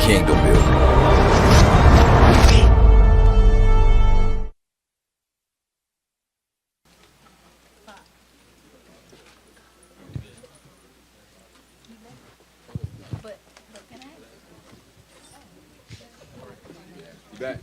kingdom building. You back?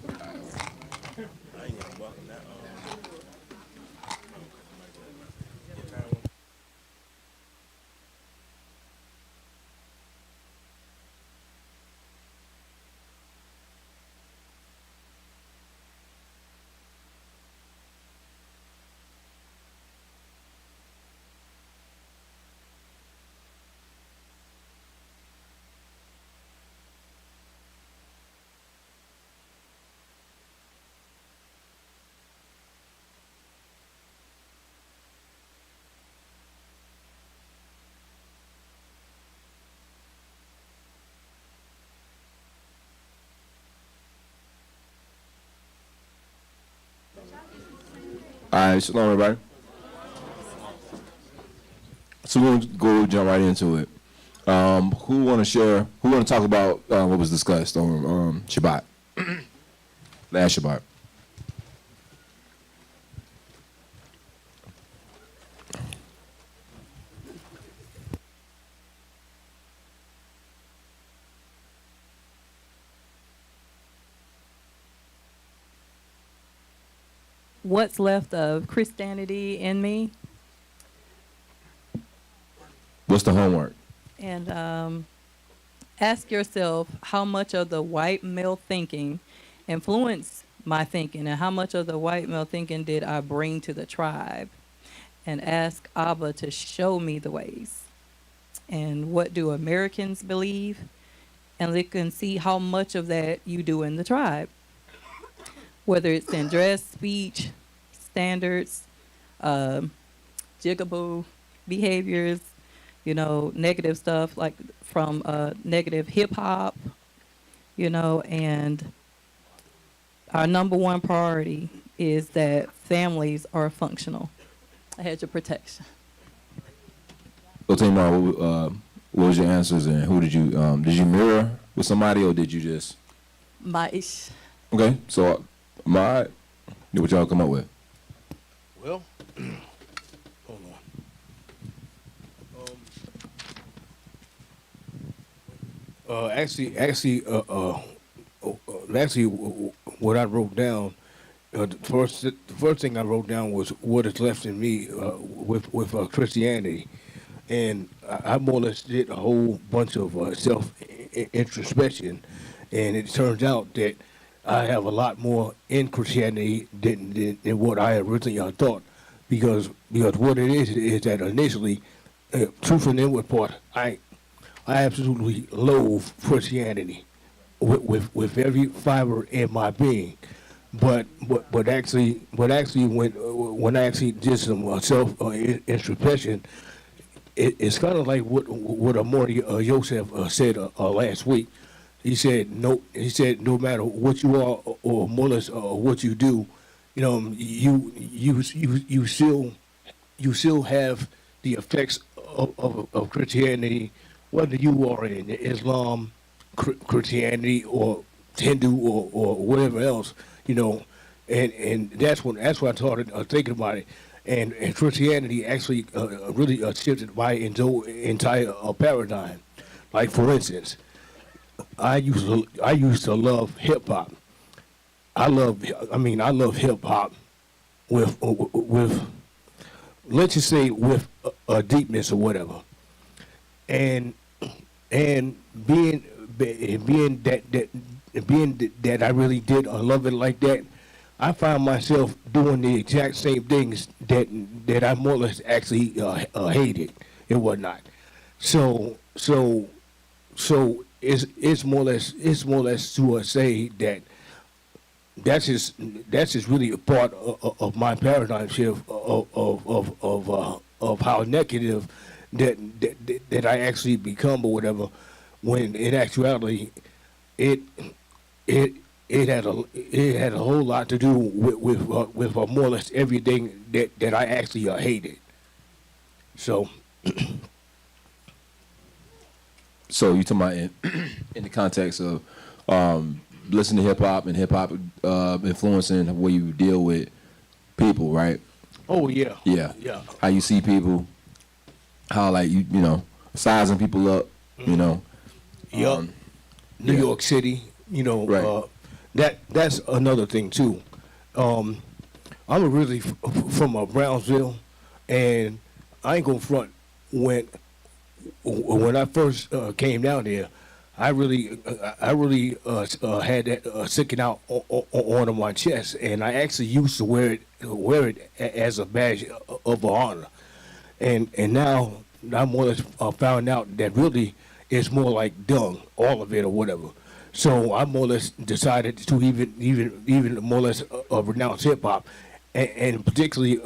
All right, shalom, everybody. So we'll jump right into it. Who want to share? Who want to talk about what was discussed on Shabbat, last Shabbat? What's left of Christianity in me? What's the homework? And ask yourself how much of the white male thinking influenced my thinking, and how much of the white male thinking did I bring to the tribe? And ask Abba to show me the ways. And what do Americans believe? And look and see how much of that you do in the tribe. Whether it's in dress, speech, standards, jigaboo behaviors, negative stuff like from negative hip hop, and our number one priority is that families are functional. A hedge of protection. So, Tamar, what was your answers, and who did you mirror with somebody, or did you just? Maish. Okay, so what y'all come up with? Well, hold on. Actually, what I wrote down, the first thing I wrote down was what is left in me with Christianity, and I more or less did a whole bunch of self introspection, and it turns out that I have a lot more in Christianity than what I originally thought, because what it is that initially, truth and inward part, I absolutely loathe Christianity with every fiber in my being, but actually when I actually did some self introspection, it's kind of like what Amori Yosef said last week. He said no matter what you are or more or less what you do, you still have the effects of Christianity, whether you are in Islam, Christianity, or Hindu, or whatever else, and that's what I started thinking about it, and Christianity actually really shifted my entire paradigm. Like, for instance, I used to love hip hop. I love hip hop with let's just say with a deepness or whatever, and being that I really did love it like that, I found myself doing the exact same things that I more or less actually hated and whatnot. So it's more or less to say that that's just really a part of my paradigm shift of how negative that I actually become or whatever, when in actuality it had a whole lot to do with more or less everything that I actually hated. So So you talking about in the context of listening to hip hop and hip hop influencing the way you deal with people, right? Oh yeah. Yeah. Yeah. How you see people, how like you know, sizing people up, you know. Yup. New yeah. York City, you know, Right. that's another thing too. I'm originally from Brownsville, and I ain't gonna front. When I first came down there, I really had that sticking out on my chest, and I actually used to wear it as a badge of honor. And now I more or less found out that really it's more like dung, all of it or whatever. So I more or less decided to even more or less renounce hip hop, and particularly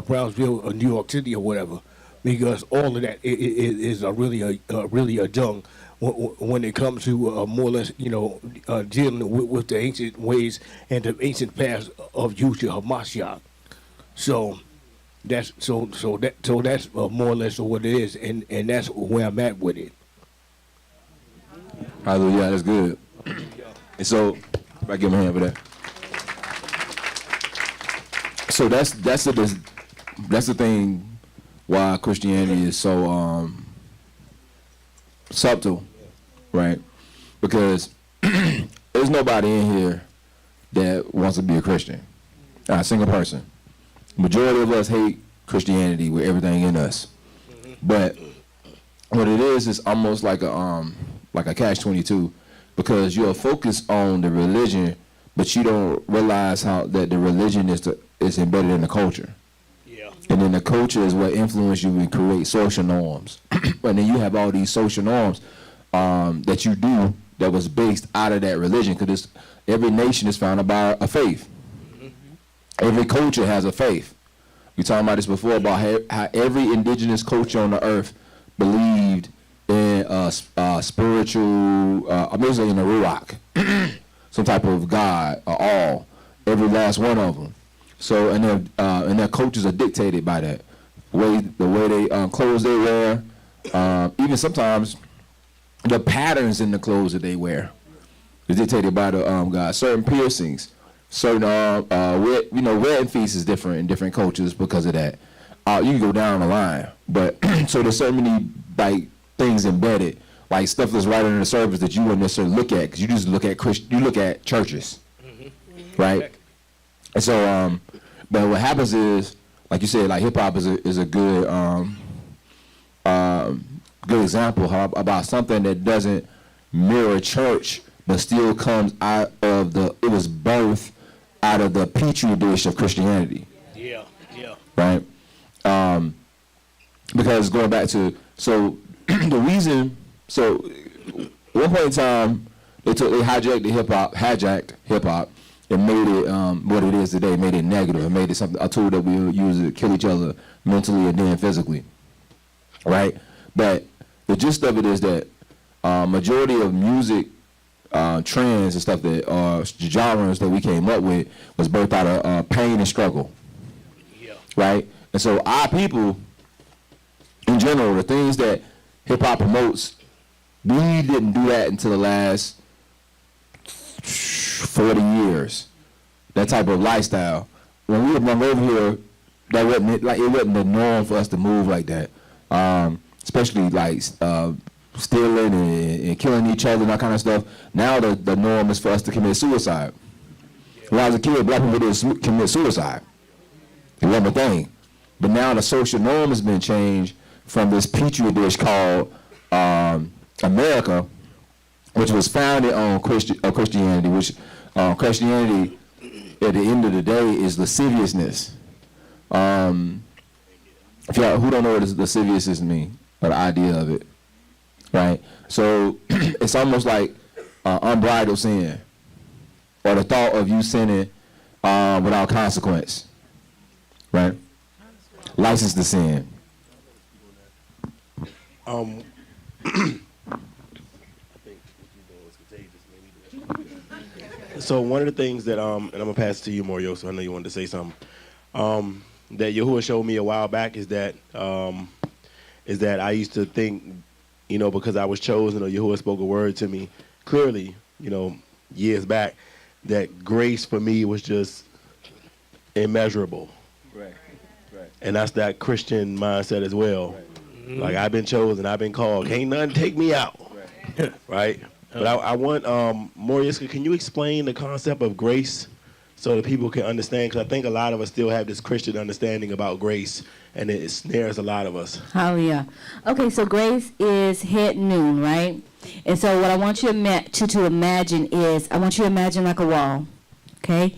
Brownsville or New York City or whatever, because all of that is really a dung when it comes to more or less dealing with the ancient ways and the ancient past of Yahusha Hamashiach. So that's that's more or less what it is, and that's where I'm at with it. Hallelujah, that's good. And so, if I give him a hand for that. So that's the thing why Christianity is so subtle, right? Because there's nobody in here that wants to be a Christian. Not a single person. Majority of us hate Christianity with everything in us. But what it is almost like a catch-22, because you're focused on the religion, but you don't realize how that the religion is embedded in the culture. Yeah. And then the culture is what influences you and create social norms. And then you have all these social norms that you do that was based out of that religion, because every nation is founded by a faith. Every culture has a faith. We talked about this before about how every indigenous culture on the earth believed in spiritual, basically in the Ruach, some type of God or all. Every last one of them. So and their cultures are dictated by that. The way they clothes they wear, even sometimes the patterns in the clothes that they wear is dictated by the God. Certain piercings. Certain wedding feast is different in different cultures because of that. You can go down the line, but so there's so many like things embedded, like stuff that's right under the surface that you wouldn't necessarily look at, because you just look at you look at churches, right? And so, but what happens is, like you said, like hip hop is a good good example about something that doesn't mirror church, but still comes out of it was birthed out of the petri dish of Christianity. Yeah. Right? Because going back to, so the reason, so at one point in time, they hijacked hip hop and made it what it is today, made it negative, and made it something, a tool that we would use to kill each other mentally and then physically. Right? But the gist of it is that majority of music trends and stuff that genres that we came up with was birthed out of pain and struggle. Yeah. Right? And so our people, in general, the things that hip hop promotes, we didn't do that until the last 40 years. That type of lifestyle. When we were young over here, that wasn't it wasn't the norm for us to move like that. Especially like stealing and killing each other and that kind of stuff. Now the norm is for us to commit suicide. When I was a kid, black people didn't commit suicide. It wasn't a thing. But now the social norm has been changed from this petri dish called America, which was founded on Christianity, which Christianity, at the end of the day, is lasciviousness. If y'all who don't know what lasciviousness means, or the idea of it, right? So it's almost like unbridled sin, or the thought of you sinning without consequence, right? License to sin. So one of the things that and I'm gonna pass it to you, Mario. So I know you wanted to say something. That Yahuwah showed me a while back is that I used to think, you know, because I was chosen or Yahuwah spoke a word to me clearly, you know, years back, that grace for me was just immeasurable. Right. Right. And that's that Christian mindset as well. Right. Like, I've been chosen, I've been called. Can't nothing take me out. Right. Right? But I want, Moriska, can you explain the concept of grace so that people can understand? Because I think a lot of us still have this Christian understanding about grace, and it snares a lot of us. Hallelujah. Okay, so grace is head noon, right? And so what I want you to imagine is, I want you to imagine like a wall, okay?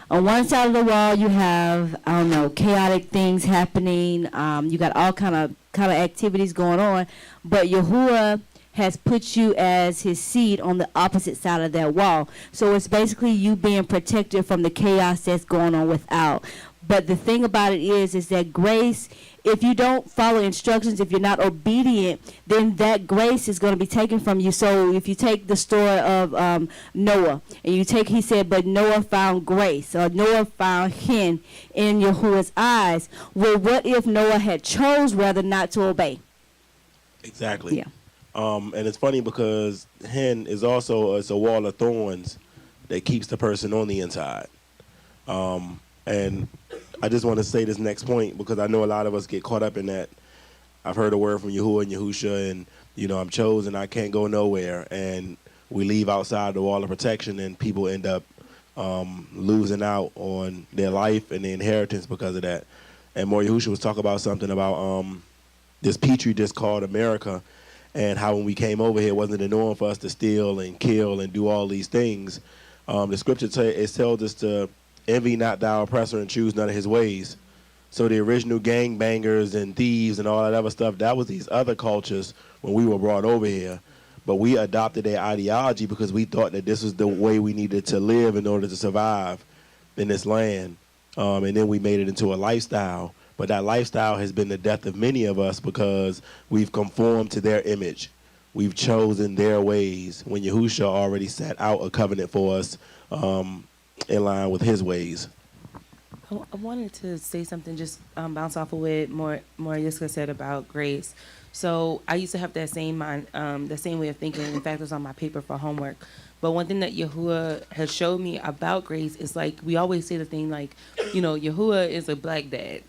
On one side of the wall, you have, I don't know, chaotic things happening. You got all kind of activities going on, but Yahuwah has put you as his seed on the opposite side of that wall. So it's basically you being protected from the chaos that's going on without. But the thing about it is that grace, if you don't follow instructions, if you're not obedient, then that grace is going to be taken from you. So if you take the story of Noah, and he said, but Noah found grace, or Noah found hin in Yahuwah's eyes. Well, what if Noah had chose rather not to obey? Exactly. Yeah. And it's funny because hen is also it's a wall of thorns that keeps the person on the inside. And I just want to say this next point because I know a lot of us get caught up in that. I've heard a word from Yahuwah and Yahusha, and you know I'm chosen, I can't go nowhere, and we leave outside the wall of protection, and people end up losing out on their life and their inheritance because of that. And more Yahusha was talking about something about this petri dish called America. And how when we came over here, it wasn't the norm for us to steal and kill and do all these things. The scripture it tells us to envy not thy oppressor and choose none of his ways. So the original gangbangers and thieves and all that other stuff, that was these other cultures when we were brought over here. But we adopted their ideology because we thought that this was the way we needed to live in order to survive in this land. And then we made it into a lifestyle. But that lifestyle has been the death of many of us because we've conformed to their image. We've chosen their ways when Yahusha already set out a covenant for us in line with his ways. I wanted to say something, just bounce off of what Moriska said about grace. So I used to have that same mind, the same way of thinking. In fact, it was on my paper for homework. But one thing that Yahuwah has showed me about grace is, like, we always say the thing like, you know, Yahuwah is a black dad.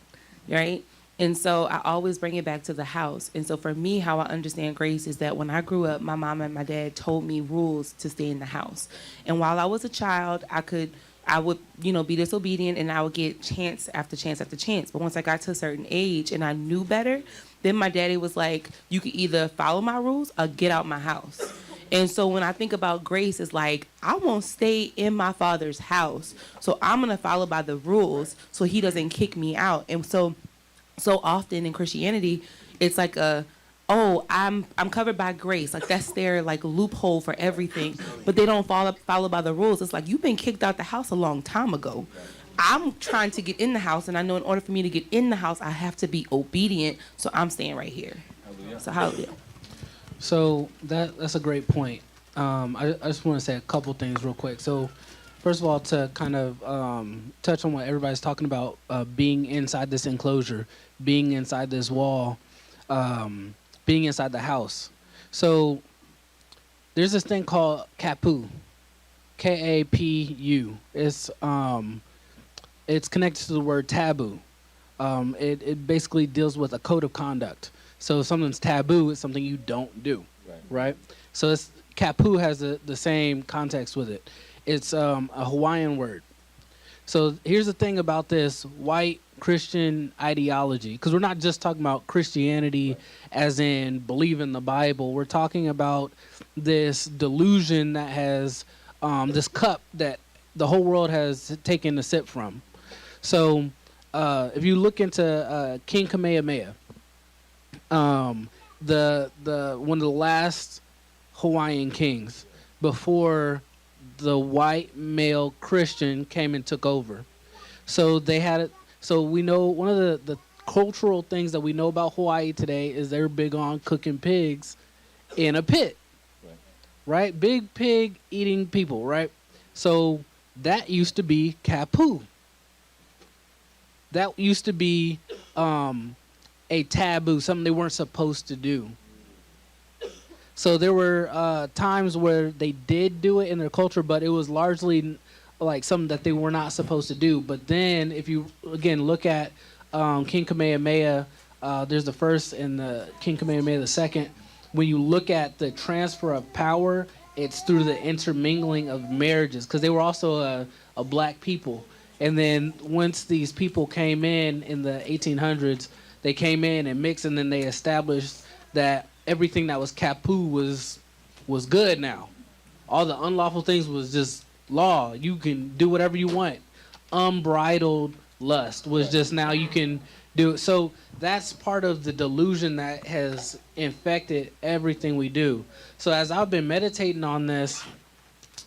Right? And so I always bring it back to the house. And so for me, how I understand grace is that when I grew up, my mom and my dad told me rules to stay in the house. And while I was a child, I would, you know, be disobedient, and I would get chance after chance after chance. But once I got to a certain age and I knew better, then my daddy was like, you can either follow my rules or get out my house. And so when I think about grace, it's like, I won't stay in my father's house, so I'm going to follow by the rules so he doesn't kick me out. And so often in Christianity, it's like I'm covered by grace. Like, that's their, like, loophole for everything. But they don't follow by the rules. It's like, you've been kicked out the house a long time ago. I'm trying to get in the house, and I know in order for me to get in the house, I have to be obedient, so I'm staying right here. Hallelujah. So hallelujah. So that's a great point. I just want to say a couple things real quick. So first of all, to kind of touch on what everybody's talking about, being inside this enclosure, being inside this wall, being inside the house. So there's this thing called kapu, Kapu. It's connected to the word taboo. It basically deals with a code of conduct. So if something's taboo, it's something you don't do, right? So kapu has the same context with it. It's a Hawaiian word. So here's the thing about this white Christian ideology, because we're not just talking about Christianity as in believe in the Bible. We're talking about this delusion that has this cup that the whole world has taken a sip from. So if you look into King Kamehameha, the one of the last Hawaiian kings before the white male Christian came and took over. So they had it. So we know one of the cultural things that we know about Hawaii today is they're big on cooking pigs in a pit, right? Big pig eating people, right? So that used to be kapu. That used to be a taboo, something they weren't supposed to do. So there were times where they did do it in their culture, but it was largely like something that they were not supposed to do. But then if you, again, look at King Kamehameha, there's the first and the King Kamehameha the second. When you look at the transfer of power, it's through the intermingling of marriages, because they were also a black people. And then once these people came in the 1800s, they came in and mixed, and then they established that everything that was kapu was good now. All the unlawful things was just law. You can do whatever you want. Unbridled lust was just now you can do it. So that's part of the delusion that has infected everything we do. So as I've been meditating on this,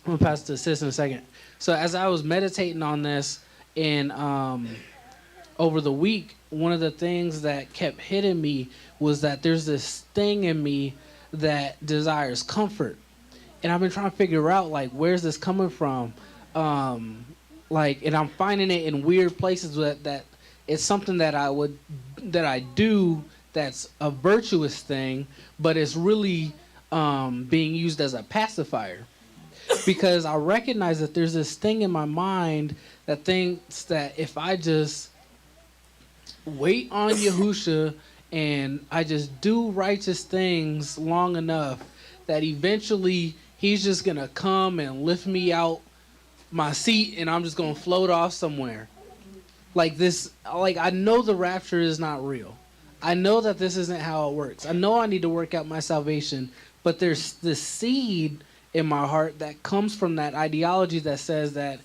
I'm gonna pass to sis in a second. So as I was meditating on this in over the week, one of the things that kept hitting me was that there's this thing in me that desires comfort. And I've been trying to figure out, like, where's this coming from? And I'm finding it in weird places that it's something that I do that's a virtuous thing, but it's really being used as a pacifier. Because I recognize that there's this thing in my mind that thinks that if I just wait on Yahusha and I just do righteous things long enough, that eventually he's just gonna come and lift me out my seat and I'm just gonna float off somewhere. Like this, like I know the rapture is not real. I know that this isn't how it works. I know I need to work out my salvation, but there's this seed in my heart that comes from that ideology that says that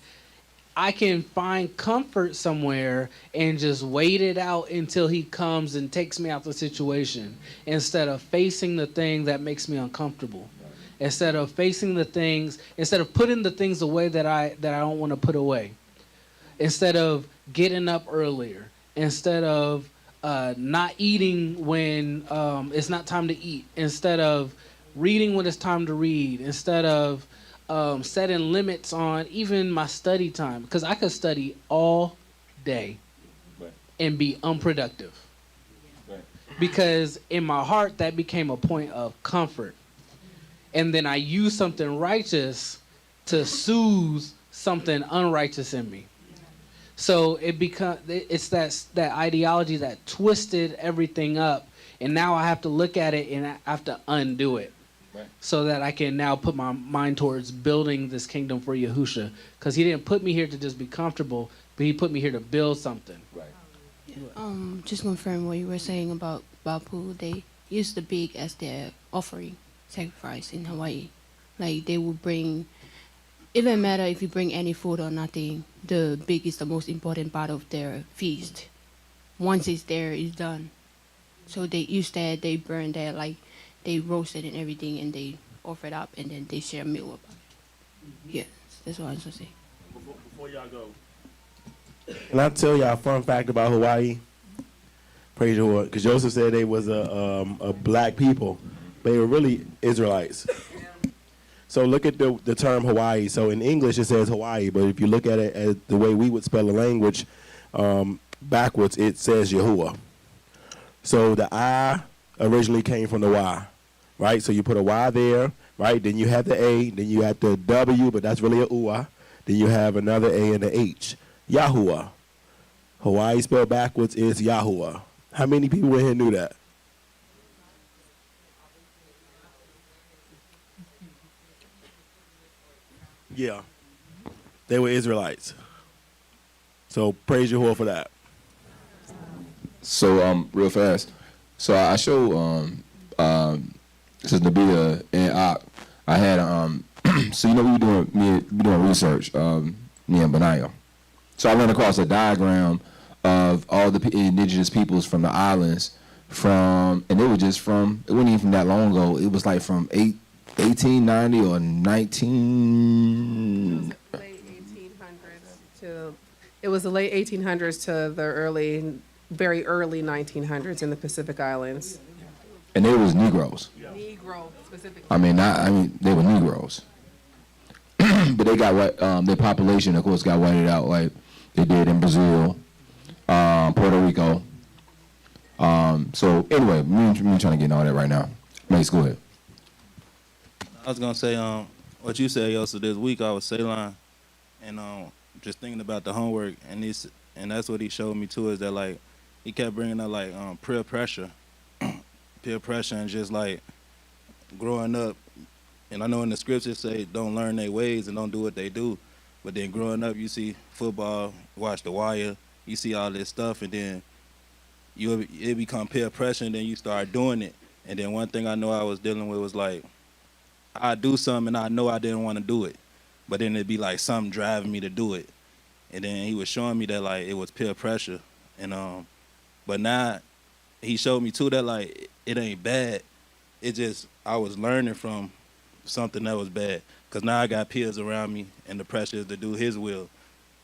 I can find comfort somewhere and just wait it out until he comes and takes me out the situation, instead of facing the thing that makes me uncomfortable. Instead of facing the things, instead of putting the things away that I don't want to put away. Instead of getting up earlier. Instead of not eating when it's not time to eat. Instead of reading when it's time to read. Instead of setting limits on even my study time, because I could study all day and be unproductive. Because in my heart that became a point of comfort, and then I use something righteous to soothe something unrighteous in me. So it's that ideology that twisted everything up, and now I have to look at it and I have to undo it. So that I can now put my mind towards building this kingdom for Yahusha. Because he didn't put me here to just be comfortable, but he put me here to build something. Right. Just confirm what you were saying about Bapu. They use the pig as their offering, sacrifice in Hawaii. Like they would bring, it doesn't matter if you bring any food or nothing, the pig is the most important part of their feast. Once it's there, it's done. So they use that, they burn that, like, they roast it and everything, and they offer it up, and then they share a meal about it. Yeah, that's what I was going to say. Before y'all go, can I tell y'all a fun fact about Hawaii? Praise the Lord, because Joseph said they was a black people, but they were really Israelites. So look at the term Hawaii. So in English it says Hawaii, but if you look at it as the way we would spell the language backwards, it says Yahuwah. So the I originally came from the Y, right? So you put a Y there, right? Then you have the A, then you have the W, but that's really a UA. Then you have another A and the H. Yahuwah. Hawaii spelled backwards is Yahuwah. How many people in here knew that? Yeah. They were Israelites. So praise Yahuwah for that. So real fast. So I showed Sister Nabila and I had so we were doing research, me and Benaya. So I ran across a diagram of all the indigenous peoples from the islands and it was just it wasn't even from that long ago. It was like from 1890 or 19 late 1800s to it was the late 1800s to the very early 1900s in the Pacific Islands. And they was Negroes. Negro specifically. I mean they were Negroes. But they got their population, of course, got whited out like they did in Brazil, Puerto Rico. So anyway, me trying to get into all that right now. Mace, go ahead. I was gonna say, what you said, Yosef, this week I was Ceylon, and just thinking about the homework, and that's what he showed me too, is that like he kept bringing up like peer pressure, and just like growing up. And I know in the scriptures say don't learn their ways and don't do what they do, but then growing up you see football, watch The Wire, you see all this stuff, and then it become peer pressure, and then you start doing it. And then one thing I know I was dealing with was like, I do something and I know I didn't want to do it, but then it'd be like something driving me to do it. And then he was showing me that like it was peer pressure, and but now he showed me too that like it ain't bad. It just I was learning from something that was bad, because now I got peers around me and the pressure is to do his will.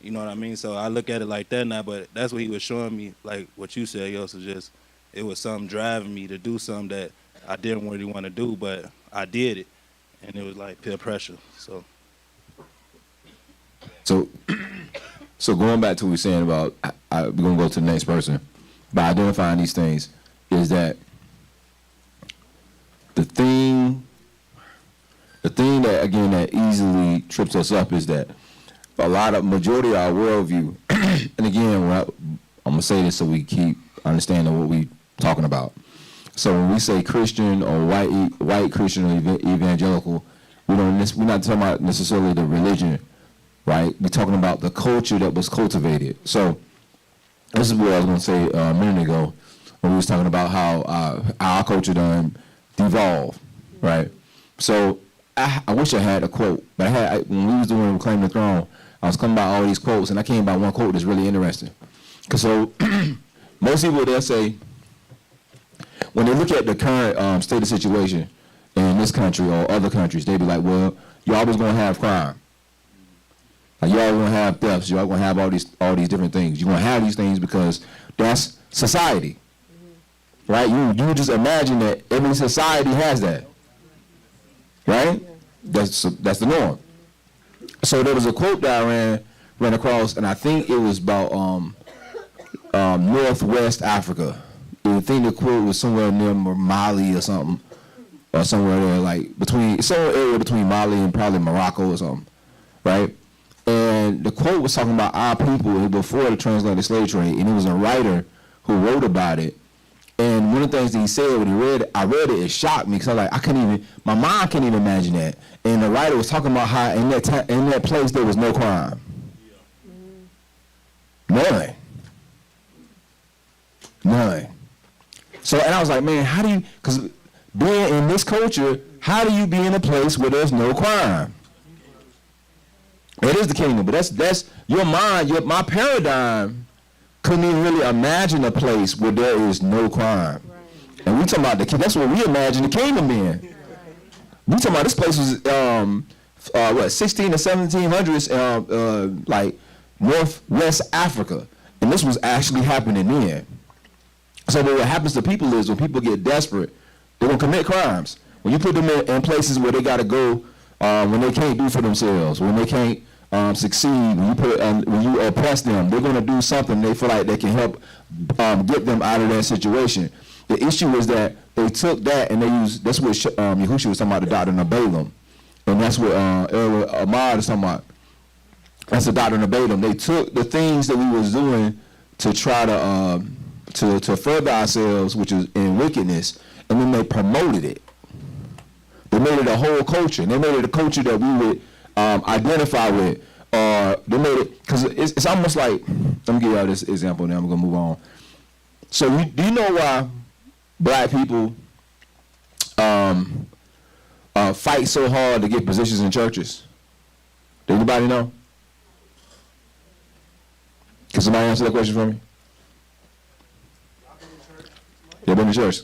You know what I mean? So I look at it like that now, but that's what he was showing me, like what you said, Yosef, just it was something driving me to do something that I didn't really want to do, but I did it, and it was like peer pressure. So going back to what we were saying about, we're going to go to the next person, by identifying these things, is that the thing that, again, that easily trips us up is that majority of our worldview, and again, I'm going to say this so we keep understanding what we talking about. So when we say Christian or white Christian or evangelical, we're not talking about necessarily the religion, right? We're talking about the culture that was cultivated. So this is what I was going to say a minute ago when we was talking about how our culture done devolved, right? So I wish I had a quote, but when we was doing Claim the Throne, I was coming by all these quotes, and I came by one quote that's really interesting. Because so most people, they'll say, when they look at the current state of situation in this country or other countries, they be like, well, you're always going to have crime. Like, you're always going to have thefts. You're always going to have all these different things. You're going to have these things because that's society. Right? You just imagine that every society has that. Right? That's the norm. So there was a quote that I ran across, and I think it was about Northwest Africa. I think the quote was somewhere near Mali or something, or somewhere there, like somewhere area between Mali and probably Morocco or something, right? And the quote was talking about our people before the transatlantic slave trade, and it was a writer who wrote about it. And one of the things that he said when I read it, it shocked me, because I was like, my mind can't even imagine that. And the writer was talking about how in that place there was no crime. None. So, and I was like, man, because being in this culture, how do you be in a place where there's no crime? It is the kingdom, but that's your mind, my paradigm couldn't even really imagine a place where there is no crime. Right. And we talking about that's what we imagine the kingdom being. Right. We talking about this place was 16 or 1700s, like Northwest Africa, and this was actually happening then. So what happens to people is when people get desperate, they're gonna commit crimes. When you put them in places where they gotta go, when they can't do for themselves, when they can't succeed, when you oppress them, they're gonna do something they feel like they can help get them out of that situation. The issue is that they took that and that's what Yahusha was talking about, the doctrine of Balaam, and that's what Ahmad is talking about. That's the doctrine of Balaam. They took the things that we was doing to try to further ourselves, which is in wickedness, and then they promoted it. They made it a whole culture. And they made it a culture that we would identify with. They made it, because it's almost like, let me give y'all this example, now I'm going to move on. So do you know why black people fight so hard to get positions in churches? Does anybody know? Can somebody answer that question for me? They've been to church.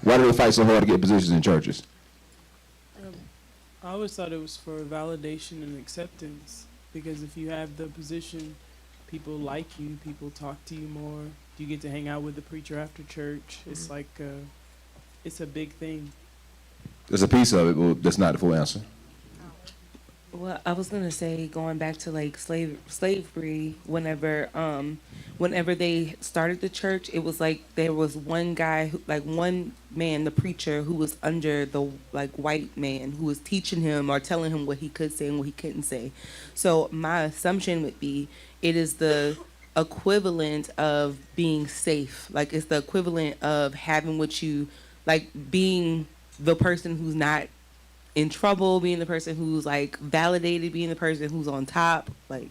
Why do they fight so hard to get positions in churches? I always thought it was for validation and acceptance, because if you have the position, people like you, people talk to you more, you get to hang out with the preacher after church. It's like it's a big thing. There's a piece of it, but that's not the full answer. Well, I was gonna say, going back to like slavery, whenever they started the church, it was like there was one guy like one man, the preacher, who was under the like white man who was teaching him or telling him what he could say and what he couldn't say. So my assumption would be it is the equivalent of being safe. Like it's the equivalent of having what you like, being the person who's not in trouble, being the person who's like validated, being the person who's on top. Like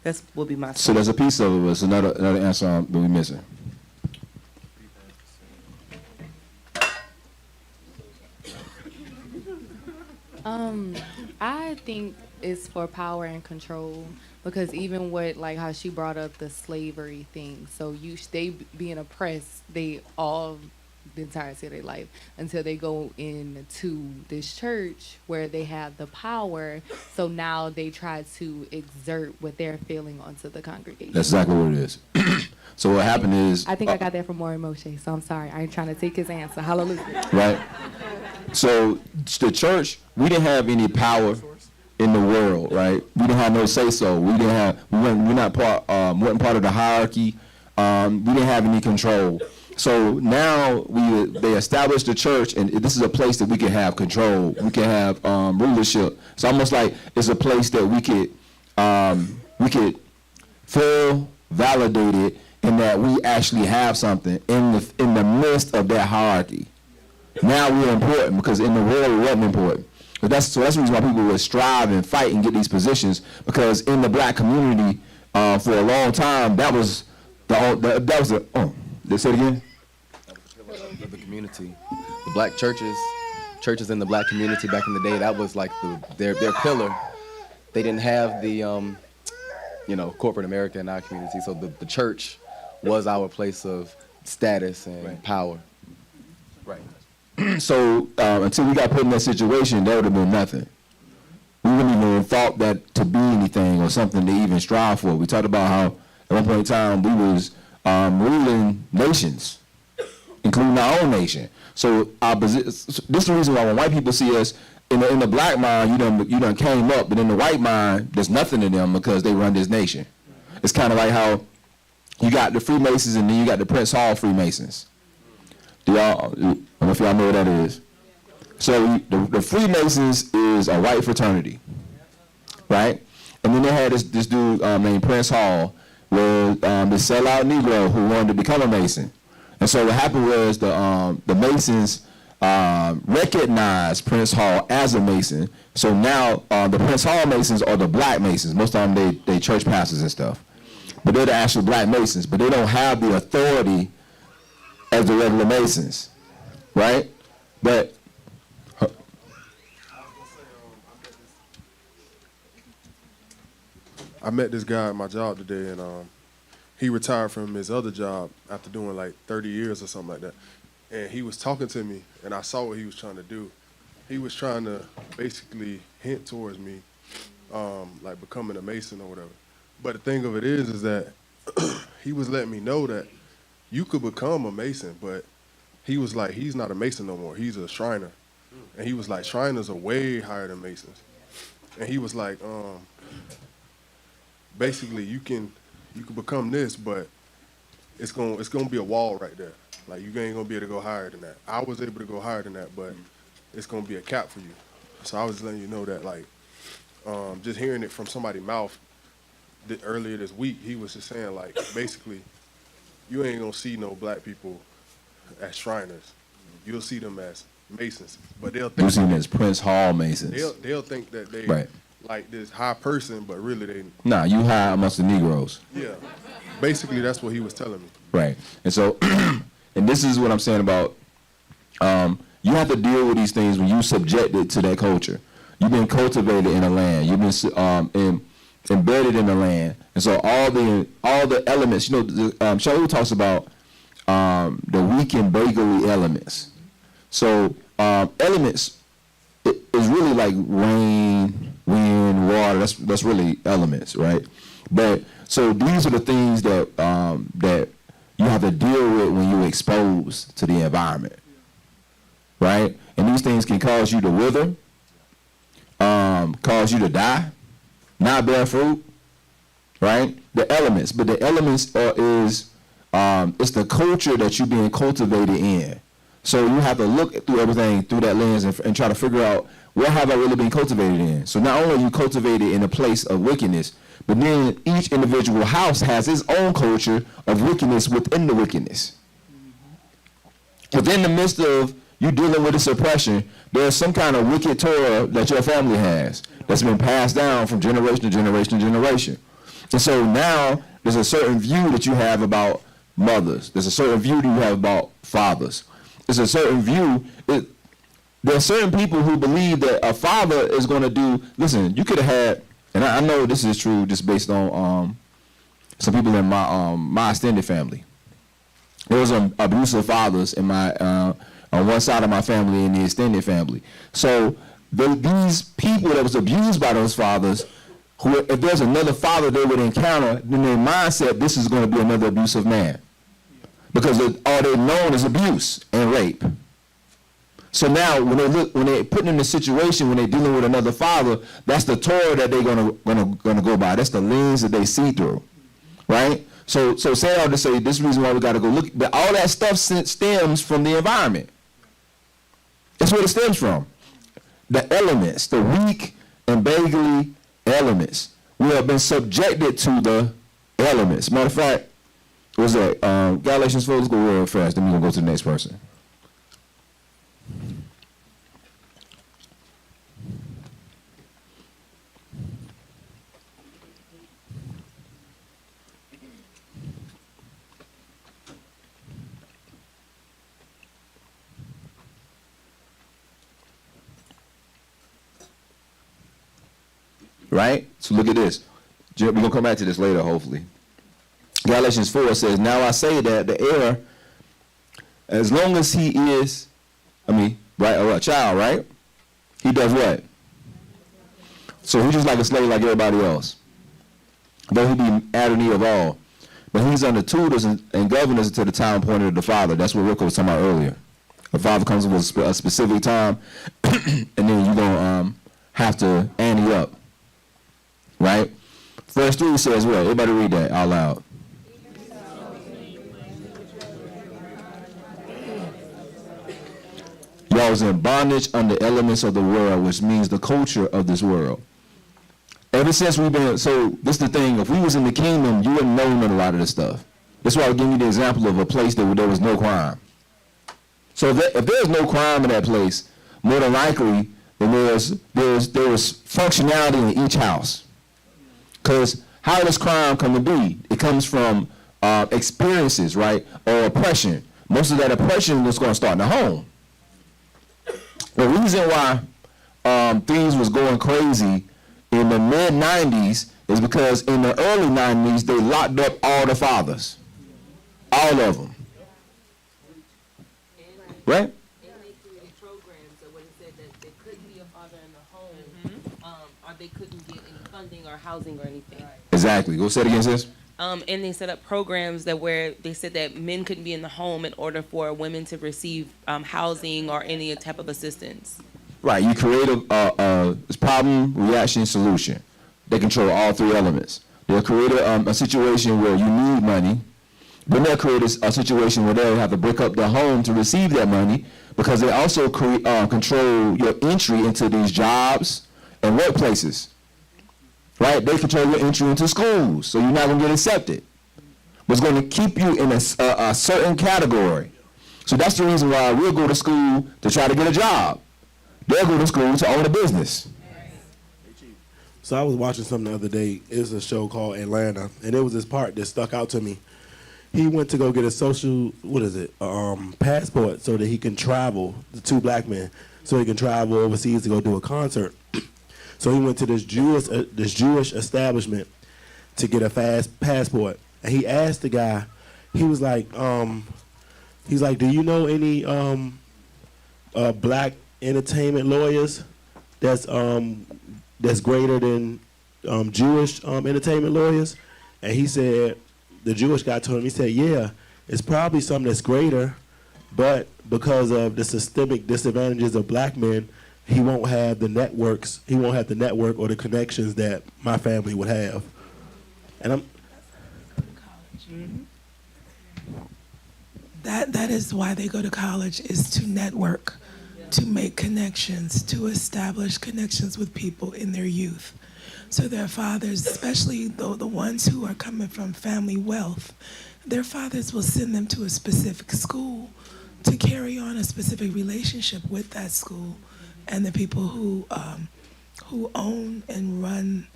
that's would be my. So there's a piece of it. It's another answer that we're missing. I think it's for power and control, because even with like how she brought up the slavery thing, so they being oppressed, they all the entirety of their life until they go into this church where they have the power. So now they try to exert what they're feeling onto the congregation. That's exactly what it is. So what happened is, I think I got that from Maury Moshe, so I'm sorry. I ain't trying to take his answer. Hallelujah. right? So the church, we didn't have any power in the world, right? We didn't have no say so. We're not wasn't part of the hierarchy. We didn't have any control. So now they established the church, and this is a place that we can have control. We can have rulership. It's almost like it's a place that we could feel validated in that we actually have something in the midst of that hierarchy. Now we're important, because in the world we wasn't important. But that's the reason why people would strive and fight and get these positions, because in the black community for a long time that say it again. Of the community, the black churches in the black community back in the day, that was like their pillar. They didn't have the corporate America in our community, so the church was our place of status and power. Right. So until we got put in that situation, there would have been nothing. We wouldn't even thought that to be anything or something to even strive for. We talked about how at one point in time we was ruling nations, including our own nation. So this is the reason why when white people see us in the black mind, you done came up, but in the white mind, there's nothing in them because they run this nation. It's kind of like how you got the Freemasons and then you got the Prince Hall Freemasons. I don't know if y'all know what that is. So the Freemasons is a white fraternity, right? And then they had this dude named Prince Hall, where the sellout Negro who wanted to become a Mason. And so what happened was the Masons recognized Prince Hall as a Mason. So now the Prince Hall Masons are the black Masons. Most of them they church pastors and stuff. But they're the actual black Masons. But they don't have the authority as the regular Masons, right? But I met this guy at my job today, and he retired from his other job after doing like 30 years or something like that. And he was talking to me, and I saw what he was trying to do. He was trying to basically hint towards me, like becoming a Mason or whatever. But the thing of it is that he was letting me know that you could become a Mason, but he was like, he's not a Mason no more. He's a Shriner. And he was like, Shriners are way higher than Masons. And he was like, basically you can become this, but it's gonna be a wall right there. Like you ain't gonna be able to go higher than that. I was able to go higher than that, but it's gonna be a cap for you. So I was letting you know that, like, just hearing it from somebody's mouth earlier this week, he was just saying, like, basically, you ain't gonna see no black people as Shriners. You'll see them as Masons, but they'll think you see them as Prince Hall Masons. They'll think that they right. like this high person, but really they. Nah, you high amongst the Negroes. Yeah, basically that's what he was telling me. Right, and so, and this is what I'm saying about, you have to deal with these things when you subjected to that culture. You've been cultivated in the land. You've been embedded in the land, and so all the elements. You know, Shaul talks about the weak and beggarly elements. So elements is really like rain, wind, water. That's really elements, right? But so these are the things that that you have to deal with when you're exposed to the environment, right? And these things can cause you to wither. cause you to die, not bear fruit, right? The elements, but the elements it's the culture that you're being cultivated in. So you have to look through everything through that lens and try to figure out, what have I really been cultivated in? So not only are you cultivated in a place of wickedness, but then each individual house has its own culture of wickedness within the wickedness. Within the midst of you dealing with this oppression, there's some kind of wicked Torah that your family has that's been passed down from generation to generation to generation. And so now there's a certain view that you have about mothers. There's a certain view that you have about fathers. There's a certain view. There are certain people who believe that a father is going to do, listen, you could have had, and I know this is true just based on some people in my extended family. There was abusive fathers in my on one side of my family and the extended family. So these people that was abused by those fathers, who, if there's another father they would encounter, then their mindset, this is going to be another abusive man. Because all they've known is abuse and rape. So now when they're put in a situation when they're dealing with another father, that's the Torah that they're gonna go by. That's the lens that they see through. Right? So say all to say this is the reason why we gotta go look, but all that stuff stems from the environment. That's where it stems from. The elements, the weak and beggarly elements. We have been subjected to the elements. Matter of fact, what's that? Galatians 4, let's go real fast, then we're gonna go to the next person. Right? So look at this. We're going to come back to this later, hopefully. Galatians 4 says, now I say that the heir, as long as he is, right, or a child, right? He does what? So he's just like a slave like everybody else. Though he be adonai of all. But he's under tutors and governors until the time appointed of the father. That's what Rick was talking about earlier. The father comes with a specific time, and then you're going to have to ante up. Right? Verse 3 says what? Everybody read that out loud. Y'all was in bondage under elements of the world, which means the culture of this world. Ever since we've been, so this is the thing, if we was in the kingdom, you wouldn't know a lot of this stuff. That's why I was giving you the example of a place that there was no crime. So if there's no crime in that place, more than likely, then there was functionality in each house. Because how does crime come to be? It comes from experiences, right, or oppression. Most of that oppression is going to start in the home. The reason why things was going crazy in the mid-90s is because in the early 90s, they locked up all the fathers. All of them. Right? And they created programs that would have said that there couldn't be a father in the home, or they couldn't get any funding or housing or anything. Exactly. Go say it again, sis. And they set up programs that where they said that men couldn't be in the home in order for women to receive housing or any type of assistance. Right. You create a problem, reaction, solution. They control all three elements. They'll create a situation where you need money. Then they'll create a situation where they'll have to break up the home to receive that money, because they also control your entry into these jobs and workplaces. Right? They control your entry into schools, so you're not going to get accepted. But it's going to keep you in a certain category. So that's the reason why we'll go to school to try to get a job. They'll go to school to own a business. So I was watching something the other day. It was a show called Atlanta, and there was this part that stuck out to me. He went to go get a social, passport so that he can travel, the two black men, so he can travel overseas to go do a concert. So he went to this Jewish establishment to get a fast passport. And he asked the guy, he was like, do you know any black entertainment lawyers that's greater than Jewish entertainment lawyers? And he said, the Jewish guy told him, he said, yeah, it's probably something that's greater, but because of the systemic disadvantages of black men he won't have the networks. He won't have the network or the connections that my family would have. And I'm. That is why they go to college, is to network, to make connections, to establish connections with people in their youth. So their fathers, especially the ones who are coming from family wealth, their fathers will send them to a specific school to carry on a specific relationship with that school and the people who own and run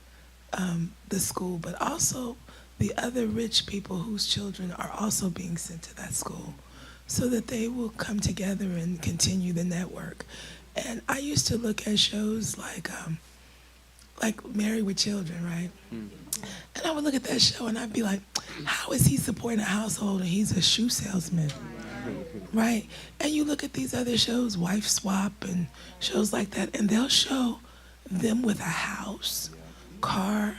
the school, but also the other rich people whose children are also being sent to that school, so that they will come together and continue the network. And I used to look at shows like Married with Children, right? And I would look at that show and I'd be like, how is he supporting a household and he's a shoe salesman, right? And you look at these other shows, Wife Swap and shows like that, and they'll show them with a house, car,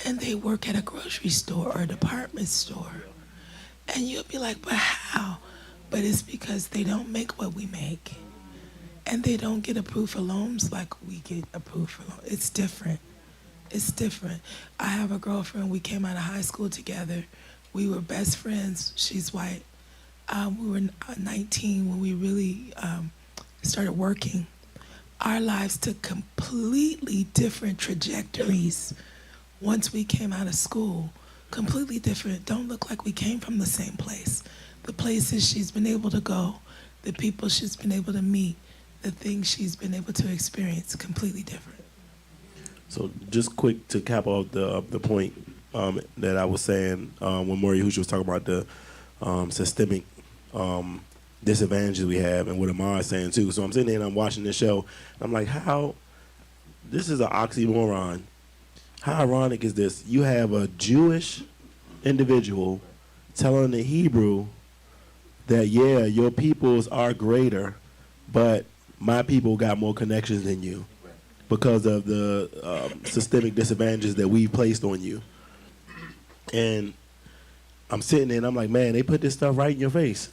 and they work at a grocery store or a department store. And you'll be like, but how? But it's because they don't make what we make. And they don't get approved for loans like we get approved for loans. It's different. It's different. I have a girlfriend. We came out of high school together. We were best friends. She's white. We were 19 when we really started working. Our lives took completely different trajectories once we came out of school. Completely different. Don't look like we came from the same place. The places she's been able to go, the people she's been able to meet, the things she's been able to experience, completely different. So just quick to cap off the point that I was saying when Yahusha was talking about the systemic disadvantages we have, and what Amar is saying too. So I'm sitting there and I'm watching this show, and I'm like, how, this is an oxymoron. How ironic is this? You have a Jewish individual telling the Hebrew that, yeah, your peoples are greater, but my people got more connections than you because of the systemic disadvantages that we placed on you. And I'm sitting there and I'm like, man, they put this stuff right in your face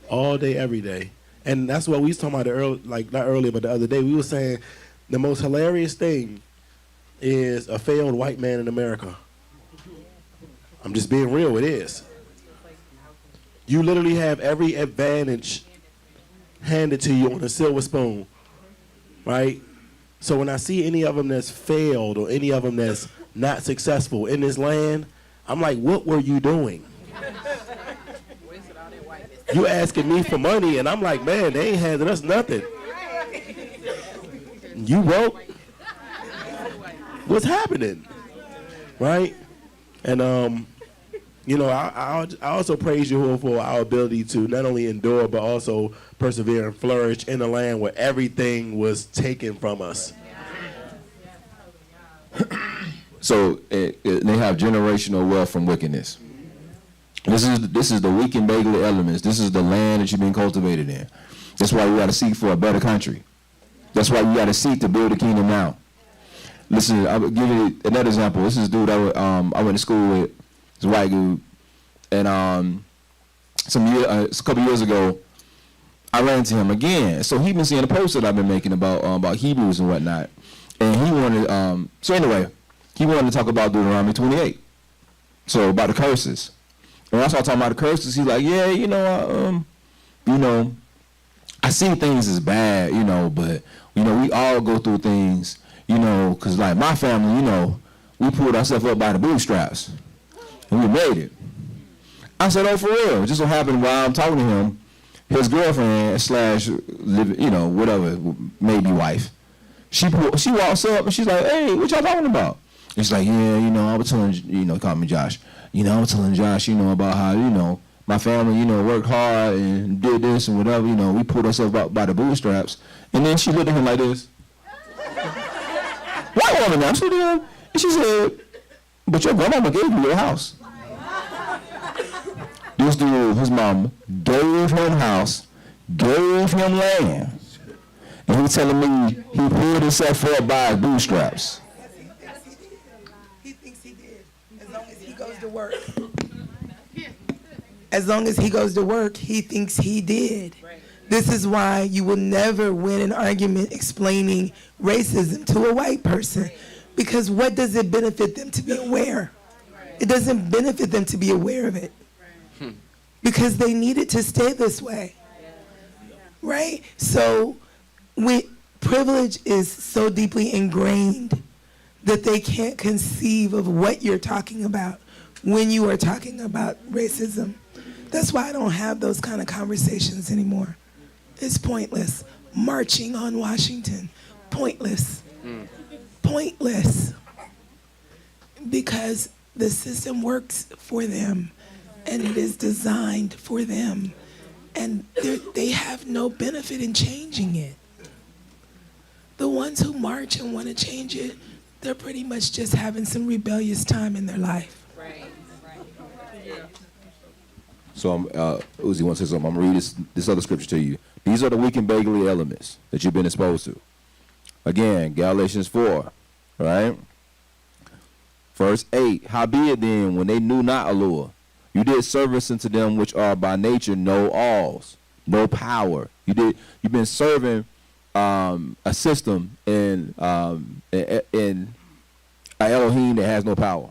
all day, every day. And that's what we was talking about not earlier, but the other day. We were saying the most hilarious thing is a failed white man in America. I'm just being real, it is. You literally have every advantage handed to you on a silver spoon, right? So when I see any of them that's failed or any of them that's not successful in this land, I'm like, what were you doing? You asking me for money, and I'm like, man, they ain't handing us nothing. You broke? What's happening, right? And you know, I also praise you for our ability to not only endure but also persevere and flourish in a land where everything was taken from us. So they have generational wealth from wickedness. This is the weak and beggarly elements. This is the land that you've been cultivated in. That's why we got to seek for a better country. That's why we got to seek to build the kingdom now. Listen, I'll give you another example. This is a dude I went to school with. This white dude, and a couple years ago, I ran into him again. So he been seeing a post that I've been making about Hebrews and whatnot, and he wanted. So anyway, he wanted to talk about Deuteronomy 28. So about the curses. And when I started talking about the curses, he's like, yeah, I see things as bad, but we all go through things, because like my family, we pulled ourselves up by the bootstraps. And we made it. I said, oh, for real. Just so happened while I'm talking to him, his girlfriend / whatever, maybe wife, she walks up and she's like, hey, what y'all talking about? And she's like, yeah, I was telling, call me Josh. I was telling Josh, about how, my family, worked hard and did this and whatever, we pulled ourselves up by the bootstraps. And then she looked at him like this. White woman now, and she said, but your grandmama gave you your house. This dude, his mom, gave him house, gave him land. And he's telling me he pulled himself up by his bootstraps. He thinks he did, as long as he goes to work. As long as he goes to work, he thinks he did. This is why you will never win an argument explaining racism to a white person, because what does it benefit them to be aware? It doesn't benefit them to be aware of it, because they need it to stay this way, right? So privilege is so deeply ingrained that they can't conceive of what you're talking about when you are talking about racism. That's why I don't have those kind of conversations anymore. It's pointless. Marching on Washington, pointless. Pointless. Because the system works for them, and it is designed for them, and they have no benefit in changing it. The ones who march and want to change it, they're pretty much just having some rebellious time in their life. Right. So Uzi wants to say something. I'm gonna read this other scripture to you. These are the weak and beggarly elements that you've been exposed to. Again, Galatians 4, right? Verse 8. Howbeit then, when they knew not Allure, you did service unto them which are by nature no alls, no power. You've been serving a system in Elohim that has no power.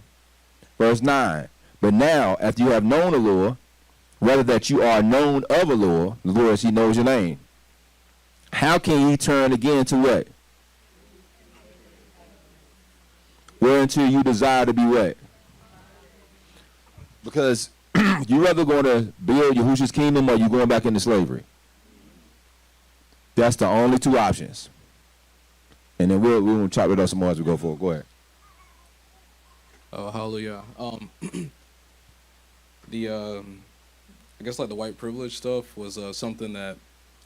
Verse 9. But now, after you have known Allure, whether that you are known of Allure, the Lord as he knows your name, how can ye turn again to what? Whereunto you desire to be what? Because you rather going to build Yahusha's kingdom or you going back into slavery. That's the only two options. And then we'll chop it up some more as we go forward. Go ahead. Hallelujah. I guess like the white privilege stuff was something that,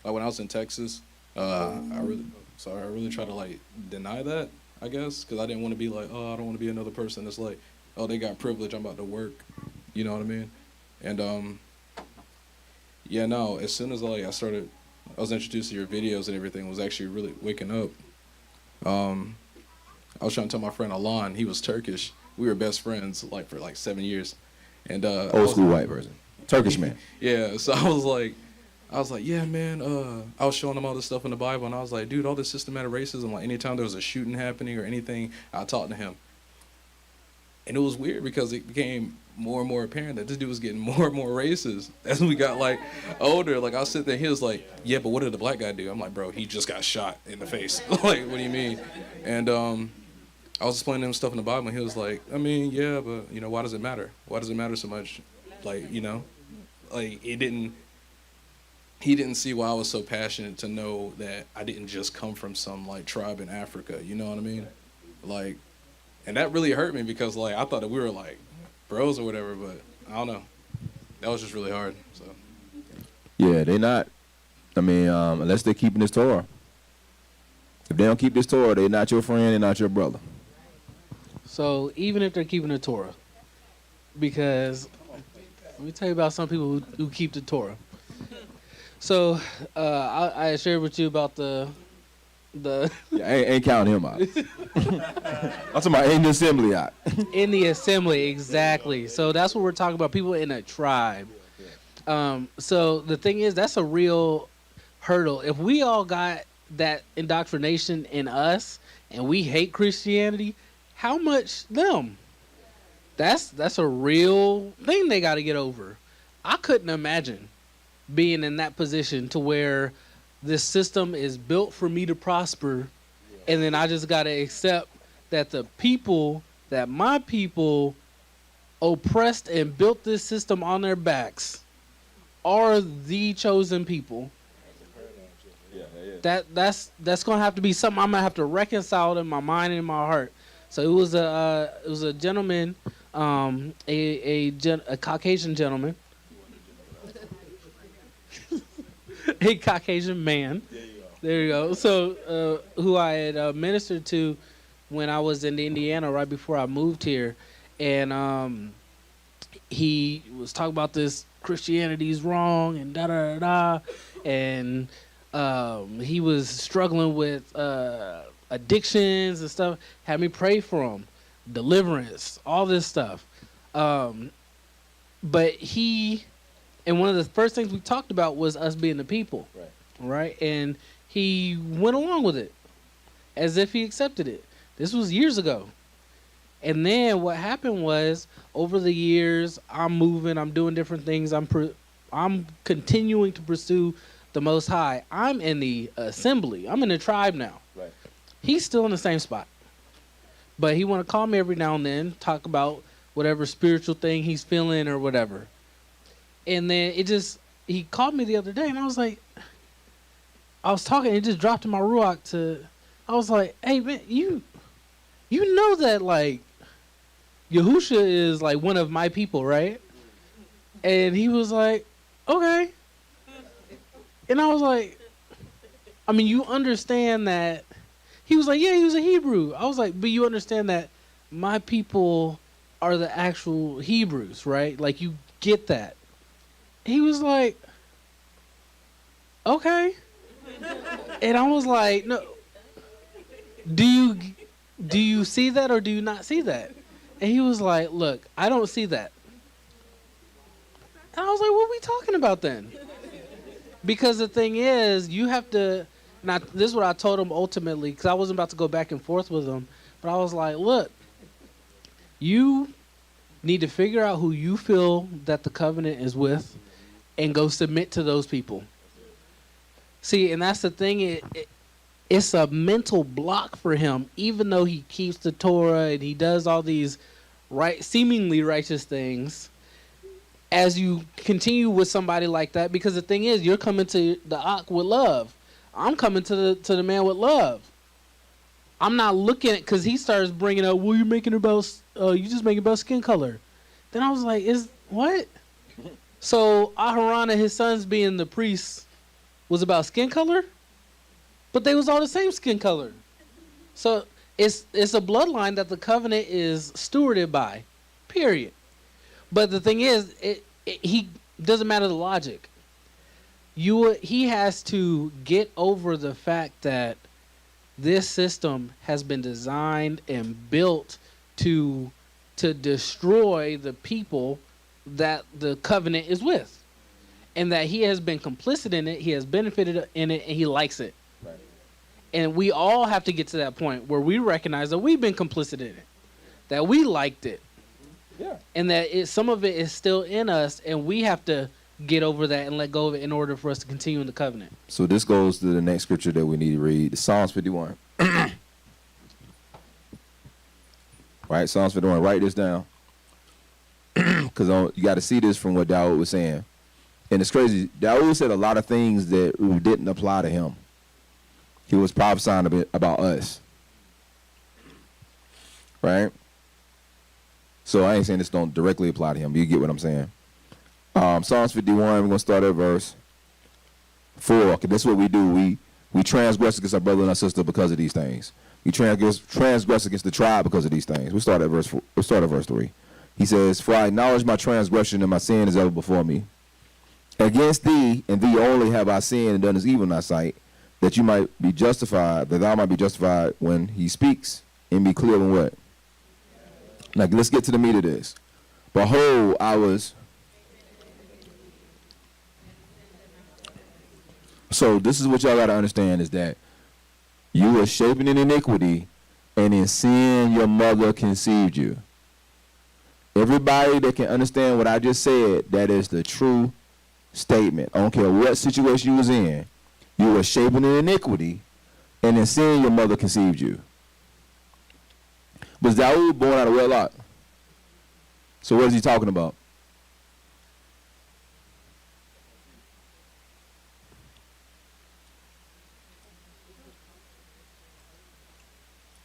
like when I was in Texas, I really try to like deny that, I guess, because I didn't want to be like, oh, I don't want to be another person that's like, oh, they got privilege, I'm about to work, you know what I mean? And yeah, no, as soon as I was introduced to your videos and everything, was actually really waking up. I was trying to tell my friend Alon, he was Turkish. We were best friends for 7 years. And old school white person. Turkish man. Yeah, so I was like, yeah, man, I was showing him all this stuff in the Bible, and I was like, dude, all this systematic racism, like anytime there was a shooting happening or anything, I talked to him. And it was weird because it became more and more apparent that this dude was getting more and more racist as we got older. Like I was sitting there, he was like, yeah, but what did the black guy do? I'm like, bro, he just got shot in the face. Like, what do you mean? And I was explaining to him stuff in the Bible, and he was like, I mean, yeah, but why does it matter? Why does it matter so much? He didn't see why I was so passionate to know that I didn't just come from some tribe in Africa. You know what I mean? And that really hurt me because I thought that we were bros or whatever, but I don't know. That was just really hard. So. Yeah, they not. I mean, unless they're keeping this Torah. If they don't keep this Torah, they're not your friend, they're not your brother. So even if they're keeping the Torah, because let me tell you about some people who keep the Torah. So I shared with you about the yeah, ain't counting him out. I'm talking about in the assembly out. In the assembly, exactly. So that's what we're talking about, people in a tribe. So the thing is, that's a real hurdle. If we all got that indoctrination in us and we hate Christianity, how much them? That's a real thing they got to get over. I couldn't imagine being in that position to where this system is built for me to prosper, and then I just got to accept that that my people oppressed and built this system on their backs are the chosen people. That's going to have to be something I'm going to have to reconcile in my mind and in my heart. So it was a gentleman, a Caucasian gentleman, a Caucasian man. There you go. So who I had ministered to when I was in Indiana right before I moved here, and he was talking about this Christianity's wrong and da da da da, and he was struggling with addictions and stuff. Had me pray for him, deliverance, all this stuff. But and one of the first things we talked about was us being the people. Right. right? And he went along with it as if he accepted it. This was years ago. And then what happened was, over the years, I'm moving, I'm doing different things, I'm continuing to pursue the Most High. I'm in the assembly. I'm in the tribe now. Right. He's still in the same spot. But he want to call me every now and then, talk about whatever spiritual thing he's feeling or whatever. And then he called me the other day, and I was like, I was talking, it just dropped in my ruach I was like, hey, man, you know that, like, Yahusha is, like, one of my people, right? And he was like, okay. And I was like, I mean, you understand that. He was like, yeah, he was a Hebrew. I was like, but you understand that my people are the actual Hebrews, right? Like, you get that. He was like, okay. And I was like, no. Do you see that or do you not see that? And he was like, look, I don't see that. And I was like, what are we talking about then? Because the thing is, you have to, this is what I told him ultimately, because I wasn't about to go back and forth with him, but I was like, look, you need to figure out who you feel that the covenant is with and go submit to those people. See, and that's the thing, it's a mental block for him, even though he keeps the Torah and he does all these seemingly righteous things. As you continue with somebody like that, because the thing is, you're coming to the Ak with love. I'm coming to the man with love. I'm not looking at, because he starts bringing up, well, you just making about skin color. Then I was like, what? So Aharon and his sons being the priests was about skin color? But they was all the same skin color. So it's a bloodline that the covenant is stewarded by, period. But the thing is, he doesn't matter the logic. He has to get over the fact that this system has been designed and built to destroy the people that the covenant is with, and that he has been complicit in it, he has benefited in it, and he likes it. Right. And we all have to get to that point where we recognize that we've been complicit in it, that we liked it. Yeah. And that some of it is still in us, and we have to get over that and let go of it in order for us to continue in the covenant. So this goes to the next scripture that we need to read, Psalms 51. Right, Psalms 51. Write this down, because you got to see this from what Dawood was saying. And it's crazy. Dawood said a lot of things that didn't apply to him. He was prophesying a bit about us. Right? So I ain't saying this don't directly apply to him. You get what I'm saying. Psalms 51, we're going to start at verse 4. Okay, that's what we do. We transgress against our brother and our sister because of these things. We transgress against the tribe because of these things. We'll start at verse 4. We'll start at verse 3. He says, for I acknowledge my transgression and my sin is ever before me. Against thee and thee only have I sinned and done this evil in thy sight, that you might be justified, that thou might be justified when he speaks, and be clear in what? Now let's get to the meat of this. Behold, So this is what y'all got to understand, is that you were shaping in iniquity, and in sin your mother conceived you. Everybody that can understand what I just said, that is the true statement. I don't care what situation you was in. You were shaping in iniquity, and in sin your mother conceived you. Was Dawood born out of wedlock? So what is he talking about?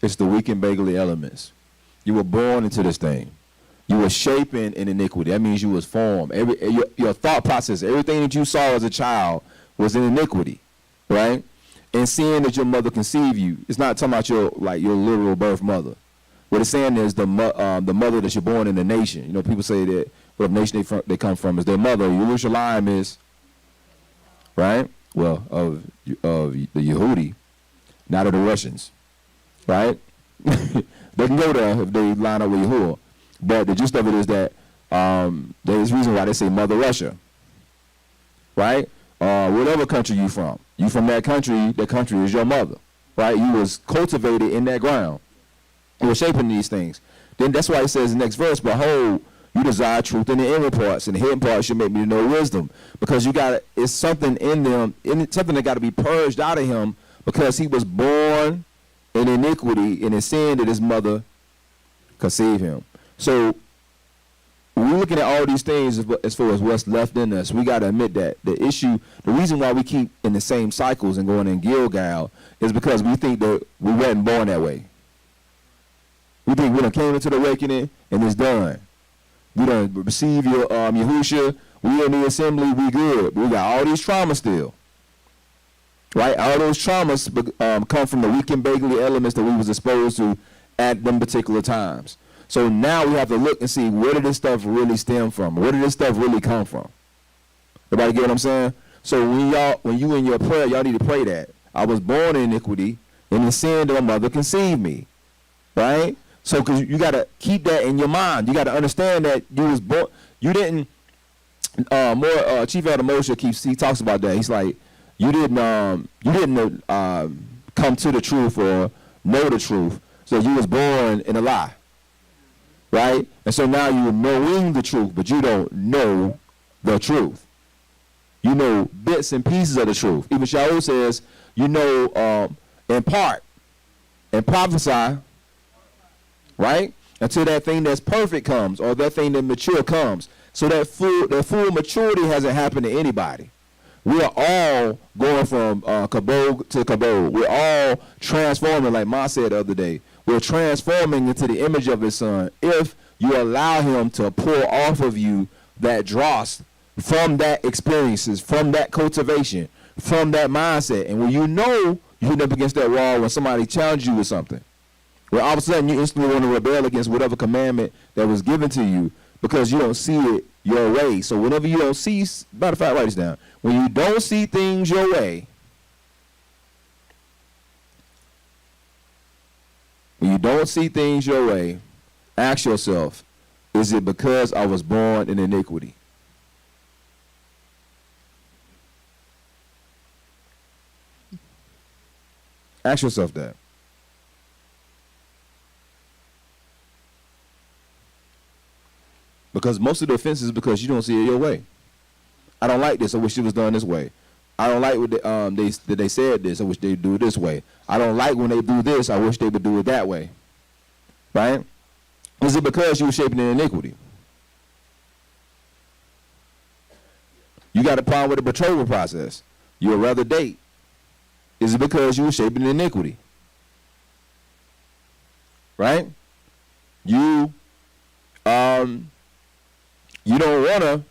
It's the weak and beggarly elements. You were born into this thing. You were shaping in iniquity. That means you was formed. Your thought process, everything that you saw as a child was in iniquity, right? And seeing that your mother conceived you, it's not talking about your literal birth mother. What it's saying is the mother that you're born in the nation. You know, people say that what nation they come from is their mother. Yerushalayim is, right? Well, of the Yehudi, not of the Russians, right? They can go there if they line up with Yahuwah. But the gist of it is that there's a reason why they say Mother Russia, right? whatever country you from. You from that country is your mother, right? You was cultivated in that ground. You were shaping these things. Then that's why it says in the next verse, behold, you desire truth in the inner parts, and the hidden parts should make me to know wisdom. Because it's something in them, something that got to be purged out of him, because he was born in iniquity and in sin that his mother conceived him. So when we're looking at all these things as far as what's left in us, we got to admit that the reason why we keep in the same cycles and going in Gilgal is because we think that we weren't born that way. We think we done came into the awakening and it's done. We done receive your Yahusha. We in the assembly. We good. But we got all these traumas still. Right? All those traumas come from the weak and beggarly elements that we was exposed to at them particular times. So now we have to look and see, where did this stuff really stem from? Where did this stuff really come from? Everybody get what I'm saying? So when you in your prayer, y'all need to pray that. I was born in iniquity, and in sin that my mother conceived me. Right? So because you got to keep that in your mind. You got to understand that you was born. You didn't, Chief Elder Moshe he talks about that. He's like, you didn't come to the truth or know the truth. So you was born in a lie. Right? And so now you're knowing the truth, but you don't know the truth. You know bits and pieces of the truth. Even Shaul says, you know in part, and prophesy, right? Until that thing that's perfect comes, or that thing that mature comes. So that full maturity hasn't happened to anybody. We are all going from kabod to kabod. We're all transforming, like Ma said the other day. We're transforming into the image of his son if you allow him to pour off of you that dross from that experiences, from that cultivation, from that mindset. And when you know you hit up against that wall when somebody challenged you with something, well, all of a sudden you instantly want to rebel against whatever commandment that was given to you because you don't see it your way. So whenever you don't see, matter of fact, write this down. When you don't see things your way, ask yourself, is it because I was born in iniquity? Ask yourself that. Because most of the offense is because you don't see it your way. I don't like this. I wish it was done this way. I don't like what they said this. I wish they'd do it this way. I don't like when they do this. I wish they would do it that way. Right? Is it because you were shaping in iniquity? You got a problem with the betrothal process. You would rather date. Is it because you were shaping in iniquity? Right? You don't want to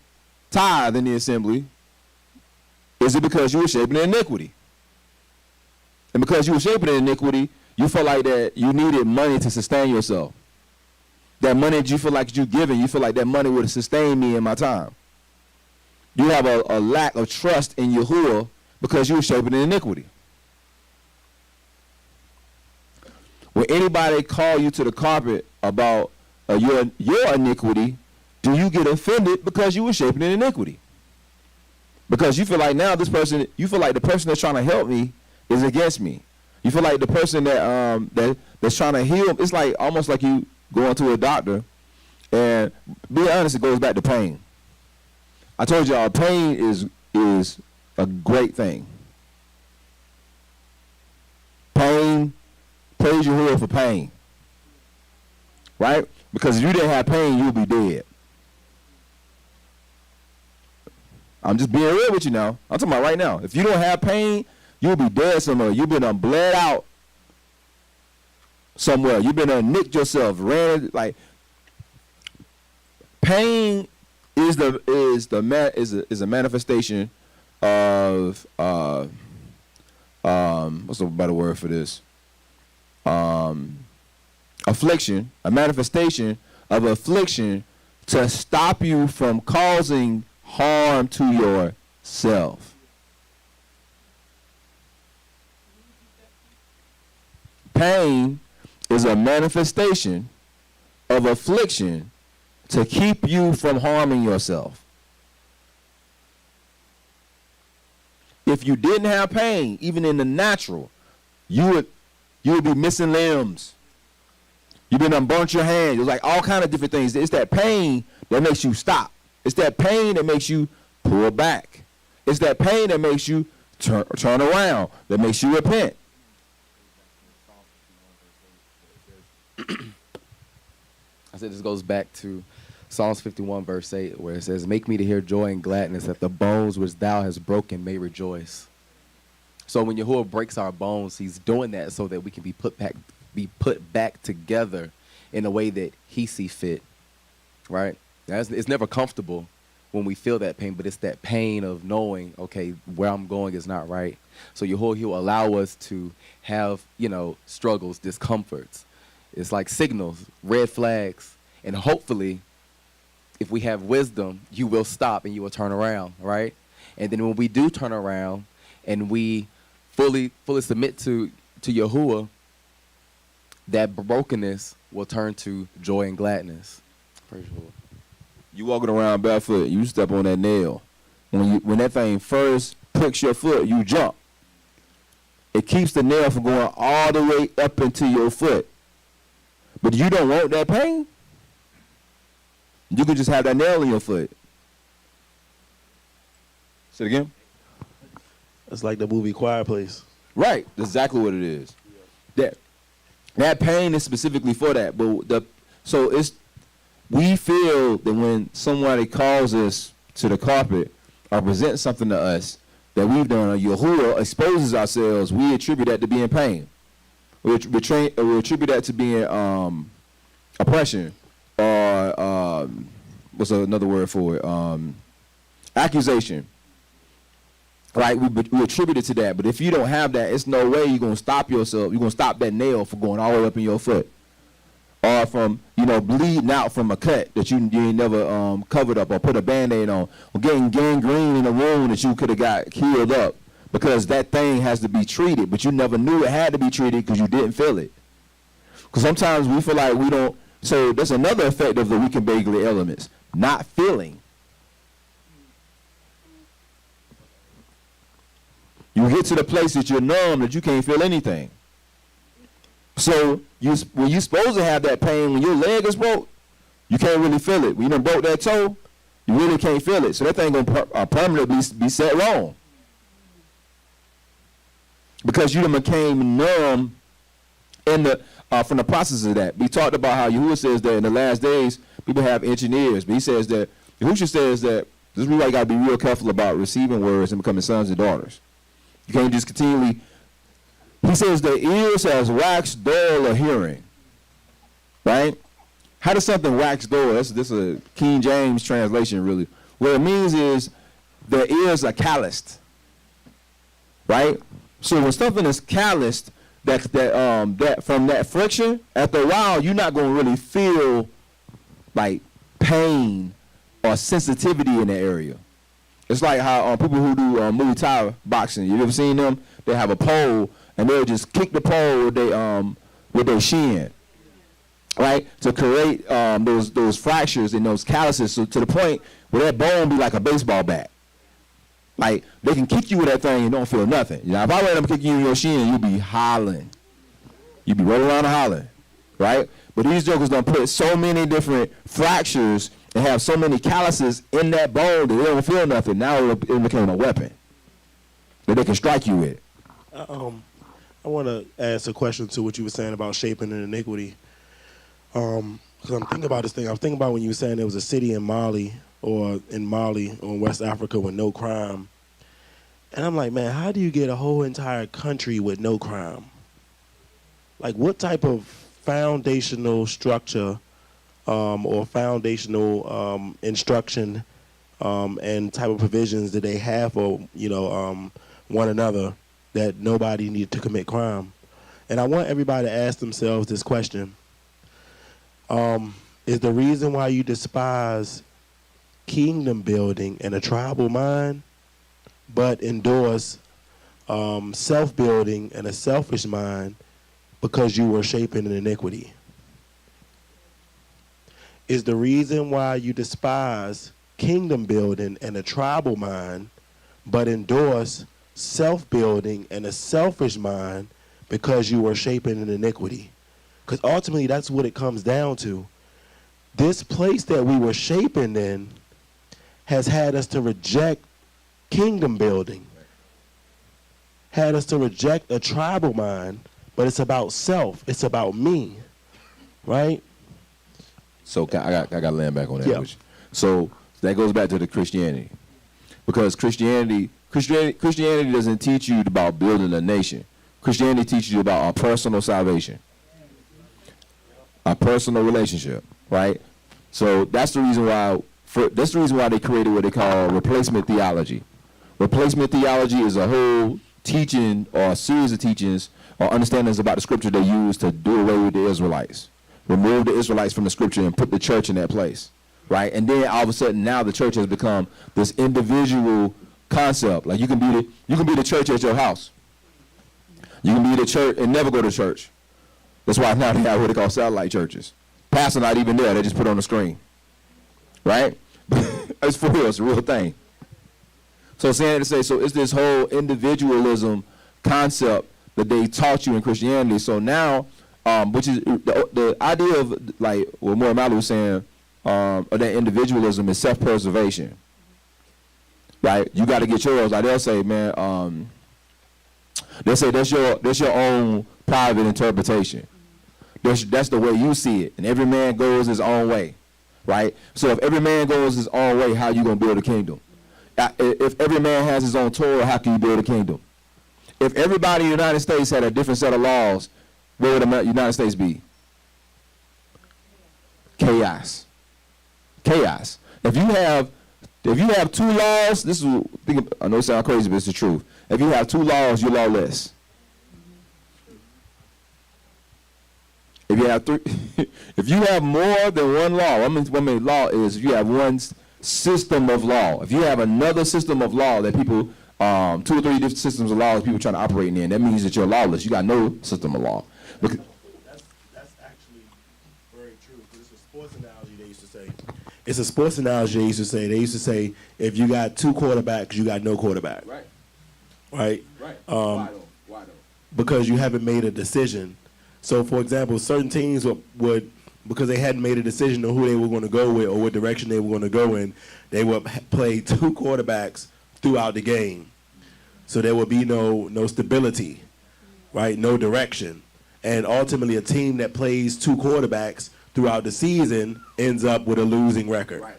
tithe in the assembly. Is it because you were shaping in iniquity? And because you were shaping in iniquity, you felt like that you needed money to sustain yourself. That money that you feel like you're giving, you feel like that money would sustain me in my time. You have a lack of trust in Yahuwah because you were shaping in iniquity. When anybody call you to the carpet about your iniquity, do you get offended because you were shaping in iniquity? Because you feel like now you feel like the person that's trying to help me is against me. You feel like the person that's trying to heal, it's like almost like you going to a doctor, and be honest, it goes back to pain. I told y'all, pain is a great thing. Pain, praise Yahuwah for pain. Right? Because if you didn't have pain, you'll be dead. I'm just being real with you now. I'm talking about right now. If you don't have pain, you'll be dead somewhere. You've been bled out somewhere. You've been nicked yourself. Like pain is a manifestation of what's the better word for this? Affliction, a manifestation of affliction to stop you from causing harm to yourself. Pain is a manifestation of affliction to keep you from harming yourself. If you didn't have pain, even in the natural, you would be missing limbs. You've been burnt your hand. It was like all kind of different things. It's that pain that makes you stop. It's that pain that makes you pull back. It's that pain that makes you turn around, that makes you repent. I said this goes back to Psalms 51 verse 8, where it says, "Make me to hear joy and gladness, that the bones which thou hast broken may rejoice." So when Yahuwah breaks our bones, he's doing that so that we can be put back together in a way that he see fit, right? It's never comfortable when we feel that pain, but it's that pain of knowing, okay, where I'm going is not right. So Yahuwah, he'll allow us to have, struggles, discomforts. It's like signals, red flags, and hopefully, if we have wisdom, you will stop and you will turn around, right? And then when we do turn around and we fully submit to Yahuwah, that brokenness will turn to joy and gladness. Praise the Lord. You walking around barefoot, you step on that nail. When that thing first pricks your foot, you jump. It keeps the nail from going all the way up into your foot. But you don't want that pain. You could just have that nail in your foot. Say it again. It's like the movie Quiet Place. Right. That's exactly what it is. That pain is specifically for that. But we feel that when somebody calls us to the carpet or presents something to us that we've done, or Yahuwah exposes ourselves, we attribute that to being pain. We attribute that to being oppression, or what's another word for it? Accusation. Right? We attribute it to that. But if you don't have that, it's no way you're going to stop yourself. You're going to stop that nail from going all the way up in your foot. Or from, bleeding out from a cut that you ain't never covered up or put a Band-Aid on. Or getting gangrene in a wound that you could have got healed up. Because that thing has to be treated. But you never knew it had to be treated because you didn't feel it. Because sometimes we feel like we don't. So that's another effect of the weak and beggarly elements. Not feeling. You get to the place that you're numb, that you can't feel anything. So when you're supposed to have that pain, when your leg is broke, you can't really feel it. When you done broke that toe, you really can't feel it. So that thing gonna permanently be set wrong. Because you done became numb from the process of that. We talked about how Yahuwah says that in the last days, people have itching ears. But he says that, Yahusha says that this is why you got to be real careful about receiving words and becoming sons and daughters. You can't just continually. He says the ears has waxed dull of hearing. Right? How does something wax dull? This is a King James translation, really. What it means is the ears are calloused. Right? So when something is calloused, that from that friction, after a while, you're not going to really feel like pain or sensitivity in that area. It's like how people who do Muay Thai boxing, you ever seen them? They have a pole and they'll just kick the pole with their shin, right, to create those fractures and those calluses, so to the point where that bone be like a baseball bat. Like they can kick you with that thing and don't feel nothing. If I let them kick you in your shin, you'll be hollering. You'll be rolling around and hollering, right? But these jokers don't put so many different fractures and have so many calluses in that bone that they don't feel nothing. Now it became a weapon that they can strike you with. I want to ask a question to what you were saying about shaping an iniquity. Because I'm thinking about this thing. I'm thinking about when you were saying there was a city in Mali or in West Africa with no crime. And I'm like, man, how do you get a whole entire country with no crime? Like, what type of foundational structure or foundational instruction and type of provisions that they have for, one another that nobody needed to commit crime? And I want everybody to ask themselves this question. Is the reason why you despise kingdom building and a tribal mind, but endorse self-building and a selfish mind because you were shaping an iniquity? Is the reason why you despise kingdom building and a tribal mind, but endorse self-building and a selfish mind because you were shaping in iniquity. Because ultimately, that's what it comes down to. This place that we were shaping in has had us to reject kingdom building, had us to reject a tribal mind, but it's about self. It's about me, right? So I got to land back on that. Yeah. So that goes back to the Christianity, because Christianity doesn't teach you about building a nation. Christianity teaches you about our personal salvation, our personal relationship, right? So that's the reason why they created what they call replacement theology. Replacement theology is a whole teaching or a series of teachings or understandings about the scripture they use to do away with the Israelites, remove the Israelites from the scripture and put the church in that place, right? And then all of a sudden now the church has become this individual concept. Like you can be the church at your house. You can be the church and never go to church. That's why now they have what they call satellite churches. Pastor not even there, they just put on the screen, right? It's for real, it's a real thing. So saying to say, so it's this whole individualism concept that they taught you in Christianity. So now, which is the idea of like what Moore Malley was saying, of that individualism is self-preservation, right? You got to get yours. Like they'll say, man, they say that's your own private interpretation. That's the way you see it, and every man goes his own way, right? So if every man goes his own way, how you gonna build a kingdom? If every man has his own Torah, how can you build a kingdom? If everybody in the United States had a different set of laws, where would the United States be? Chaos. Chaos. If you have two laws, I know it sounds crazy, but it's the truth. If you have two laws, you're lawless. If you have three, if you have more than one law, I mean, what I mean law is if you have one system of law. If you have another system of law that people, 2 or 3 different systems of law that people trying to operate in, that means that you're lawless. You got no system of law. That's actually very true. It's a sports analogy they used to say. It's a sports analogy they used to say. They used to say, if you got 2 quarterbacks, you got no quarterback. Right. Right? Right. Why though? Because you haven't made a decision. So, for example, certain teams would because they hadn't made a decision on who they were going to go with or what direction they were going to go in, they would play 2 quarterbacks throughout the game. So there would be no stability, right? No direction. And ultimately, a team that plays 2 quarterbacks throughout the season ends up with a losing record. Right.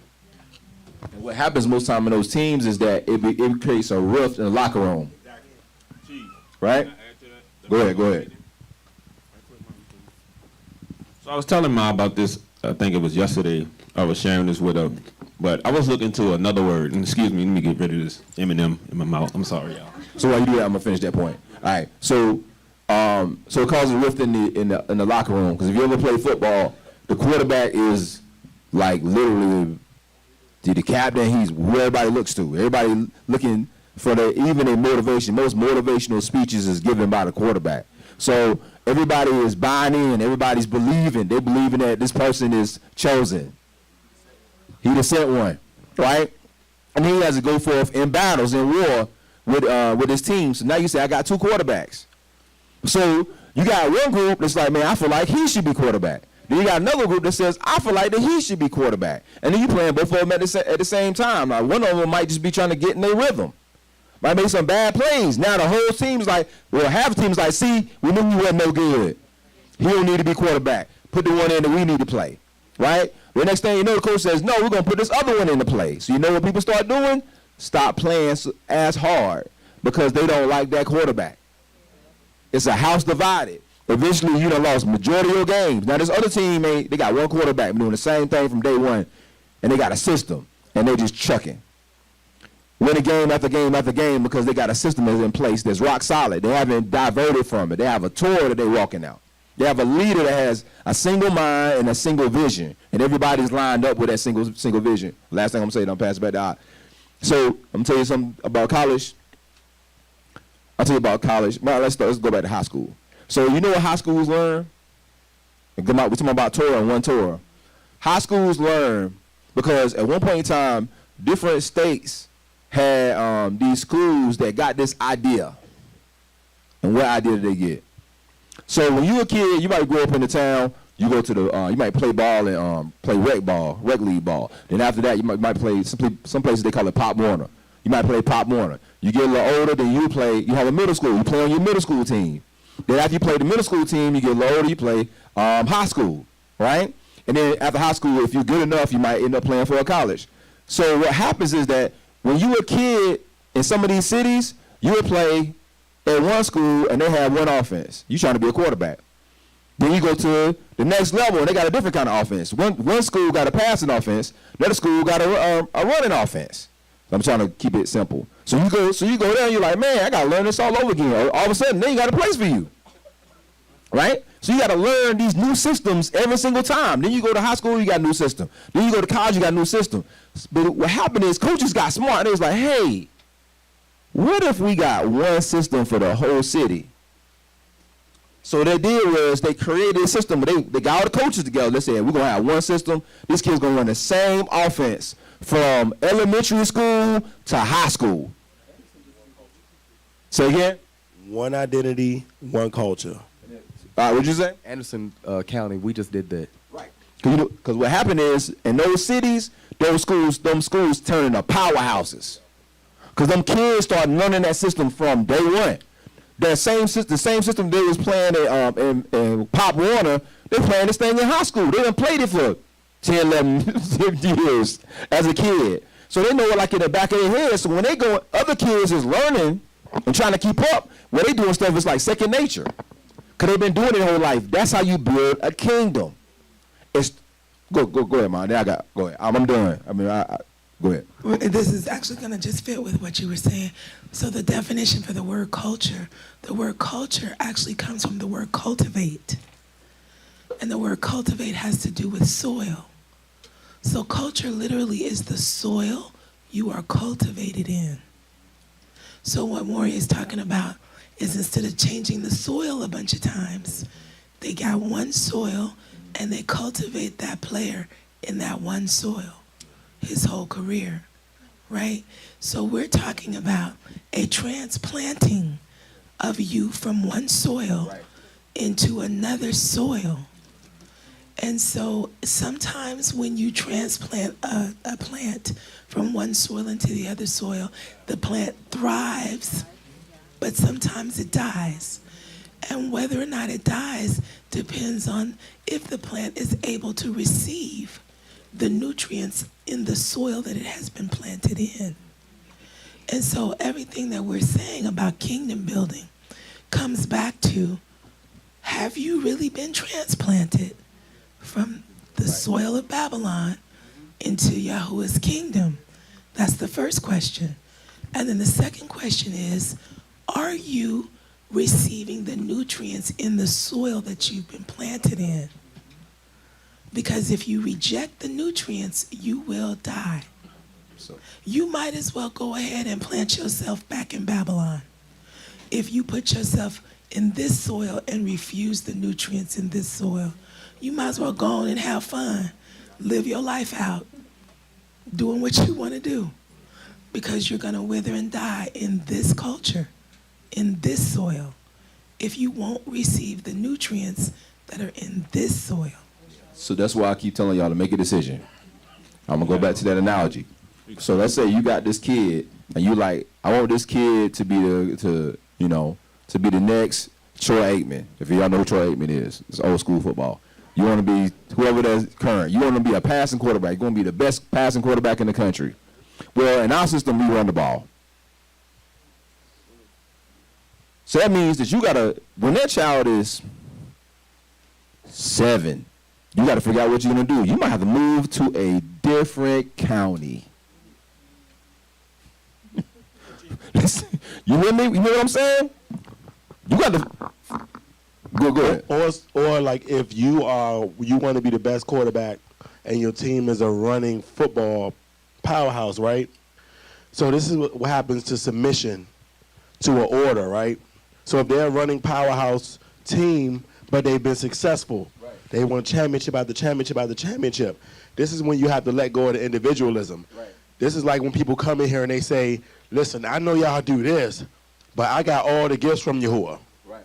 And what happens most time in those teams is that it creates a rift in the locker room. Exactly. Right? Go ahead. So I was telling Ma about this, I think it was yesterday, I was sharing this with her, but I was looking to another word, and excuse me, let me get rid of this M&M in my mouth. I'm sorry, y'all. So while you do that, I'm gonna finish that point. All right. So it causes a rift in the locker room, because if you ever play football, the quarterback is like literally the captain. He's where everybody looks to. Everybody looking for even a motivation. Most motivational speeches is given by the quarterback. So everybody is buying in. Everybody's believing. They're believing that this person is chosen. He the sent one, right? And he has to go forth in battles, in war with his team. So now you say, I got 2 quarterbacks. So you got one group that's like, man, I feel like he should be quarterback. Then you got another group that says, I feel like that he should be quarterback. And then you playing both of them at the same time. Now, one of them might just be trying to get in their rhythm. Might make some bad plays. Now the whole team's like, well, half the team's like, see, we knew he wasn't no good. He don't need to be quarterback. Put the one in that we need to play, right? The next thing you know, the coach says, no, we're going to put this other one into play. So you know what people start doing? Stop playing as hard because they don't like that quarterback. It's a house divided. Eventually, you done lost majority of your games. Now this other team, they got one quarterback doing the same thing from day one, and they got a system, and they just chucking. Winning game after game after game because they got a system that's in place that's rock solid. They haven't diverted from it. They have a tour that they're walking out. They have a leader that has a single mind and a single vision, and everybody's lined up with that single vision. Last thing I'm gonna say, don't pass it back to Art. So I'm gonna tell you something about college. I'll tell you about college. Well, let's go back to high school. So you know what high schools learn? We're talking about Torah and one Torah. High schools learn because at one point in time, different states had these schools that got this idea. And what idea did they get? So when you a kid, you might grow up in the town. You go to the, you might play ball and play rec league ball. Then after that, you might play some places they call it Pop Warner. You might play Pop Warner. You get a little older, then you have a middle school. You play on your middle school team. Then after you play the middle school team, you get a little older, you play high school, right? And then after high school, if you're good enough, you might end up playing for a college. So what happens is that when you a kid in some of these cities, you would play at one school and they have one offense. You trying to be a quarterback. Then you go to the next level and they got a different kind of offense. One school got a passing offense, another school got a running offense. I'm trying to keep it simple. So you go there and you're like, man, I gotta learn this all over again. All of a sudden, they ain't got a place for you, right? So you gotta learn these new systems every single time. Then you go to high school, you got a new system. Then you go to college, you got a new system. But what happened is coaches got smart. They was like, hey, what if we got one system for the whole city? So what they did was they created a system. They got all the coaches together. They said, we're going to have one system. This kid's going to run the same offense from elementary school to high school. Say again? One identity, one culture. What'd you say? Anderson County, we just did that. Right. Because what happened is, in those cities, them schools turn into powerhouses. Because them kids start learning that system from day one. The same system they was playing in Pop Warner, they playing this thing in high school. They done played it for 10, 11 years as a kid. So they know it like in the back of their head. So when they go, other kids is learning and trying to keep up. What they doing stuff is like second nature. Because they've been doing it their whole life. That's how you build a kingdom. Go ahead, man. Go ahead. I'm done. Go ahead. Well, this is actually going to just fit with what you were saying. So the definition for the word culture actually comes from the word cultivate. And the word cultivate has to do with soil. So culture literally is the soil you are cultivated in. So what Maury is talking about is instead of changing the soil a bunch of times, they got one soil and they cultivate that player in that one soil his whole career, right? So we're talking about a transplanting of you from one soil into another soil. And so sometimes when you transplant a plant from one soil into the other soil, the plant thrives, but sometimes it dies. And whether or not it dies depends on if the plant is able to receive the nutrients in the soil that it has been planted in. And so everything that we're saying about kingdom building comes back to, have you really been transplanted from the soil of Babylon into Yahuwah's kingdom? That's the first question. And then the second question is, are you receiving the nutrients in the soil that you've been planted in? Because if you reject the nutrients, you will die. You might as well go ahead and plant yourself back in Babylon. If you put yourself in this soil and refuse the nutrients in this soil, you might as well go on and have fun. Live your life out, doing what you want to do. Because you're going to wither and die in this culture, in this soil, if you won't receive the nutrients that are in this soil. So that's why I keep telling y'all to make a decision. I'm gonna go back to that analogy. So let's say you got this kid and you like, I want this kid to be the next Troy Aikman. If y'all know who Troy Aikman is, it's old school football. You want to be whoever that's current. You want to be a passing quarterback. You're going to be the best passing quarterback in the country. Well, in our system, we run the ball. So that means that you gotta, when that child is 7. You got to figure out what you're going to do. You might have to move to a different county. You hear me? You know what I'm saying? You got to go ahead. Or like if you want to be the best quarterback and your team is a running football powerhouse, right? So this is what happens to submission to an order, right? So if they're a running powerhouse team, but they've been successful, they won championship after championship after championship. This is when you have to let go of the individualism. This is like when people come in here and they say, listen, I know y'all do this, but I got all the gifts from Yahuwah. Right.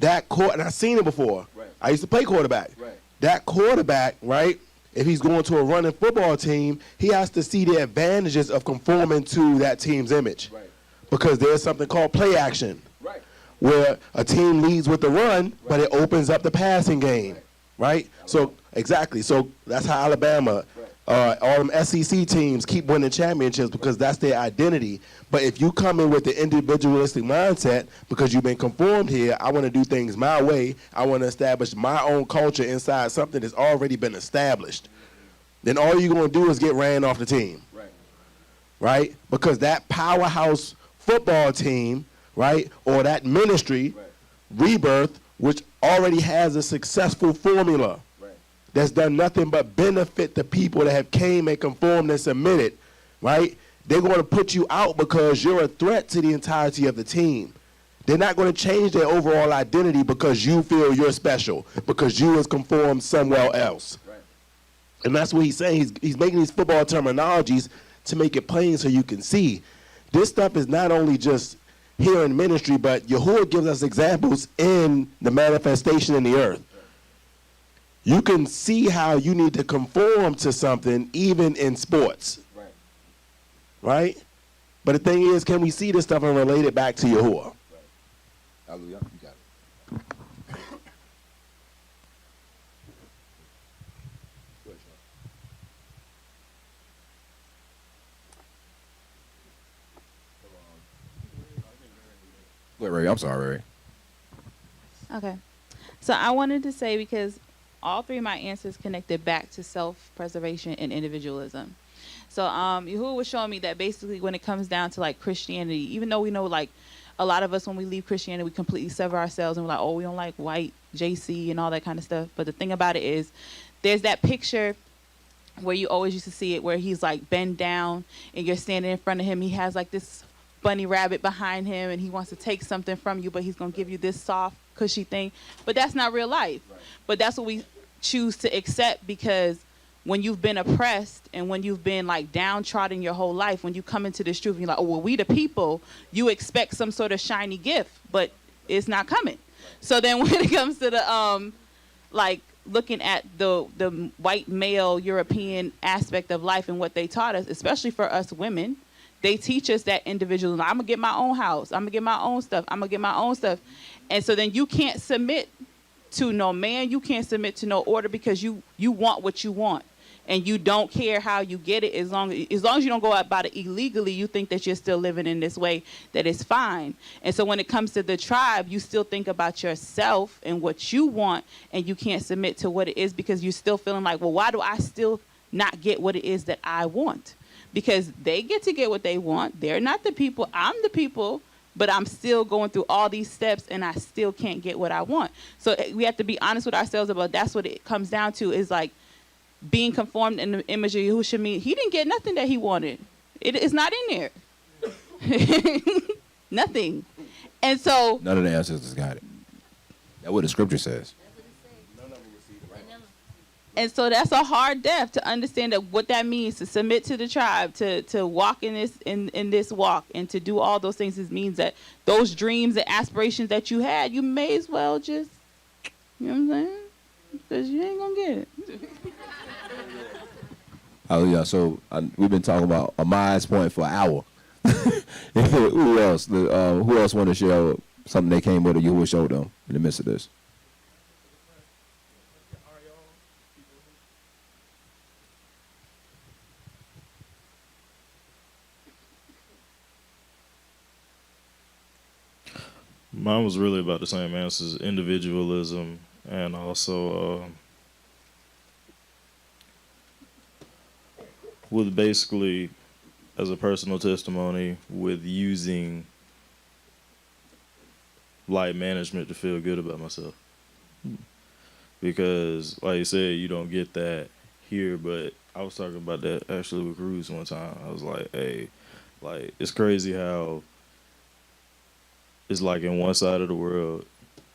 That and I've seen it before. Right. I used to play quarterback. Right. That quarterback, right, if he's going to a running football team, he has to see the advantages of conforming to that team's image. Right. Because there's something called play action. Right. Where a team leads with the run, but it opens up the passing game. Right? So, exactly. So that's how Alabama, all them SEC teams keep winning championships because that's their identity. But if you come in with the individualistic mindset, because you've been conformed here, I want to do things my way, I want to establish my own culture inside something that's already been established, then all you're going to do is get ran off the team. Right? Because that powerhouse football team, right, or that ministry, Rebirth, which already has a successful formula that's done nothing but benefit the people that have came and conformed and submitted, right? They're going to put you out because you're a threat to the entirety of the team. They're not going to change their overall identity because you feel you're special, because you was conformed somewhere else. And that's what he's saying. He's making these football terminologies to make it plain so you can see. This stuff is not only just here in ministry, but Yahuwah gives us examples in the manifestation in the earth. You can see how you need to conform to something even in sports. Right? But the thing is, can we see this stuff and relate it back to Yahuwah? Hallelujah. You got it. Wait, Ray, I'm sorry, Ray. Okay. So I wanted to say, because all three of my answers connected back to self-preservation and individualism. So Yahuwah was showing me that basically when it comes down to like Christianity, even though we know like a lot of us when we leave Christianity, we completely sever ourselves and we're like, oh, we don't like white JC and all that kind of stuff. But the thing about it is there's that picture where you always used to see it where he's like bent down and you're standing in front of him. He has like this bunny rabbit behind him and he wants to take something from you, but he's going to give you this soft, cushy thing. But that's not real life. Right. But that's what we choose to accept, because when you've been oppressed and when you've been like downtrodden your whole life, when you come into this truth and you're like, oh, well, we the people, you expect some sort of shiny gift, but it's not coming. So then when it comes to the like looking at the white male European aspect of life and what they taught us, especially for us women, they teach us that individualism. I'm gonna get my own house. I'm gonna get my own stuff. I'm gonna get my own stuff. And so then you can't submit to no man. You can't submit to no order because you want what you want. And you don't care how you get it, as long as you don't go about it illegally, you think that you're still living in this way, that it's fine. And so when it comes to the tribe, you still think about yourself and what you want, and you can't submit to what it is because you're still feeling like, well, why do I still not get what it is that I want? Because they get to get what they want. They're not the people. I'm the people, but I'm still going through all these steps, and I still can't get what I want. So we have to be honest with ourselves about that's what it comes down to, is like, being conformed in the image of Yahusha means he didn't get nothing that he wanted. It's not in there. Nothing. And so none of the ancestors got it. That's what the scripture says. And so that's a hard death, to understand that what that means, to submit to the tribe, to walk in this walk, and to do all those things. It means that those dreams and aspirations that you had, you may as well just, you know what I'm saying? Because you ain't gonna get it. Hallelujah. So we've been talking about Ahmad's point for an hour. Who else? Who else want to share something they came with or you will show them in the midst of this? Mine was really about the same answers: individualism, and also with basically, as a personal testimony, with using light management to feel good about myself. Because, like you said, you don't get that here, but I was talking about that actually with Cruz one time. I was like, hey, like, it's crazy how it's like in one side of the world,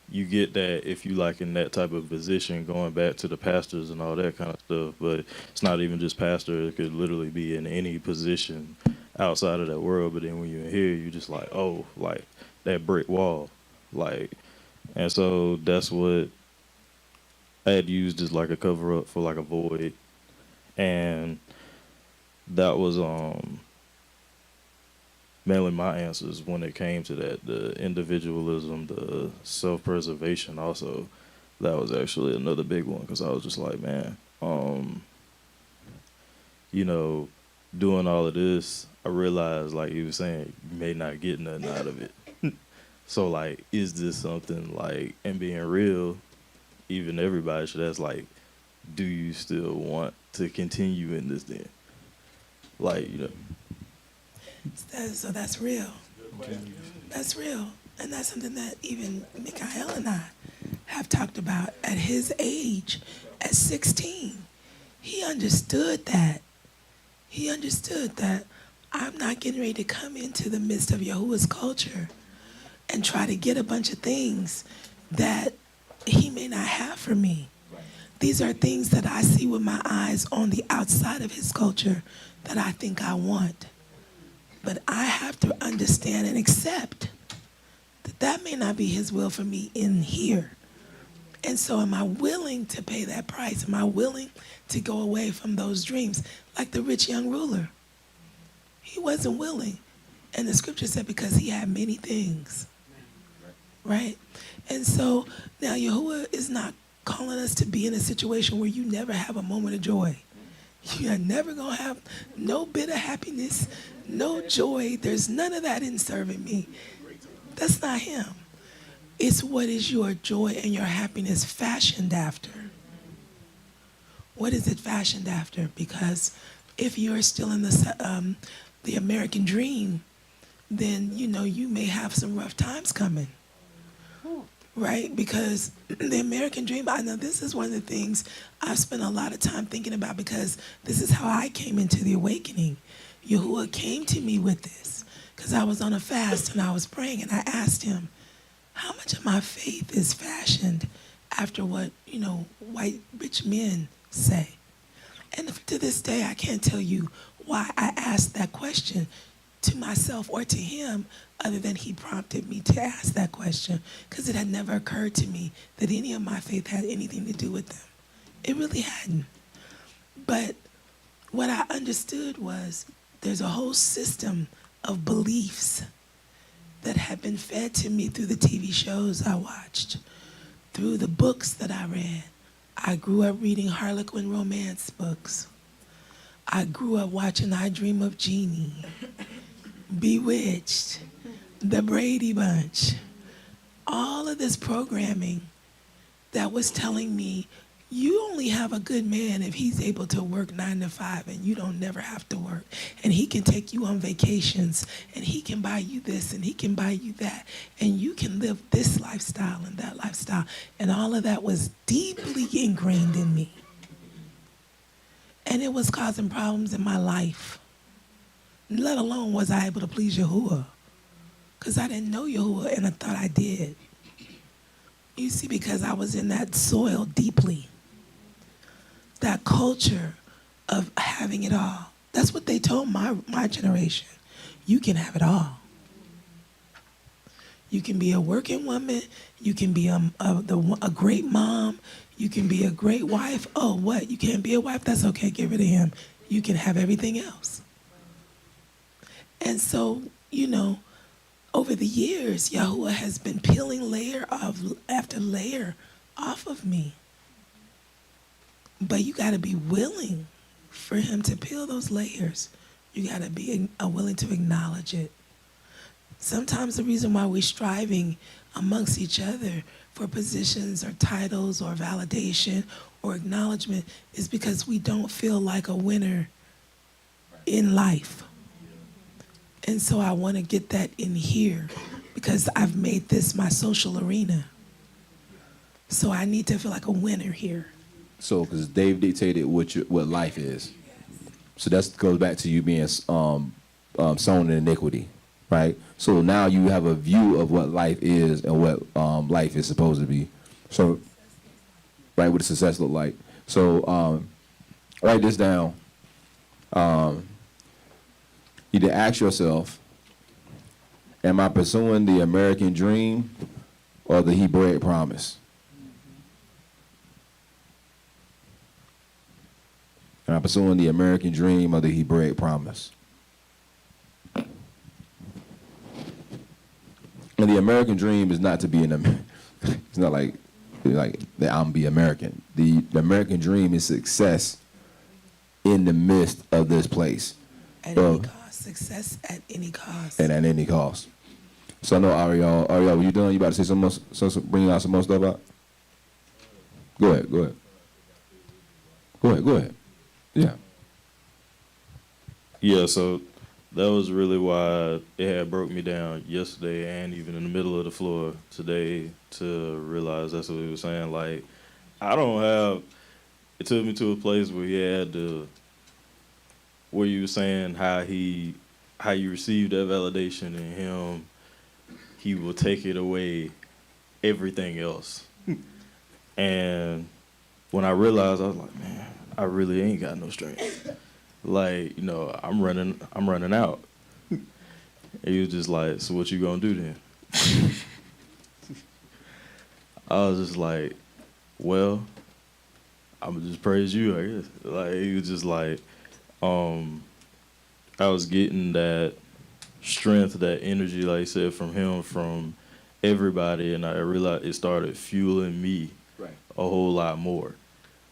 you get that if you like in that type of position, going back to the pastors and all that kind of stuff. But it's not even just pastor; it could literally be in any position outside of that world. But then when you're here, you just like, oh, like that brick wall, like, and so that's what I had used as like a cover up for like a void, and that was mainly my answers when it came to that, the individualism, the self-preservation also. That was actually another big one, because I was just like, man, you know, doing all of this, I realized, like you were saying, you may not get nothing out of it. So like, is this something like, and being real, even everybody should ask, like, do you still want to continue in this then? Like, you know. So that's real. That's real. And that's something that even Mikhail and I have talked about. At his age, at 16, he understood that. He understood that I'm not getting ready to come into the midst of Yahuwah's culture and try to get a bunch of things that he may not have for me. These are things that I see with my eyes on the outside of his culture that I think I want. But I have to understand and accept that that may not be his will for me in here. And so am I willing to pay that price? Am I willing to go away from those dreams? Like the rich young ruler. He wasn't willing. And the scripture said because he had many things. Right? And so now Yahuwah is not calling us to be in a situation where you never have a moment of joy. You're never going to have no bit of happiness, no joy. There's none of that in serving me. That's not him. It's what is your joy and your happiness fashioned after? What is it fashioned after? Because if you're still in the American dream, then, you know, you may have some rough times coming. Right? Because the American dream, I know this is one of the things I've spent a lot of time thinking about, because this is how I came into the awakening. Yahuwah came to me with this because I was on a fast and I was praying, and I asked him, how much of my faith is fashioned after what, you know, white rich men say? And to this day, I can't tell you why I asked that question to myself or to him, other than he prompted me to ask that question, because it had never occurred to me that any of my faith had anything to do with them. It really hadn't. But what I understood was there's a whole system of beliefs that had been fed to me through the TV shows I watched, through the books that I read. I grew up reading Harlequin romance books. I grew up watching I Dream of Jeannie, Bewitched, The Brady Bunch, all of this programming that was telling me you only have a good man if he's able to work 9 to 5 and you don't never have to work. And he can take you on vacations and he can buy you this and he can buy you that. And you can live this lifestyle and that lifestyle. And all of that was deeply ingrained in me. And it was causing problems in my life. Let alone was I able to please Yahuwah. Because I didn't know Yahuwah and I thought I did. You see, because I was in that soil deeply. That culture of having it all. That's what they told my generation. You can have it all. You can be a working woman. You can be a great mom. You can be a great wife. Oh, what? You can't be a wife? That's okay. Give it to him. You can have everything else. And so, you know, over the years, Yahuwah has been peeling layer after layer off of me. But you got to be willing for him to peel those layers. You got to be willing to acknowledge it. Sometimes the reason why we're striving amongst each other for positions or titles or validation or acknowledgement is because we don't feel like a winner in life. And so I want to get that in here because I've made this my social arena. So I need to feel like a winner here. So, because Dave dictated what life is. So that goes back to you being sown in iniquity. right? So now you have a view of what life is and what life is supposed to be. So, right, what does success look like? So, write this down. Either ask yourself, am I pursuing the American dream or the Hebraic promise? Am I pursuing the American dream or the Hebraic promise? And the American dream is not to be it's not like that I'm be American. The American dream is success in the midst of this place. At any cost. Success at any cost. And at any cost. So I know Ariel, were you done? You about to say some more, bring out some more stuff out? Go ahead. Yeah. Yeah, so that was really why it had broke me down yesterday and even in the middle of the floor today to realize that's what he was saying. Like, it took me to a place where where you were saying how you received that validation in him, he will take it away, everything else. And when I realized, I was like, man, I really ain't got no strength. Like, I'm running out. And he was just like, so what you gonna do then? I was just like, well, I'm gonna just praise you, I guess. Like, he was just like, I was getting that strength, that energy, like I said, from him, from everybody, and I realized it started fueling me a whole lot more,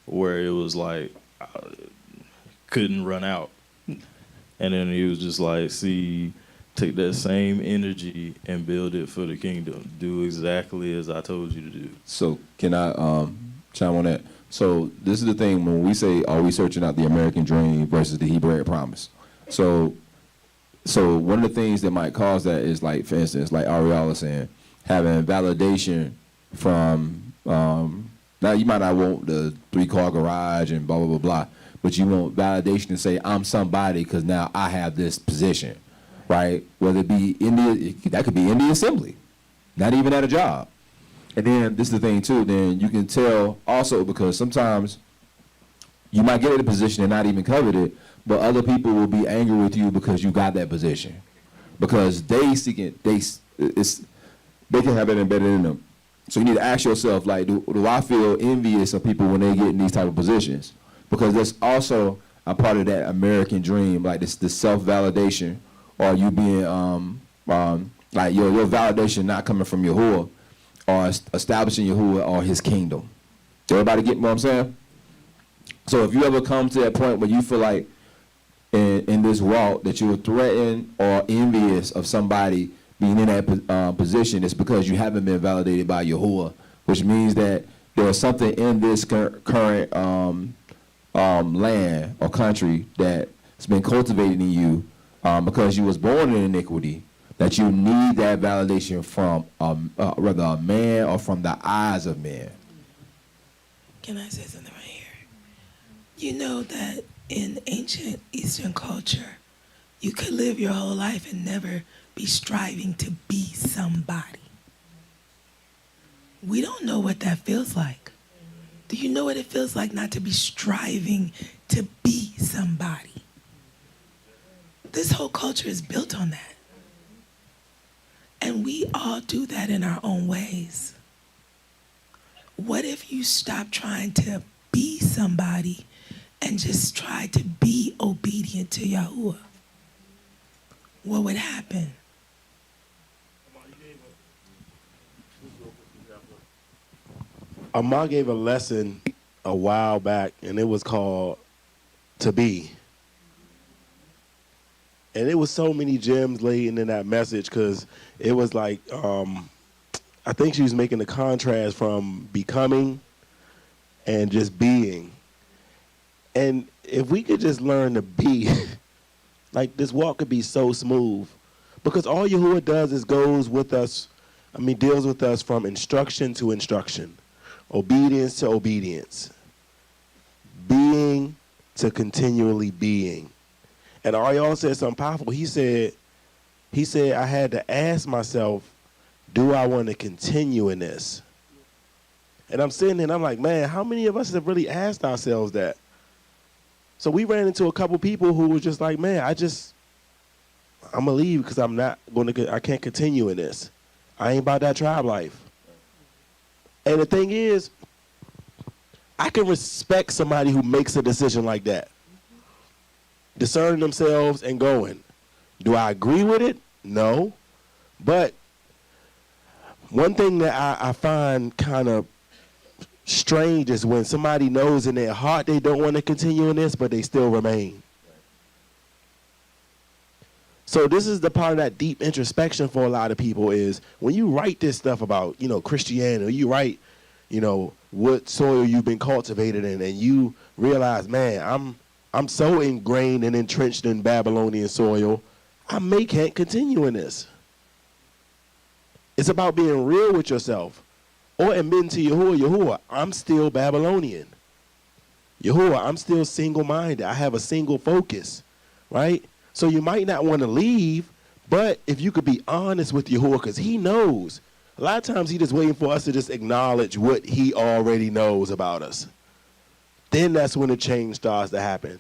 where it was like I couldn't run out. And then he was just like, see, take that same energy and build it for the kingdom. Do exactly as I told you to do. So can I chime on that? So this is the thing when we say, are we searching out the American dream versus the Hebraic promise? So one of the things that might cause that is, like, for instance, like Ariel is saying, having validation from, now you might not want the 3-car garage and blah, blah, blah, blah, but you want validation to say, I'm somebody because now I have this position, right? Whether it be that could be in the assembly, not even at a job. And then this is the thing too, then you can tell also, because sometimes you might get in a position and not even covet it, but other people will be angry with you because you got that position. Because they can have it embedded in them. So you need to ask yourself, like, do I feel envious of people when they get in these type of positions? Because that's also a part of that American dream, like this self-validation, or you being, like your validation not coming from Yahuwah, or establishing Yahuwah or his kingdom. Everybody get what I'm saying? So if you ever come to that point where you feel like in this walk that you were threatened or envious of somebody being in that position, it's because you haven't been validated by Yahuwah, which means that there's something in this current land or country that's been cultivated in you because you was born in iniquity, that you need that validation from rather a man or from the eyes of men. Can I say something right here? You know that in ancient Eastern culture, you could live your whole life and never be striving to be somebody. We don't know what that feels like. Do you know what it feels like not to be striving to be somebody? This whole culture is built on that. And we all do that in our own ways. What if you stop trying to be somebody and just try to be obedient to Yahuwah? What would happen? Amar gave a lesson a while back, and it was called To Be. And it was so many gems laid in that message, because it was like, I think she was making the contrast from becoming and just being. And if we could just learn to be, like, this walk could be so smooth. Because all Yahuwah does is deals with us from instruction to instruction, obedience to obedience, being to continually being. And Ariel said something powerful. He said, he said I had to ask myself, do I want to continue in this? And I'm sitting there and I'm like, man, how many of us have really asked ourselves that? So we ran into a couple people who was just like, man, I'm going to leave because I can't continue in this. I ain't about that tribe life. And the thing is, I can respect somebody who makes a decision like that. Discerning themselves and going. Do I agree with it? No. But one thing that I find kind of strange is when somebody knows in their heart they don't want to continue in this, but they still remain. So this is the part of that deep introspection for a lot of people is when you write this stuff about, Christianity, or you write, what soil you've been cultivated in, and you realize, man, I'm so ingrained and entrenched in Babylonian soil, I can't continue in this. It's about being real with yourself or admitting to Yahuwah, I'm still Babylonian. Yahuwah, I'm still single-minded. I have a single focus, right? So you might not want to leave, but if you could be honest with Yahuwah, because he knows. A lot of times he's just waiting for us to just acknowledge what he already knows about us. Then that's when the change starts to happen.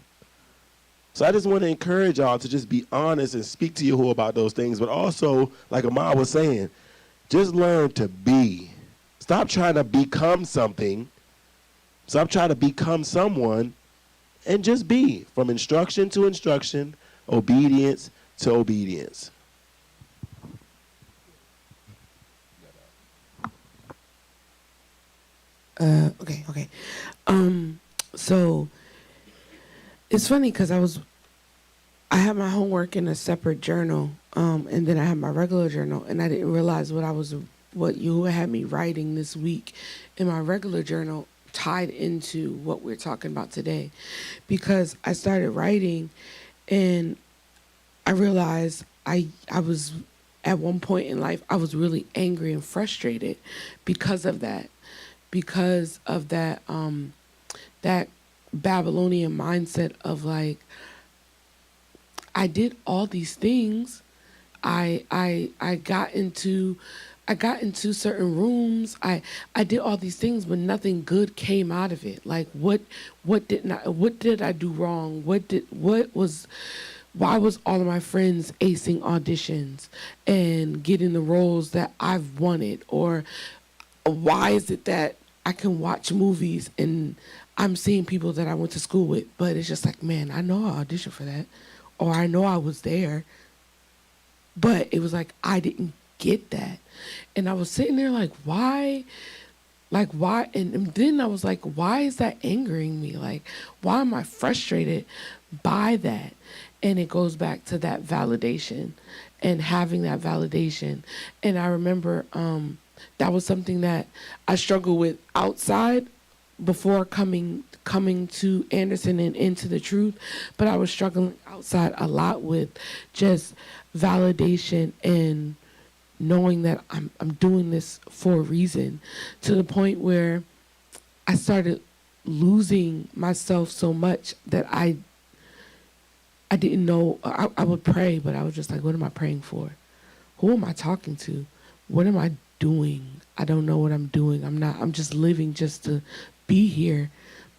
So I just want to encourage y'all to just be honest and speak to Yahuwah about those things, but also, like Amar was saying, just learn to be. Stop trying to become something. Stop trying to become someone, and just be. From instruction to instruction, obedience to obedience. Okay. So it's funny because I had my homework in a separate journal, and then I had my regular journal, and I didn't realize what you had me writing this week in my regular journal tied into what we're talking about today, because I started writing, and I realized I was at one point in life I was really angry and frustrated because of that that Babylonian mindset of like, I did all these things. I got into certain rooms. I did all these things, but nothing good came out of it. Like what did I do wrong? Why was all of my friends acing auditions and getting the roles that I've wanted? Or why is it that I can watch movies and I'm seeing people that I went to school with, but it's just like, man, I know I auditioned for that, or I know I was there, but it was like I didn't get that. And I was sitting there like, why? And then I was like, why is that angering me? Like, why am I frustrated by that? And it goes back to that validation and having that validation. And I remember that was something that I struggled with outside before coming to Anderson and into the truth, but I was struggling outside a lot with just validation and knowing that I'm doing this for a reason, to the point where I started losing myself so much that I didn't know. I would pray, but I was just like, what am I praying for? Who am I talking to? What am I doing? I don't know what I'm doing. I'm just living just to be here.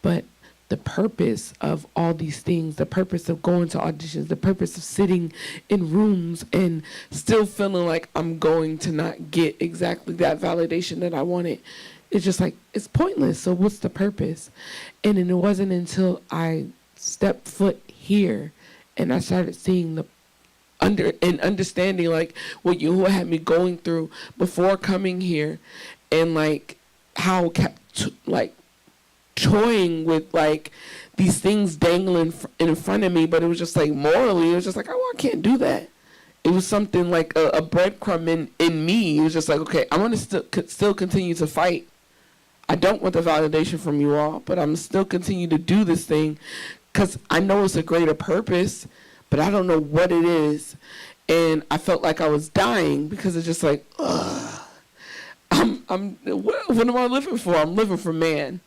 But the purpose of all these things, the purpose of going to auditions, the purpose of sitting in rooms and still feeling like I'm going to not get exactly that validation that I wanted, it's just like, it's pointless. So what's the purpose? And then it wasn't until I stepped foot here and I started seeing understanding like what Yahuwah had me going through before coming here, and like how it kept toying with like these things dangling in front of me, but it was just like morally it was just like, oh, I can't do that. It was something like a breadcrumb in me. It was just like, okay, I want to still continue to fight. I don't want the validation from you all, but I'm still continue to do this thing because I know it's a greater purpose, but I don't know what it is. And I felt like I was dying because it's just like, ugh. What am I living for? I'm living for man.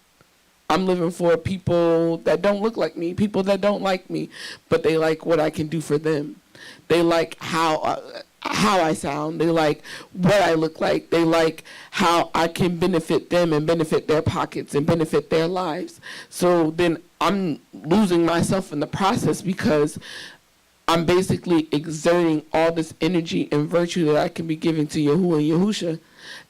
I'm living for people that don't look like me, people that don't like me, but they like what I can do for them. They like how how I sound. They like what I look like. They like how I can benefit them and benefit their pockets and benefit their lives. So then I'm losing myself in the process because I'm basically exerting all this energy and virtue that I can be giving to Yahuwah and Yahusha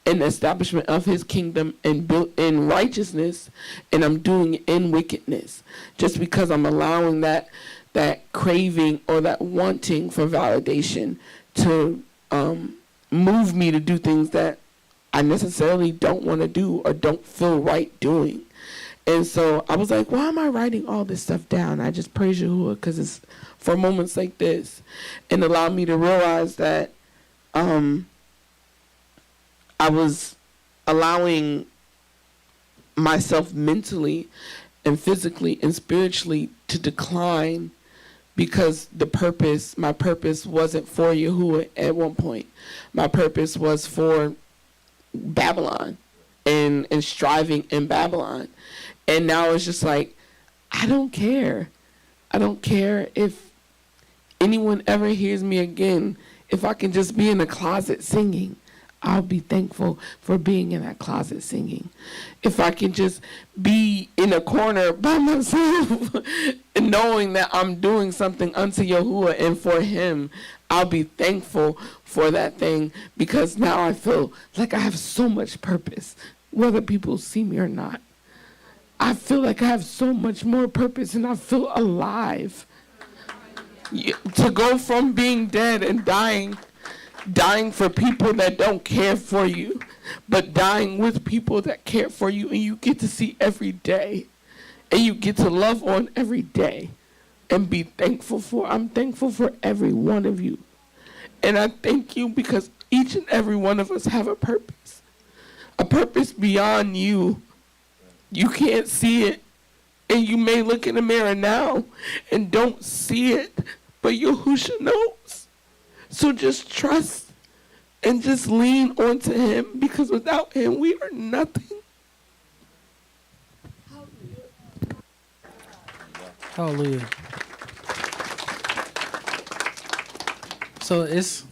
in the establishment of his kingdom and built in righteousness, and I'm doing it in wickedness just because I'm allowing that craving or that wanting for validation to move me to do things that I necessarily don't want to do or don't feel right doing. And so I was like, why am I writing all this stuff down? I just praise Yahuwah because it's for moments like this, and allowed me to realize that I was allowing myself mentally and physically and spiritually to decline because my purpose wasn't for Yahuwah at one point. My purpose was for Babylon and striving in Babylon. And now it's just like, I don't care. I don't care if anyone ever hears me again. If I can just be in the closet singing, I'll be thankful for being in that closet singing. If I can just be in a corner by myself and knowing that I'm doing something unto Yahuwah and for him, I'll be thankful for that thing because now I feel like I have so much purpose, whether people see me or not. I feel like I have so much more purpose and I feel alive. To go from being dead and dying for people that don't care for you, but dying with people that care for you and you get to see every day and you get to love on every day and be thankful for. I'm thankful for every one of you. And I thank you because each and every one of us have a purpose beyond you. You can't see it, and you may look in the mirror now and don't see it, but Yahusha knows. So just trust and just lean onto him because without him, we are nothing. Hallelujah. So it's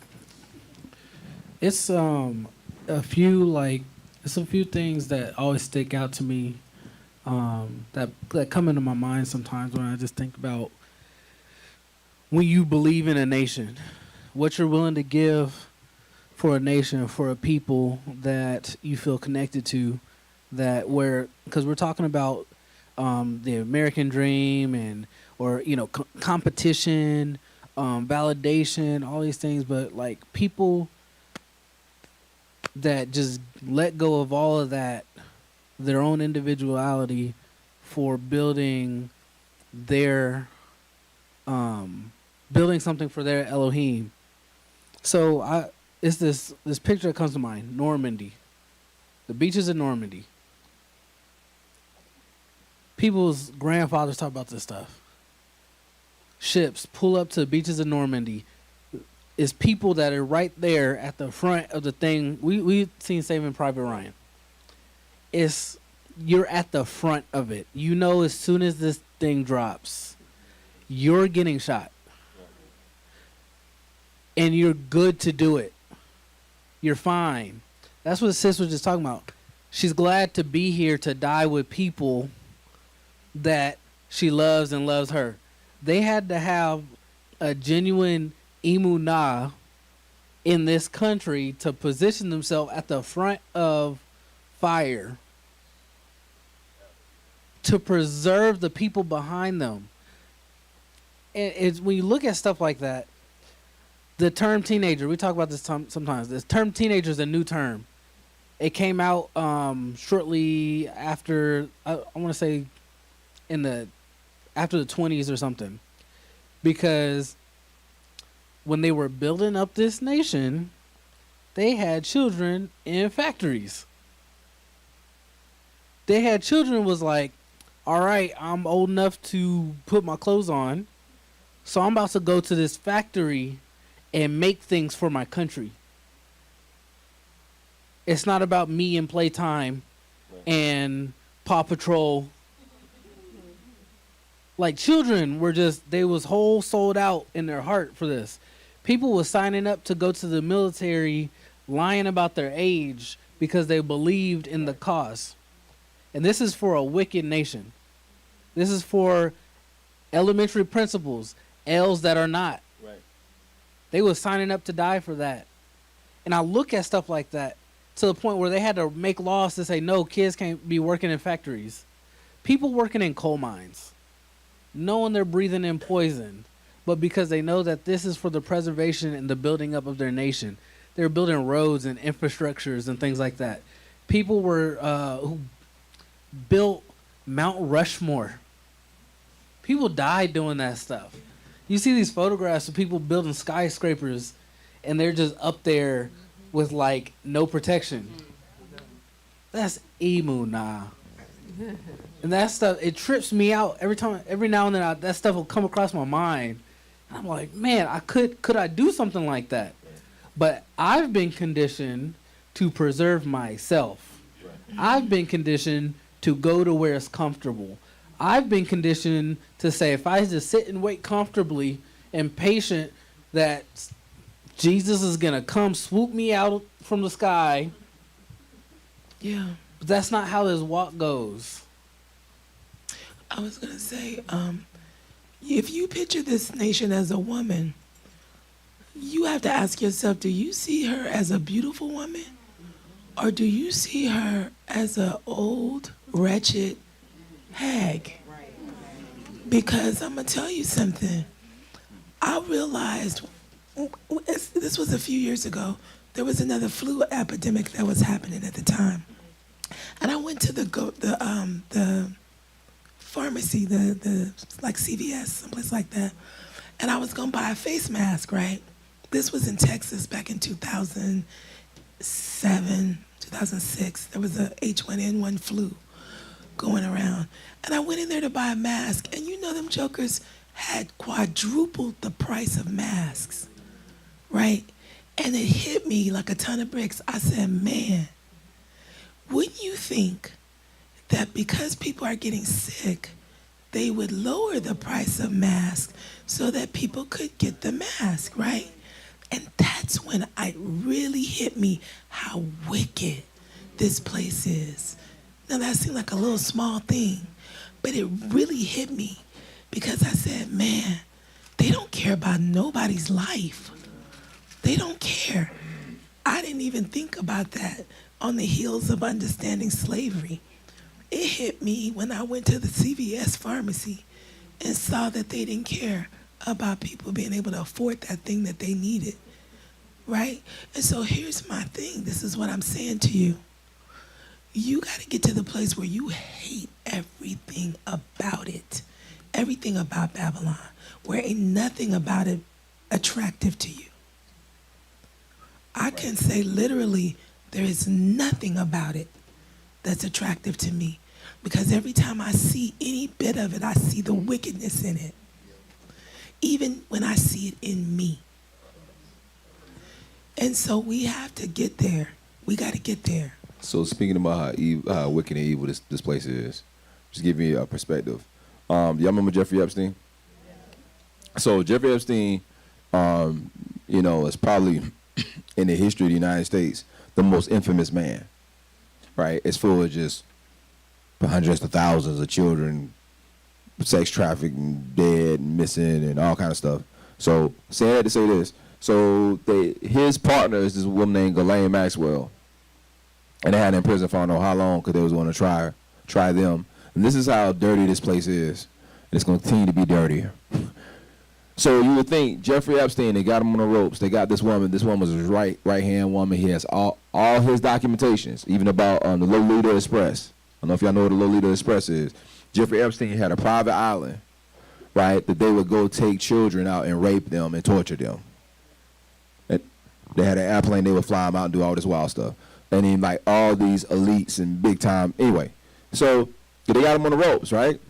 a few things that always stick out to me that come into my mind sometimes when I just think about when you believe in a nation, what you're willing to give for a nation, for a people that you feel connected to, because we're talking about the American dream or competition, validation, all these things, but like people that just let go of all of that, their own individuality, for building something for their Elohim. So it's this picture that comes to mind: Normandy, the beaches of Normandy. People's grandfathers talk about this stuff. Ships pull up to the beaches of Normandy. It's people that are right there at the front of the thing. We've seen Saving Private Ryan. You're at the front of it. You know, as soon as this thing drops, you're getting shot. And you're good to do it. You're fine. That's what Sis was just talking about. She's glad to be here to die with people that she loves and loves her. They had to have a genuine emunah in this country to position themselves at the front of fire to preserve the people behind them. And it's when you look at stuff like that, the term teenager, we talk about this sometimes. The term teenager is a new term. It came out shortly after, I want to say after the 20s or something. Because when they were building up this nation, they had children in factories. They had children was like, all right, I'm old enough to put my clothes on, so I'm about to go to this factory and make things for my country. It's not about me and playtime and Paw Patrol. Like children were they was whole sold out in their heart for this. People were signing up to go to the military, lying about their age because they believed in the cause. And this is for a wicked nation. This is for elementary principles, L's that are not. Right. They were signing up to die for that. And I look at stuff like that to the point where they had to make laws to say, no, kids can't be working in factories. People working in coal mines, knowing they're breathing in poison, but because they know that this is for the preservation and the building up of their nation. They're building roads and infrastructures and things like that. People were who built Mount Rushmore. People died doing that stuff. You see these photographs of people building skyscrapers and they're just up there with like no protection. That's emunah. And that stuff, it trips me out every now and then. That stuff will come across my mind. And I'm like, man, could I do something like that? But I've been conditioned to preserve myself. I've been conditioned to go to where it's comfortable. I've been conditioned to say, if I just sit and wait comfortably and patient that Jesus is going to come swoop me out from the sky. Yeah. But that's not how this walk goes. I was going to say, if you picture this nation as a woman, you have to ask yourself, do you see her as a beautiful woman? Or do you see her as an old, wretched hag? Because I'm going to tell you something. I realized, this was a few years ago, there was another flu epidemic that was happening at the time. And I went to the pharmacy, the like CVS, someplace like that. And I was going to buy a face mask, right? This was in Texas back in 2007, 2006. There was a H1N1 flu going around. And I went in there to buy a mask. And you know them jokers had quadrupled the price of masks, right? And it hit me like a ton of bricks. I said, man, wouldn't you think that because people are getting sick, they would lower the price of masks so that people could get the mask, right? And that's when it really hit me how wicked this place is. Now that seemed like a little small thing, but it really hit me because I said, man, they don't care about nobody's life. They don't care. I didn't even think about that on the heels of understanding slavery. It hit me when I went to the CVS pharmacy and saw that they didn't care about people being able to afford that thing that they needed, right? And so here's my thing. This is what I'm saying to you. You got to get to the place where you hate everything about it, everything about Babylon, where ain't nothing about it attractive to you. I can say literally there is nothing about it that's attractive to me, because every time I see any bit of it, I see the wickedness in it, even when I see it in me. And so we have to get there. We got to get there. So speaking about how wicked and evil this place is, just give me a perspective. Y'all remember Jeffrey Epstein? So Jeffrey Epstein, is probably in the history of the United States the most infamous man, right? It's full of just hundreds of thousands of children, sex trafficking, dead, missing, and all kind of stuff. So say that to say this. So his partner is this woman named Ghislaine Maxwell. And they had her in prison for I don't know how long because they was going to try them. And this is how dirty this place is. And it's going to continue to be dirtier. So you would think Jeffrey Epstein, they got him on the ropes. They got this woman. This woman was his right-hand woman. He has all his documentations, even about the Lolita Express. I don't know if y'all know what the Lolita Express is. Jeffrey Epstein had a private island, right, that they would go take children out and rape them and torture them. And they had an airplane. They would fly them out and do all this wild stuff. And then like all these elites and big time. Anyway, so they got him on the ropes, right?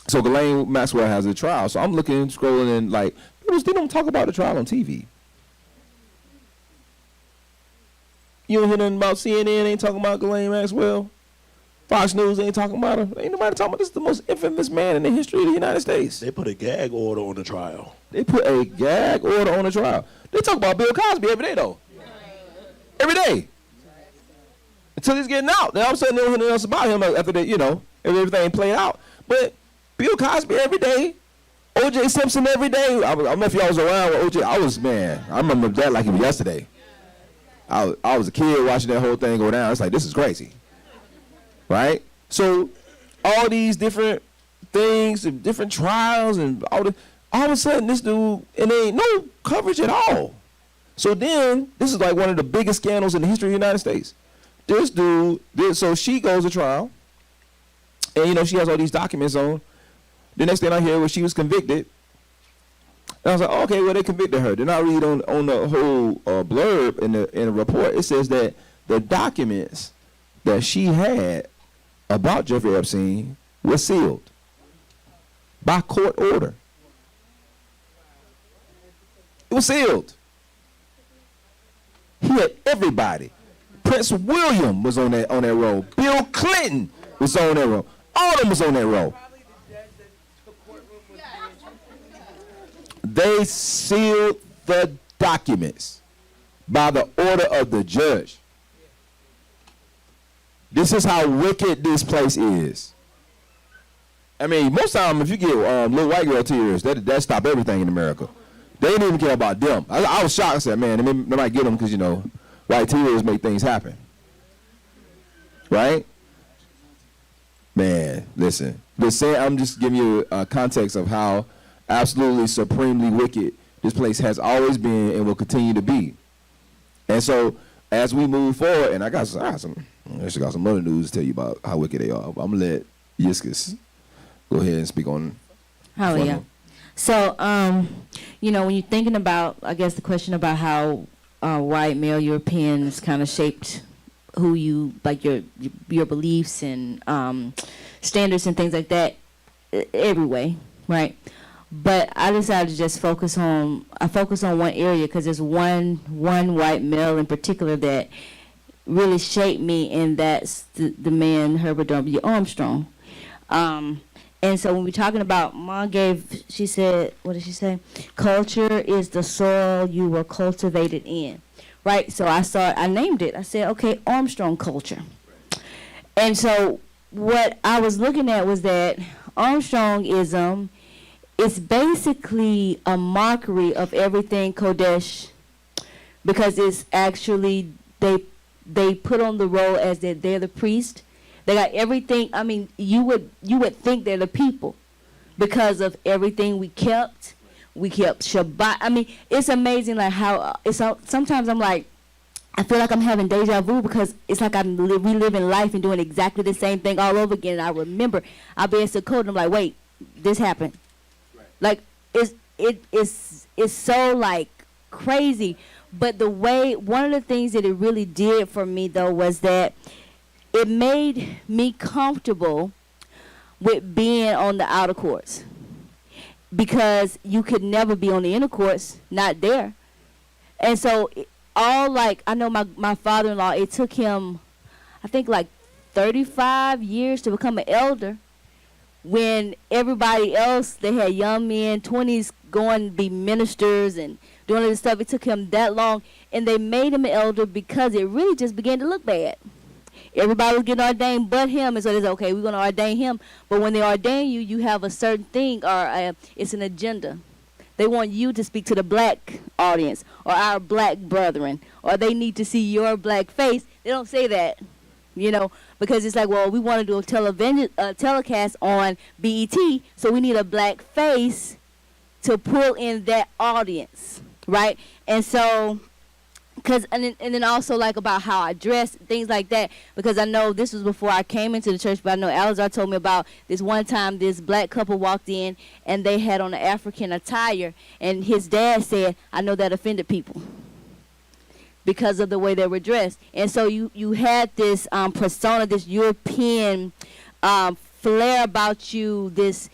So Ghislaine Maxwell has a trial. So I'm looking, scrolling, and like they don't talk about the trial on TV. You don't hear nothing about CNN. Ain't talking about Ghislaine Maxwell. Fox News ain't talking about him. Ain't nobody talking about this is the most infamous man in the history of the United States. They put a gag order on the trial. They put a gag order on the trial. They talk about Bill Cosby every day, though. Every day. Until he's getting out. Then all of a sudden, there's nothing else about him after that, everything played out. But Bill Cosby every day. O.J. Simpson every day. I don't know if y'all was around with O.J. I remember that like it was yesterday. I was a kid watching that whole thing go down. It's like, this is crazy. Right? So all these different things and different trials and all of a sudden this dude, and there ain't no coverage at all. So then this is like one of the biggest scandals in the history of the United States. This dude, so she goes to trial, and she has all these documents on. The next thing I hear was she was convicted. And I was like, okay, well, they convicted her. Then I read on the whole blurb in the report, it says that the documents that she had about Jeffrey Epstein was sealed by court order. It was sealed. He had everybody. Prince William was on that roll. Bill Clinton was on that roll. All of them was on that roll. They sealed the documents by the order of the judge. This is how wicked this place is. I mean, most time if you get little white girl tears, that stop everything in America. They didn't even care about them. I was shocked. I said, man, they might get them because, white tears make things happen. Right? Man, listen. I'm just giving you a context of how absolutely supremely wicked this place has always been and will continue to be. And so as we move forward, and I actually got some other news to tell you about how wicked they are. But I'm gonna let Yiscus go ahead and speak on. Hallelujah. So, when you're thinking about, I guess the question about how white male Europeans kind of shaped who you like your beliefs and standards and things like that, every way, right? But I decided to just focus on one area because there's one white male in particular that really shaped me, and that's the man Herbert W. Armstrong. And so when we're talking about, she said, what did she say? Culture is the soil you were cultivated in, right? So I named it. I said, okay, Armstrong culture. And so what I was looking at was that Armstrongism is basically a mockery of everything Kodesh, because it's actually, they put on the role as that they're the priest. They got everything. I mean, you would think they're the people because of everything we kept. We kept Shabbat. I mean, it's amazing like how sometimes I'm like, I feel like I'm having deja vu because it's like I'm reliving life and doing exactly the same thing all over again. And I remember I'll be in Sukkot and I'm like, wait, this happened. Like it's so like crazy. But one of the things that it really did for me though was that it made me comfortable with being on the outer courts, because you could never be on the inner courts, not there. And so I know my father-in-law, it took him, I think like 35 years to become an elder, when everybody else, they had young men, 20s, going to be ministers and doing all this stuff. It took him that long, and they made him an elder because it really just began to look bad. Everybody was getting ordained but him, and so they said, okay, we're going to ordain him. But when they ordain you, you have a certain thing, or it's an agenda. They want you to speak to the black audience or our black brethren, or they need to see your black face. They don't say that, because it's like, well, we want to do a telecast on BET, so we need a black face to pull in that audience, right? And so, and then also like about how I dress, things like that, because I know this was before I came into the church, but I know Alazar told me about this one time this black couple walked in and they had on an African attire, and his dad said, I know that offended people because of the way they were dressed. And so you had this persona, this European flair about you, this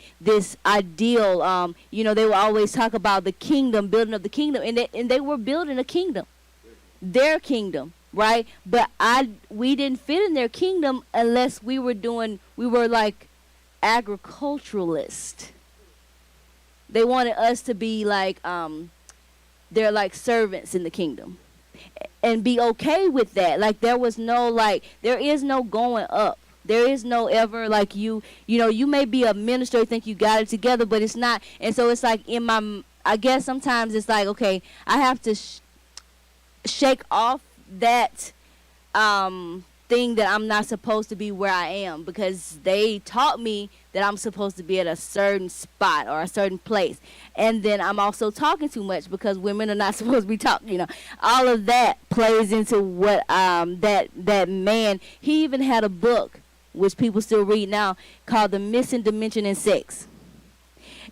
ideal. They would always talk about the kingdom, building of the kingdom, and they were building a kingdom, their kingdom, right? But we didn't fit in their kingdom unless we were like agriculturalists. They wanted us to be like they're like servants in the kingdom and be okay with that. Like there is no going up. There is no ever like you may be a minister, think you got it together, but it's not. And so it's like I guess sometimes it's like, okay, I have to shake off that thing that I'm not supposed to be where I am, because they taught me that I'm supposed to be at a certain spot or a certain place. And then I'm also talking too much because women are not supposed to be talking, all of that plays into what that man, he even had a book which people still read now called The Missing Dimension in Sex.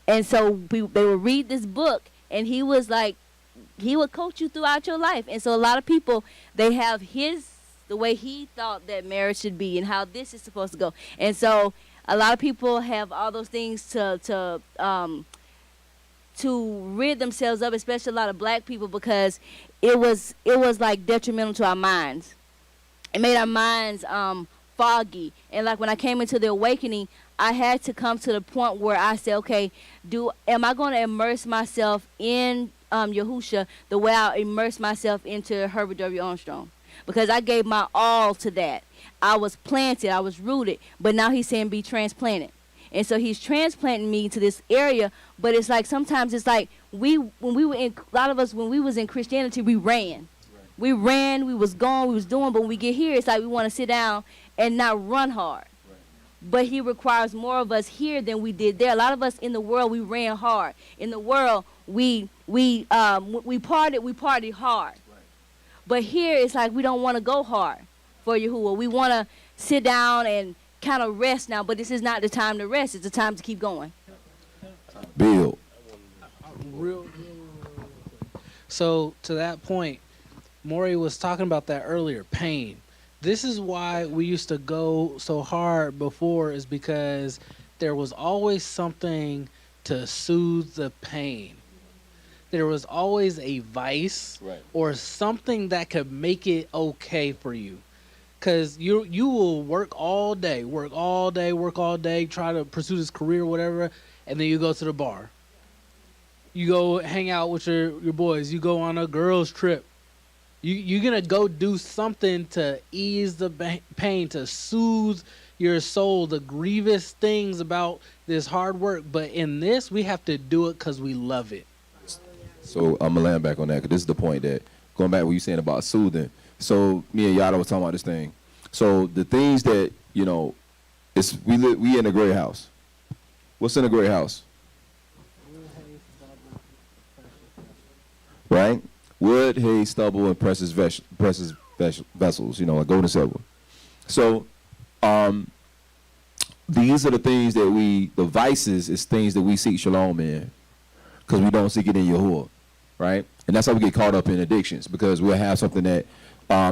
And so they would read this book, and he was like, he would coach you throughout your life. And so a lot of people, they have the way he thought that marriage should be and how this is supposed to go. And so a lot of people have all those things to rid themselves of, especially a lot of black people, because it was like detrimental to our minds. It made our minds foggy. And like when I came into the awakening, I had to come to the point where I said, okay, am I going to immerse myself in Yahusha the way I immersed myself into Herbert W. Armstrong? Because I gave my all to that. I was planted, I was rooted, but now he's saying be transplanted. And so he's transplanting me to this area, but it's like sometimes it's like when we was in Christianity, we ran. Right. We ran, we was gone, we was doing, but when we get here, it's like we want to sit down and not run hard. Right. But he requires more of us here than we did there. A lot of us in the world, we ran hard. In the world, we partied hard. But here it's like we don't want to go hard for Yahuwah. We want to sit down and kind of rest now, but this is not the time to rest. It's the time to keep going. Bill. So to that point, Maury was talking about that earlier, pain. This is why we used to go so hard before, is because there was always something to soothe the pain. There was always a vice, right, or something that could make it okay for you. Because you will work all day, try to pursue this career, whatever, and then you go to the bar. You go hang out with your boys. You go on a girls' trip. You're going to go do something to ease the pain, to soothe your soul, the grievous things about this hard work. But in this, we have to do it because we love it. So I'm going to land back on that, because this is the point that, going back to what you saying about soothing. So me and Yada was talking about this thing. So the things that, we in a gray house. What's in a gray house? Right? Wood, hay, stubble, and precious vessels, like gold and silver. So these are the things that the vices is things that we seek shalom in, because we don't seek it in Yahuwah. Right? And that's how we get caught up in addictions, because we'll have something that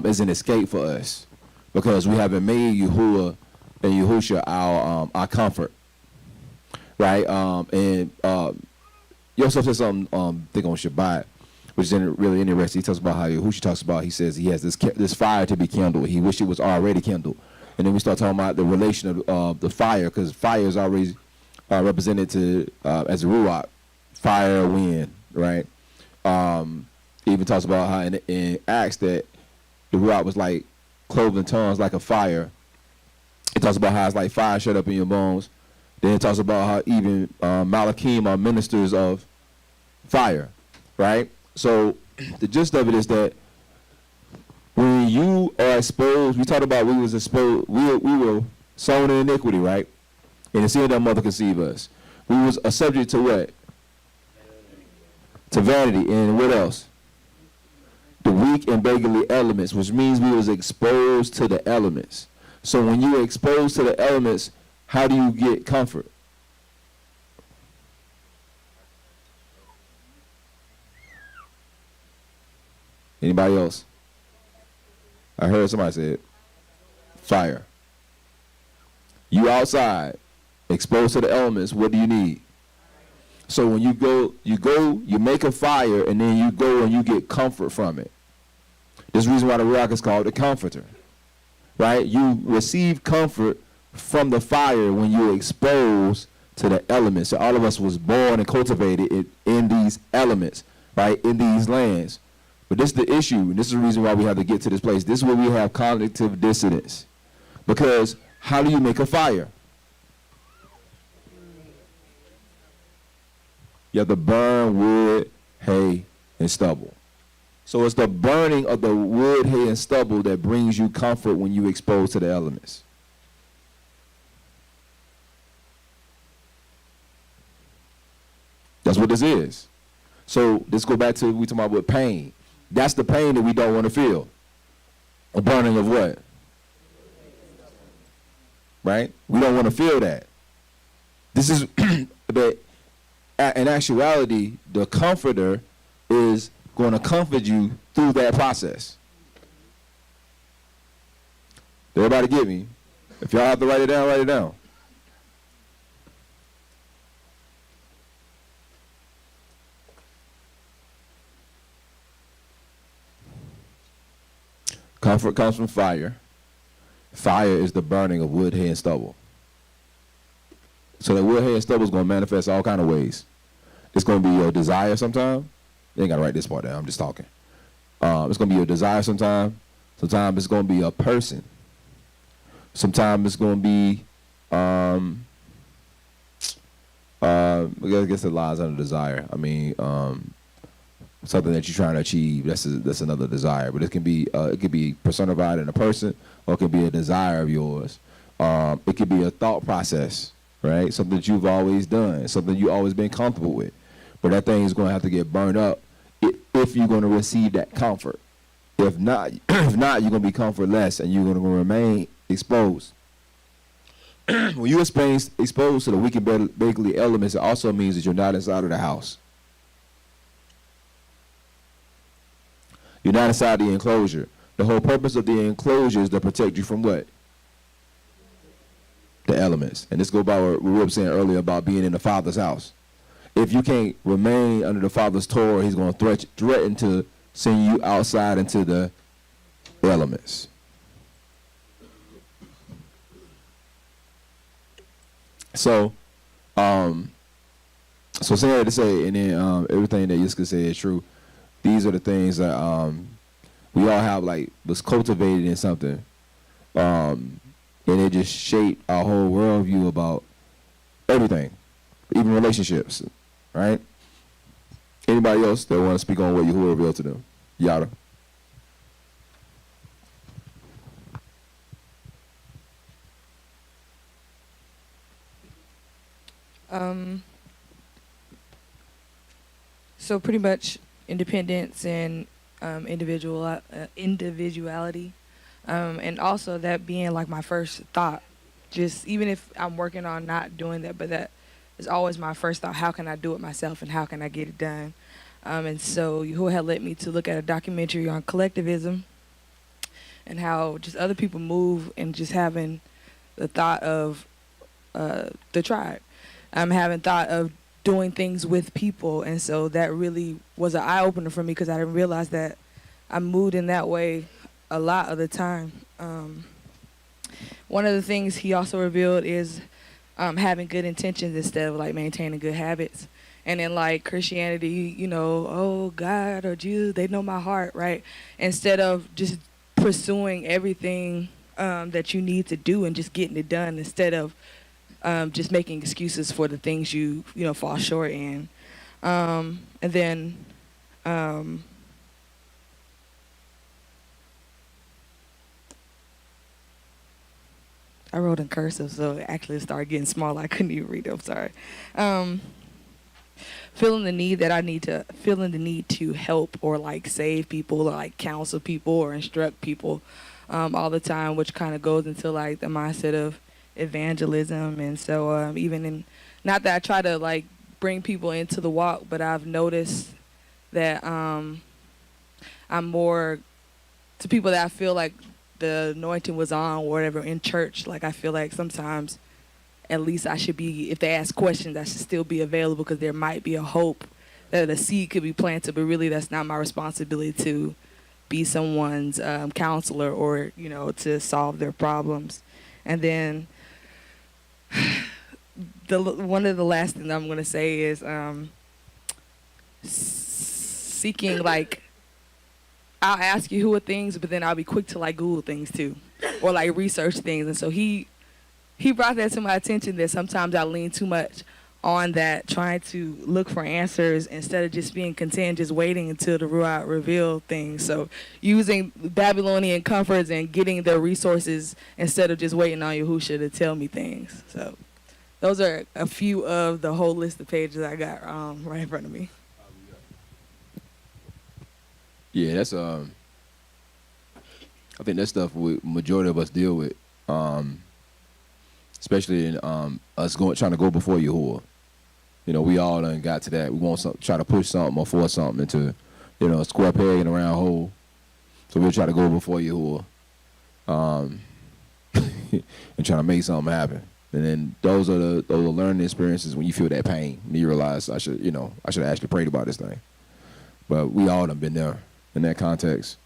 is an escape for us, because we haven't made Yahuwah and Yahusha our comfort. Right? And Yosef said something, I think on Shabbat, which is really interesting. He talks about how Yahusha talks about, he says he has this fire to be kindled. He wished it was already kindled. And then we start talking about the relation of the fire, because fire is always represented as a ruach, fire, wind, right? He even talks about how in Acts that the ruach was like cloven tongues like a fire. It talks about how it's like fire shut up in your bones. Then it talks about how even Malachim are ministers of fire, right? So the gist of it is that when you are exposed, we talked about we was exposed, we were sown in iniquity, right? And the seed of our mother conceived us. We was a subject to what? To vanity. And what else? The weak and beggarly elements, which means we was exposed to the elements. So when you're exposed to the elements, how do you get comfort? Anybody else? I heard somebody say it. Fire. You outside, exposed to the elements, what do you need? So when you make a fire, and then you go and you get comfort from it. This is the reason why the Ruach is called the comforter, right? You receive comfort from the fire when you're exposed to the elements. So all of us was born and cultivated in these elements, right, in these lands. But this is the issue, and this is the reason why we have to get to this place. This is where we have cognitive dissonance. Because how do you make a fire? You have to burn wood, hay, and stubble. So it's the burning of the wood, hay, and stubble that brings you comfort when you expose to the elements. That's what this is. So let's go back to we talking about with pain. That's the pain that we don't want to feel. A burning of what? Right? We don't want to feel that. This is, but in actuality, the comforter is going to comfort you through that process. Did everybody get me? If y'all have to write it down, write it down. Comfort comes from fire. Fire is the burning of wood, hay, and stubble. So that wood, hay, and stubble is going to manifest all kind of ways. It's going to be your desire sometime. You ain't got to write this part down. I'm just talking. It's going to be your desire sometime. Sometimes it's going to be a person. Sometimes it's going to be, I guess it lies under desire. I mean, something that you're trying to achieve. That's another desire. But it could be personified in a person, or it could be a desire of yours. It could be a thought process, right? Something that you've always done, something you've always been comfortable with. But that thing is going to have to get burned up if you're going to receive that comfort. If not, you're going to be comfortless and you're going to remain exposed. When you're exposed to the weak and beggarly elements, it also means that you're not inside of the house. You're not inside the enclosure. The whole purpose of the enclosure is to protect you from what? The elements. And this goes by what we were saying earlier about being in the Father's house. If you can't remain under the Father's Torah, he's going to threaten to send you outside into the elements. So, saying to say, and then everything that Yiska said is true. These are the things that we all have, like, was cultivated in something, and it just shaped our whole worldview about everything, even relationships, right? Anybody else that want to speak on what Yahuwah revealed to them? Yada. So pretty much independence and individuality, and also that being like my first thought. Just even if I'm working on not doing that, but that is always my first thought. How can I do it myself, and how can I get it done? And so Yahuwah had led me to look at a documentary on collectivism and how just other people move, and just having the thought of the tribe. Having thought of doing things with people, and so that really was an eye-opener for me, because I didn't realize that I moved in that way a lot of the time. One of the things he also revealed is having good intentions instead of like maintaining good habits. And in like Christianity, you know, oh, God or Jesus, they know my heart, right? Instead of just pursuing everything that you need to do and just getting it done, instead of just making excuses for the things you fall short in. And then I wrote in cursive, so it actually started getting small. I couldn't even read it. I'm sorry. Feeling the need to help or like save people or like counsel people or instruct people all the time, which kind of goes into like the mindset of evangelism. And so even in, not that I try to like bring people into the walk, but I've noticed that I'm more to people that I feel like the anointing was on or whatever in church. Like I feel like sometimes at least I should be, if they ask questions, I should still be available, because there might be a hope that a seed could be planted, but really that's not my responsibility to be someone's counselor or, you know, to solve their problems. And then one of the last things I'm going to say is seeking, like, I'll ask you who are things, but then I'll be quick to like Google things too, or like research things. And so he brought that to my attention that sometimes I lean too much on that, trying to look for answers instead of just being content, just waiting until the Ruach reveal things. So using Babylonian comforts and getting the resources instead of just waiting on Yahusha to tell me things. So those are a few of the whole list of pages I got right in front of me. Yeah, that's I think that's stuff majority of us deal with, especially in us trying to go before Yahuwah. You know, we all done got to that. We want try to push something or force something into, you know, a square peg in a round hole. So we'll try to go before Yahuwah, and try to make something happen. And then those are learning experiences when you feel that pain and you realize I should have actually prayed about this thing. But we all done been there in that context.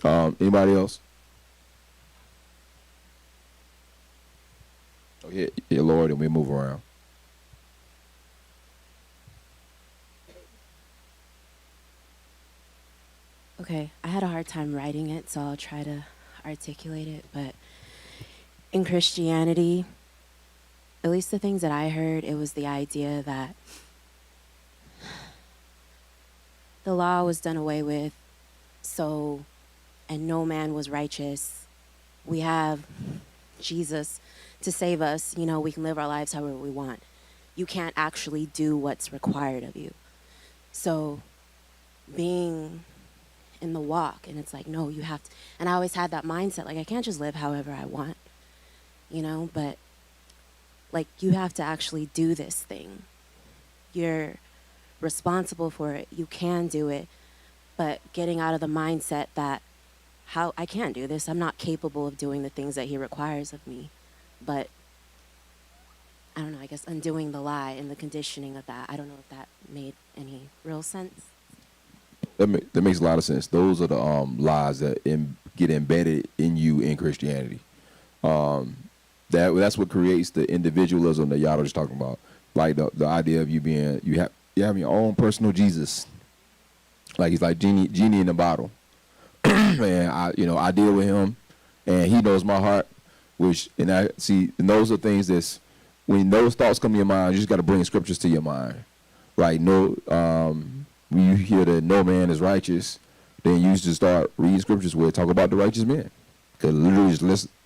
Anybody else? Oh, yeah, Lord, and we move around. Okay, I had a hard time writing it, so I'll try to articulate it. But in Christianity, at least the things that I heard, it was the idea that the law was done away with, and no man was righteous. We have Jesus to save us. You know, we can live our lives however we want. You can't actually do what's required of you. So being in the walk, and it's like, no, you have to. And I always had that mindset, like, I can't just live however I want, you know, but like, you have to actually do this thing. You're responsible for it. You can do it, but getting out of the mindset that how I can't do this. I'm not capable of doing the things that he requires of me. But I don't know, I guess undoing the lie and the conditioning of that. I don't know if that made any real sense. That makes a lot of sense. Those are the lies that get embedded in you in Christianity. That's what creates the individualism that y'all are just talking about. Like the idea of you having your own personal Jesus. Like he's like genie in the bottle. And I deal with him, and he knows my heart. And those are things that's, when those thoughts come to your mind, you just got to bring scriptures to your mind. Like when you hear that no man is righteous, then you just start reading scriptures where it talk about the righteous men. Because literally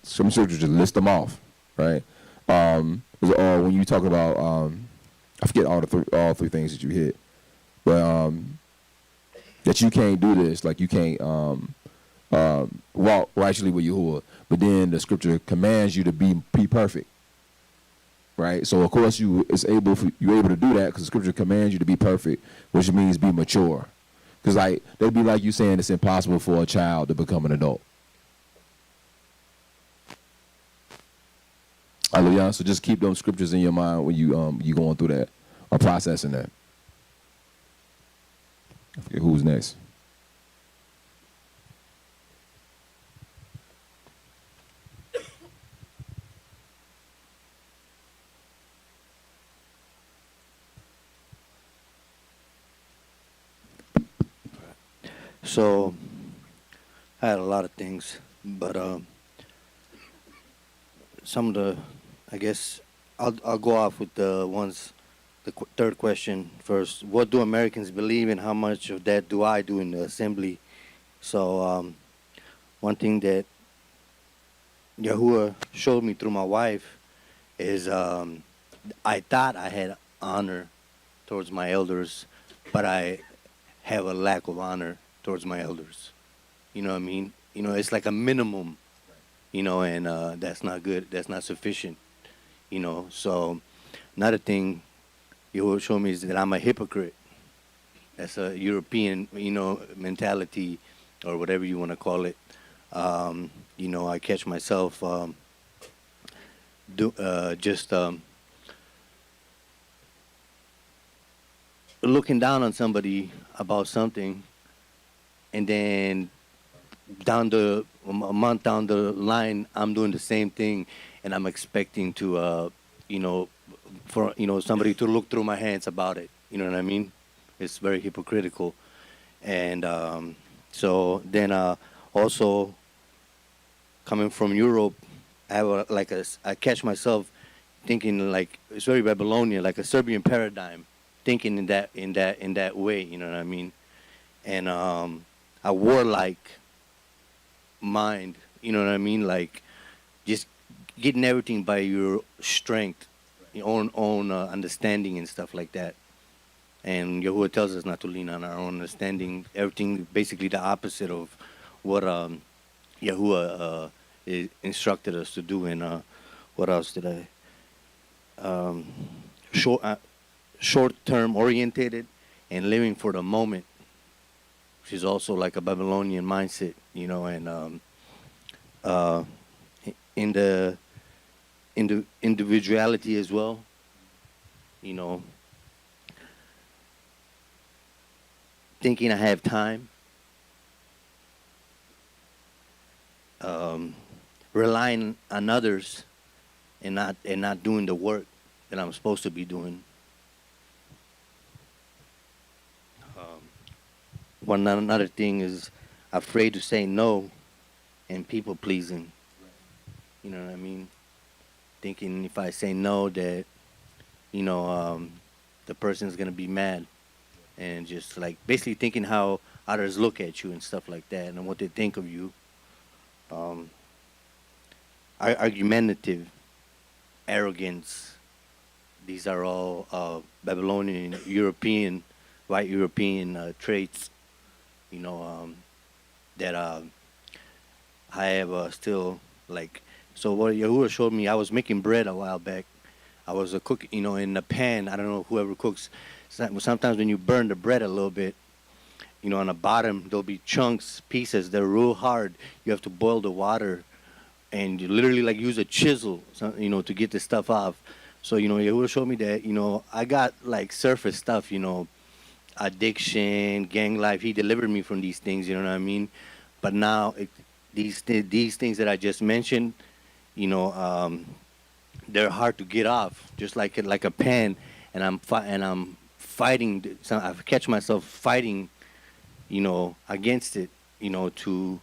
some scriptures just list them off, right? Or when you talk about, I forget all three things that you hit, but that you can't do this, like you can't walk righteously with Yahuwah. But then the scripture commands you to be perfect, right? So of course you're able to do that because the scripture commands you to be perfect, which means be mature. Because like that'd be like you saying it's impossible for a child to become an adult. Hallelujah. So just keep those scriptures in your mind when you going through that or processing that. I forget who's next. So I had a lot of things, but some of the, I guess I'll go off with the ones. The third question first. What do Americans believe in? How much of that do I do in the assembly? So one thing that Yahuwah showed me through my wife is I thought I had honor towards my elders, but I have a lack of honor towards my elders. You know what I mean? You know, it's like a minimum, you know, and that's not good. That's not sufficient, you know. So another thing Yahuwah showed me is that I'm a hypocrite. That's a European, you know, mentality or whatever you want to call it. You know, I catch myself looking down on somebody about something and then a month down the line, I'm doing the same thing, and I'm expecting to, for somebody to look through my hands about it. You know what I mean? It's very hypocritical, and so then also coming from Europe, I have I catch myself thinking like it's very Babylonian, like a Serbian paradigm, thinking in that way. You know what I mean? And a warlike mind. You know what I mean? Like just getting everything by your strength, your own understanding and stuff like that. And Yahuwah tells us not to lean on our own understanding. Everything basically the opposite of what Yahuwah instructed us to do. And what else did I? Short-term orientated and living for the moment, which is also like a Babylonian mindset, and in the individuality as well, thinking I have time, relying on others and not doing the work that I'm supposed to be doing. Another thing is afraid to say no and people pleasing. You know what I mean? Thinking if I say no that, the person's going to be mad. And just like basically thinking how others look at you and stuff like that and what they think of you. Argumentative, arrogance. These are all Babylonian, white European traits, that I have still like. So what Yahuwah showed me, I was making bread a while back. I was cooking, in a pan. I don't know whoever cooks. Sometimes when you burn the bread a little bit, on the bottom there'll be chunks, pieces. They're real hard. You have to boil the water, and you literally like use a chisel, to get this stuff off. So Yahuwah showed me that I got like surface stuff, addiction, gang life. He delivered me from these things. You know what I mean? But now these things that I just mentioned, they're hard to get off, just like a pan. And I'm fighting. So I catch myself fighting, against it, to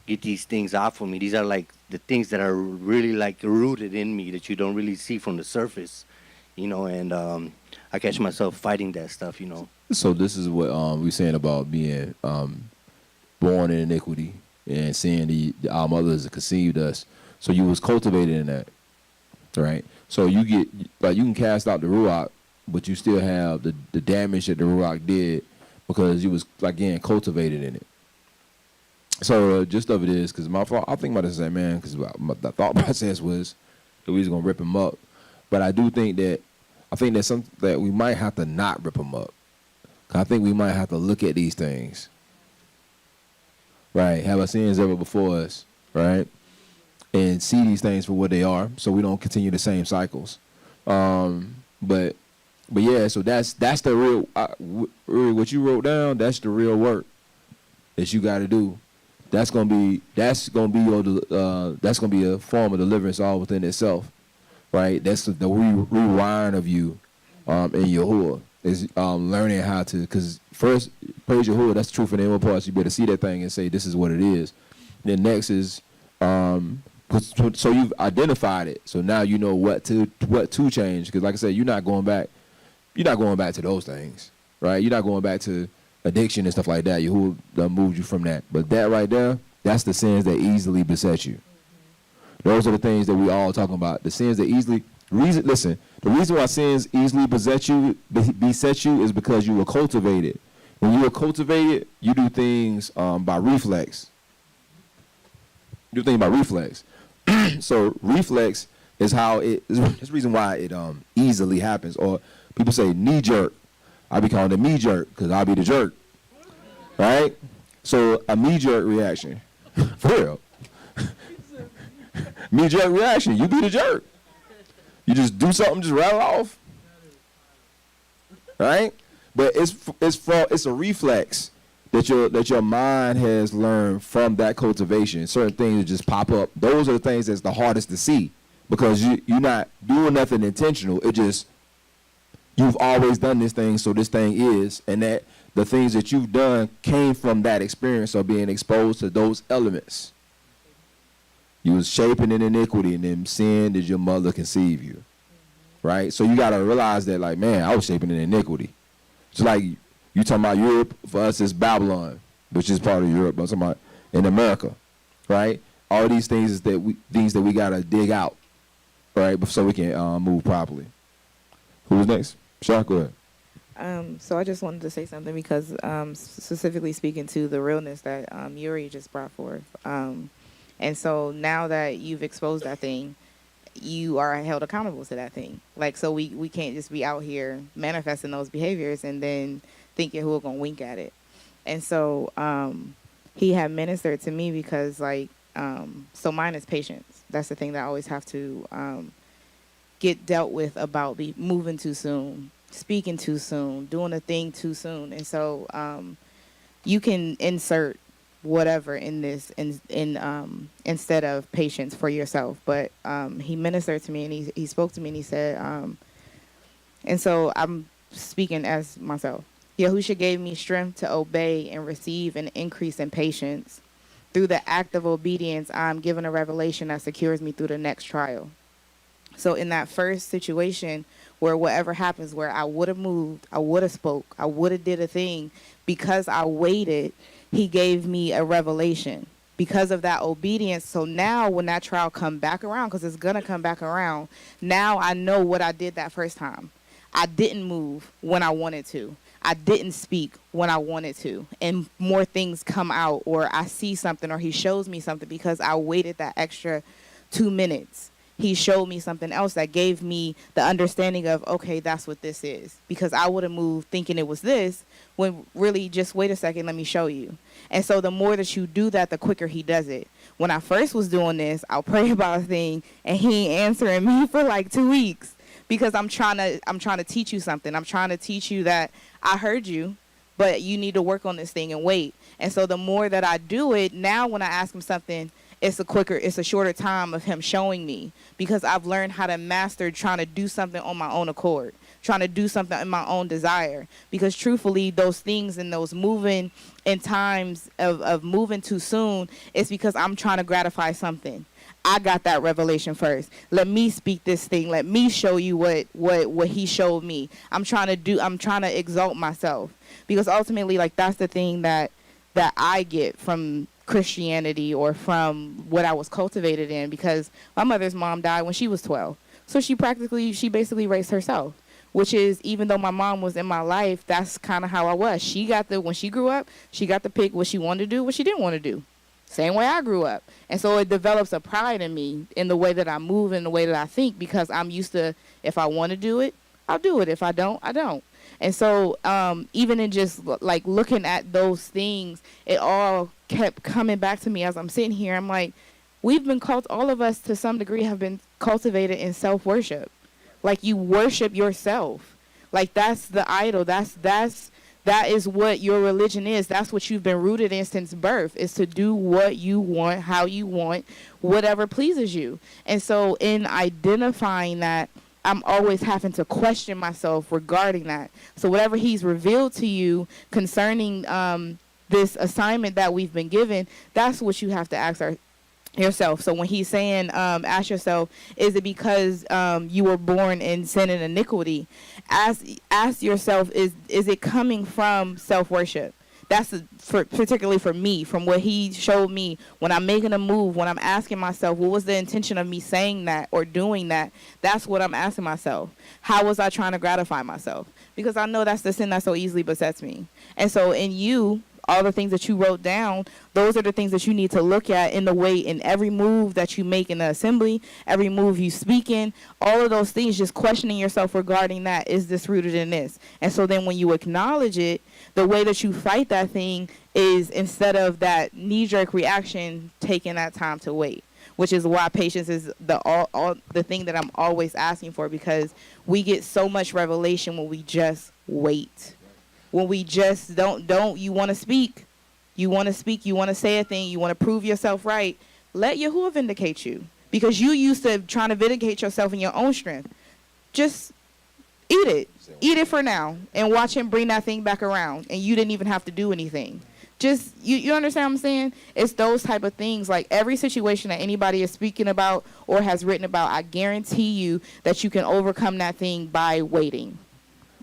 get these things off of me. These are like the things that are really like rooted in me that you don't really see from the surface, and I catch myself fighting that stuff, So this is what we're saying about being born in iniquity and seeing our mothers conceived us. So you was cultivated in that, right? So you can cast out the ruach, but you still have the damage that the ruach did because you was again cultivated in it. So just of it is because I think about this, man, because the thought process was that we was gonna rip him up, but I think that we might have to not rip him up. I think we might have to look at these things, right? Have our sins ever before us, right? And see these things for what they are, so we don't continue the same cycles. But yeah, so that's the real what you wrote down. That's the real work that you got to do. That's gonna be a form of deliverance all within itself, right? That's the rewiring of you in Yahuwah is learning how to. Because first, praise Yahuwah. That's the truth in the inward parts. You better see that thing and say this is what it is. Then next is so you've identified it. So now you know what to change. Because like I said, you're not going back to those things, right? You're not going back to addiction and stuff like that. Yahuwah moved you from that. But that right there, that's the sins that easily beset you. Those are the things that we all talking about. The sins that the reason why sins easily beset you is because you were cultivated. When you were cultivated, you do things by reflex. You do things by reflex. So reflex is how that's the reason why it easily happens. Or people say knee jerk. I be calling it me jerk because I'll be the jerk. Right? So a knee jerk reaction. For real. Me jerk reaction. You be the jerk. You just do something, just rattle off. Right? But it's a reflex. that your mind has learned from that cultivation. Certain things that just pop up. Those are the things that's the hardest to see because you're not doing nothing intentional. It just you've always done this thing, so this thing is, and that the things that you've done came from that experience of being exposed to those elements. You was shaping in iniquity, and then sin did your mother conceive you, right? So you got to realize that, like, man, I was shaping in iniquity. It's like you talking about Europe, for us it's Babylon, which is part of Europe, but I'm talking about in America, right? All these things that we got to dig out, right, so we can move properly. Who's next? Shaq, go ahead. So I just wanted to say something because specifically speaking to the realness that Yuri just brought forth. And so now that you've exposed that thing, you are held accountable to that thing. Like, so we can't just be out here manifesting those behaviors and then thinking who are going to wink at it. And so he had ministered to me because, like, so mine is patience. That's the thing that I always have to get dealt with about moving too soon, speaking too soon, doing a thing too soon. And so you can insert whatever in this instead of patience for yourself. But he ministered to me and he spoke to me and he said, and so I'm speaking as myself. Yahusha gave me strength to obey and receive an increase in patience. Through the act of obedience, I'm given a revelation that secures me through the next trial. So in that first situation where whatever happens, where I would have moved, I would have spoke, I would have did a thing, because I waited, he gave me a revelation because of that obedience. So now when that trial come back around, because it's going to come back around, now I know what I did that first time. I didn't move when I wanted to. I didn't speak when I wanted to. And more things come out, or I see something, or he shows me something because I waited that extra 2 minutes. He showed me something else that gave me the understanding of, okay, that's what this is. Because I would have moved thinking it was this, when really, just wait a second, let me show you. And so the more that you do that, the quicker he does it. When I first was doing this, I'll pray about a thing, and he ain't answering me for like 2 weeks. Because I'm trying to teach you something. I'm trying to teach you that I heard you, but you need to work on this thing and wait. And so the more that I do it, now when I ask him something, it's a shorter time of him showing me, because I've learned how to master trying to do something on my own accord, trying to do something in my own desire. Because truthfully, those things and those moving in times of moving too soon, it's because I'm trying to gratify something. I got that revelation first. Let me speak this thing. Let me show you what he showed me. I'm trying to exalt myself, because ultimately, like, that's the thing that I get from Christianity, or from what I was cultivated in, because my mother's mom died when she was 12. So she basically raised herself, which is, even though my mom was in my life, that's kind of how I was. When she grew up, she got to pick what she wanted to do, what she didn't want to do. Same way I grew up. And so it develops a pride in me in the way that I move, in the way that I think, because I'm used to, if I want to do it, I'll do it. If I don't, I don't. And so even in just like looking at those things, it all kept coming back to me as I'm sitting here. I'm like, all of us to some degree have been cultivated in self-worship. Like, you worship yourself. Like, that's the idol. That is what your religion is. That's what you've been rooted in since birth, is to do what you want, how you want, whatever pleases you. And so in identifying that, I'm always having to question myself regarding that. So whatever he's revealed to you concerning this assignment that we've been given, that's what you have to ask yourself. So when he's saying, ask yourself, is it because you were born in sin and iniquity? Ask yourself, is it coming from self-worship? That's particularly for me, from what he showed me when I'm making a move, when I'm asking myself, what was the intention of me saying that or doing that? That's what I'm asking myself. How was I trying to gratify myself? Because I know that's the sin that so easily besets me. And so in you, all the things that you wrote down, those are the things that you need to look at in every move that you make in the assembly, every move you speak in, all of those things, just questioning yourself regarding that. Is this rooted in this? And so then when you acknowledge it, the way that you fight that thing is, instead of that knee-jerk reaction, taking that time to wait, which is why patience is the thing that I'm always asking for, because we get so much revelation when we just wait. when we just you want to speak, you want to say a thing, you want to prove yourself right, let Yahuwah vindicate you. Because you used to trying to vindicate yourself in your own strength. Just eat it. Eat it for now and watch him bring that thing back around. And you didn't even have to do anything. Just, you understand what I'm saying? It's those type of things. Like every situation that anybody is speaking about or has written about, I guarantee you that you can overcome that thing by waiting.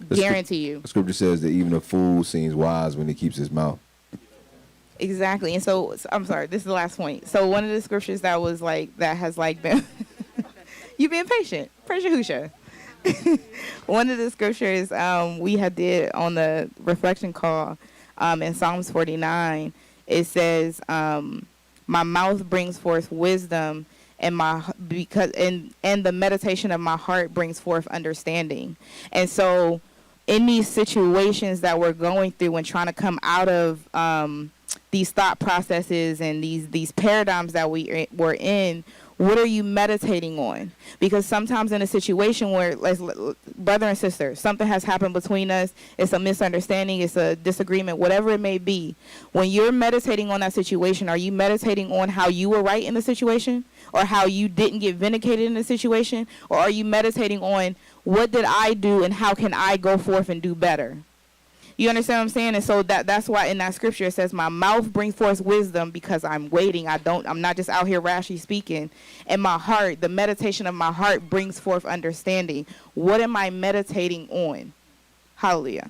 Guarantee you. The scripture says that even a fool seems wise when he keeps his mouth. Exactly. And so I'm sorry, this is the last point. So one of the scriptures that was like, that has like been, you being patient. Praise Yahusha. One of the scriptures we had did on the reflection call in Psalms 49, it says, my mouth brings forth wisdom and the meditation of my heart brings forth understanding. And so in these situations that we're going through and trying to come out of these thought processes and these paradigms that we're in, what are you meditating on? Because sometimes in a situation where, brother and sister, something has happened between us, it's a misunderstanding, it's a disagreement, whatever it may be. When you're meditating on that situation, are you meditating on how you were right in the situation? Or how you didn't get vindicated in the situation? Or are you meditating on what did I do and how can I go forth and do better? You understand what I'm saying? And so that's why in that scripture it says, my mouth brings forth wisdom because I'm waiting. I'm not just out here rashly speaking. And my heart, the meditation of my heart brings forth understanding. What am I meditating on? Hallelujah.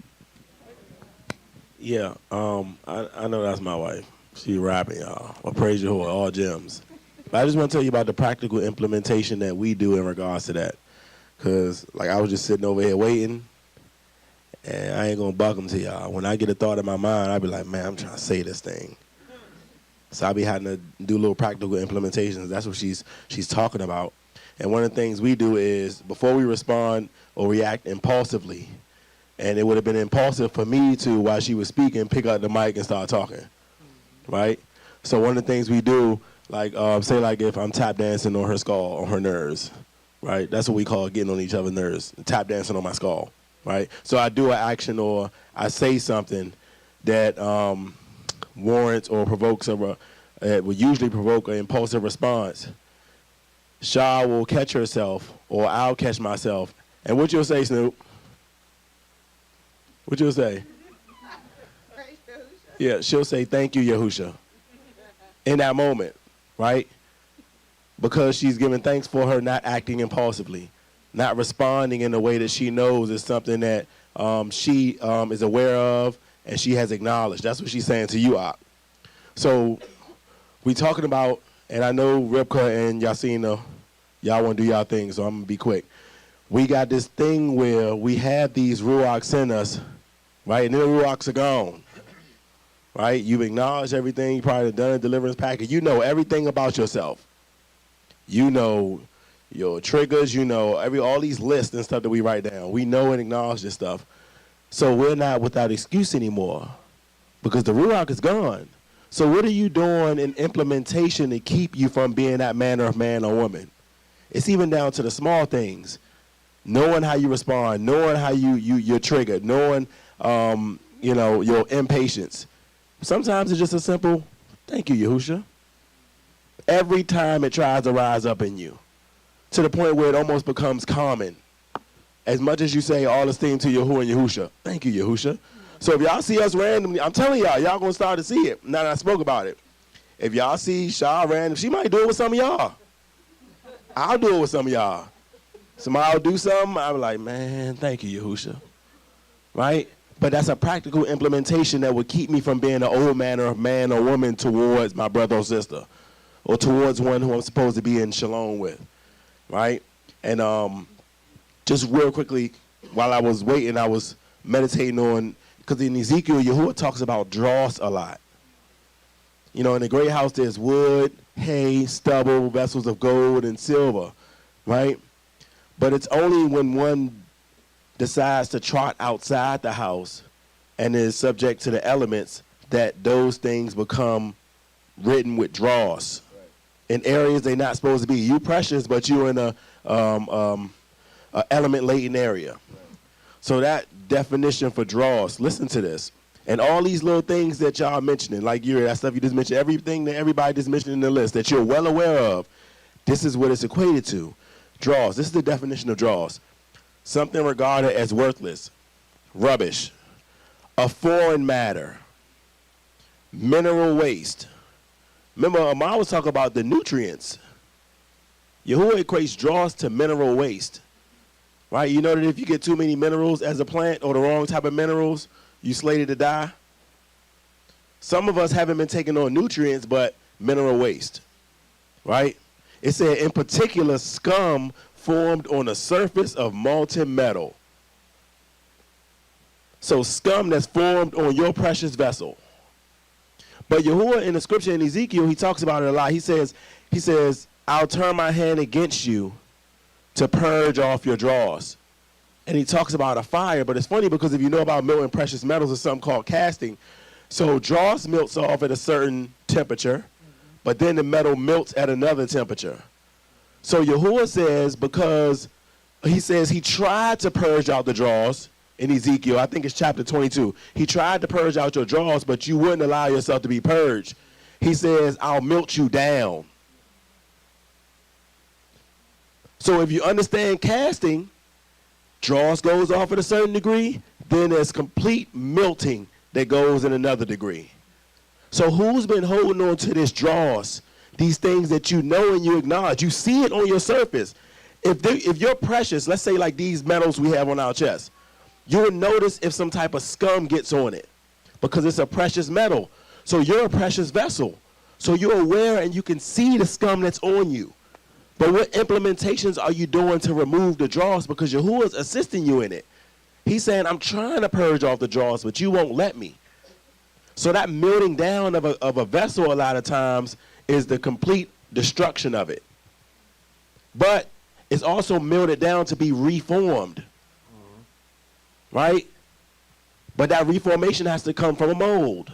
Yeah, I know that's my wife. She rapping, y'all. Well, praise Yahuwah, all gems. But I just want to tell you about the practical implementation that we do in regards to that. Because, like, I was just sitting over here waiting. And I ain't going to buck them to y'all. When I get a thought in my mind, I be like, man, I'm trying to say this thing. So I be having to do little practical implementations. That's what she's talking about. And one of the things we do is, before we respond or react impulsively, and it would have been impulsive for me to, while she was speaking, pick up the mic and start talking, right? So one of the things we do, like, say like if I'm tap dancing on her skull, on her nerves, right? That's what we call getting on each other's nerves, tap dancing on my skull. Right, so I do an action or I say something that warrants or provokes will usually provoke an impulsive response. Shah will catch herself, or I'll catch myself. And what you'll say, Snoop? What you'll say? Yeah, she'll say, "Thank you, Yahusha." In that moment, right? Because she's giving thanks for her not acting impulsively. Not responding in a way that she knows is something that she is aware of and she has acknowledged. That's what she's saying to you, Ak. So we talking about, and I know Ribka and Yasina, y'all want to do y'all thing, so I'm going to be quick. We got this thing where we have these ruachs in us, right? And then the ruachs are gone, right? You've acknowledged everything. You probably done a deliverance package. You know everything about yourself. You know your triggers, you know, all these lists and stuff that we write down. We know and acknowledge this stuff. So we're not without excuse anymore because the Ruach is gone. So what are you doing in implementation to keep you from being that manner of man or woman? It's even down to the small things. Knowing how you respond, knowing how you're triggered, knowing, your impatience. Sometimes it's just a simple, thank you, Yahusha. Every time it tries to rise up in you. To the point where it almost becomes common. As much as you say all esteem to Yahuwah and Yahusha. Thank you, Yahusha. So if y'all see us randomly, I'm telling y'all going to start to see it. Now that I spoke about it. If y'all see Shah random, she might do it with some of y'all. I'll do it with some of y'all. Somebody will do something, I'll be like, man, thank you, Yahusha. Right? But that's a practical implementation that would keep me from being an old manner of man or woman towards my brother or sister. Or towards one who I'm supposed to be in shalom with. Right? And just real quickly, while I was waiting, I was meditating on, because in Ezekiel, Yahuwah talks about dross a lot. You know, in the great house, there's wood, hay, stubble, vessels of gold and silver, right? But it's only when one decides to trot outside the house and is subject to the elements that those things become written with dross. In areas they're not supposed to be. You precious, but you're in a element-laden area. So that definition for dross, listen to this. And all these little things that y'all mentioning, like that stuff you just mentioned, everything that everybody just mentioned in the list that you're well aware of, this is what it's equated to. Dross. This is the definition of dross. Something regarded as worthless, rubbish, a foreign matter, mineral waste. Remember, Amar was talking about the nutrients. Yahuwah equates dross to mineral waste. Right? You know that if you get too many minerals as a plant or the wrong type of minerals, you slated to die. Some of us haven't been taking on nutrients, but mineral waste. Right? It said, in particular, scum formed on the surface of molten metal. So scum that's formed on your precious vessel. But Yahuwah in the scripture in Ezekiel, he talks about it a lot. He says, I'll turn my hand against you to purge off your dross. And he talks about a fire, but it's funny because if you know about melting precious metals, there's something called casting. So dross melts off at a certain temperature, but then the metal melts at another temperature. So Yahuwah says, because he says he tried to purge out the dross in Ezekiel, I think it's chapter 22. He tried to purge out your dross, but you wouldn't allow yourself to be purged. He says, I'll melt you down. So if you understand casting, dross goes off at a certain degree, then there's complete melting that goes in another degree. So who's been holding on to this dross, these things that you know and you acknowledge? You see it on your surface. If you're precious, let's say like these metals we have on our chest, you will notice if some type of scum gets on it because it's a precious metal. So you're a precious vessel. So you're aware and you can see the scum that's on you. But what implementations are you doing to remove the dross? Because Yahuwah's assisting you in it. He's saying, I'm trying to purge off the dross, but you won't let me. So that melting down of a vessel a lot of times is the complete destruction of it. But it's also melted down to be reformed. Right? But that reformation has to come from a mold.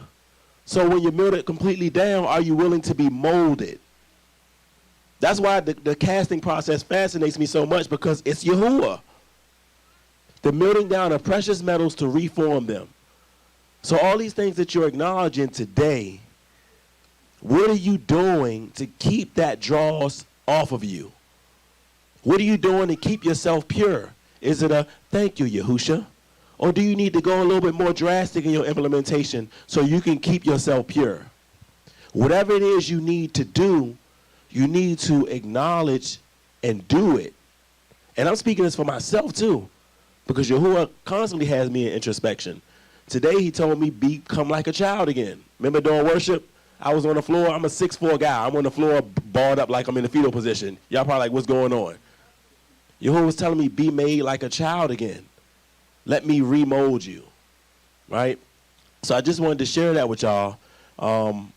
So when you melt it completely down, are you willing to be molded? That's why the casting process fascinates me so much, because it's Yahuwah. The melting down of precious metals to reform them. So all these things that you're acknowledging today, what are you doing to keep that dross off of you? What are you doing to keep yourself pure? Is it a thank you, Yahusha? Or do you need to go a little bit more drastic in your implementation so you can keep yourself pure? Whatever it is you need to do, you need to acknowledge and do it. And I'm speaking this for myself too, because Yahuwah constantly has me in introspection. Today he told me become like a child again. Remember during worship, I was on the floor. I'm a 6'4" guy. I'm on the floor balled up like I'm in the fetal position. Y'all probably like, what's going on? Yahuwah was telling me be made like a child again. Let me remold you, right? So I just wanted to share that with y'all. And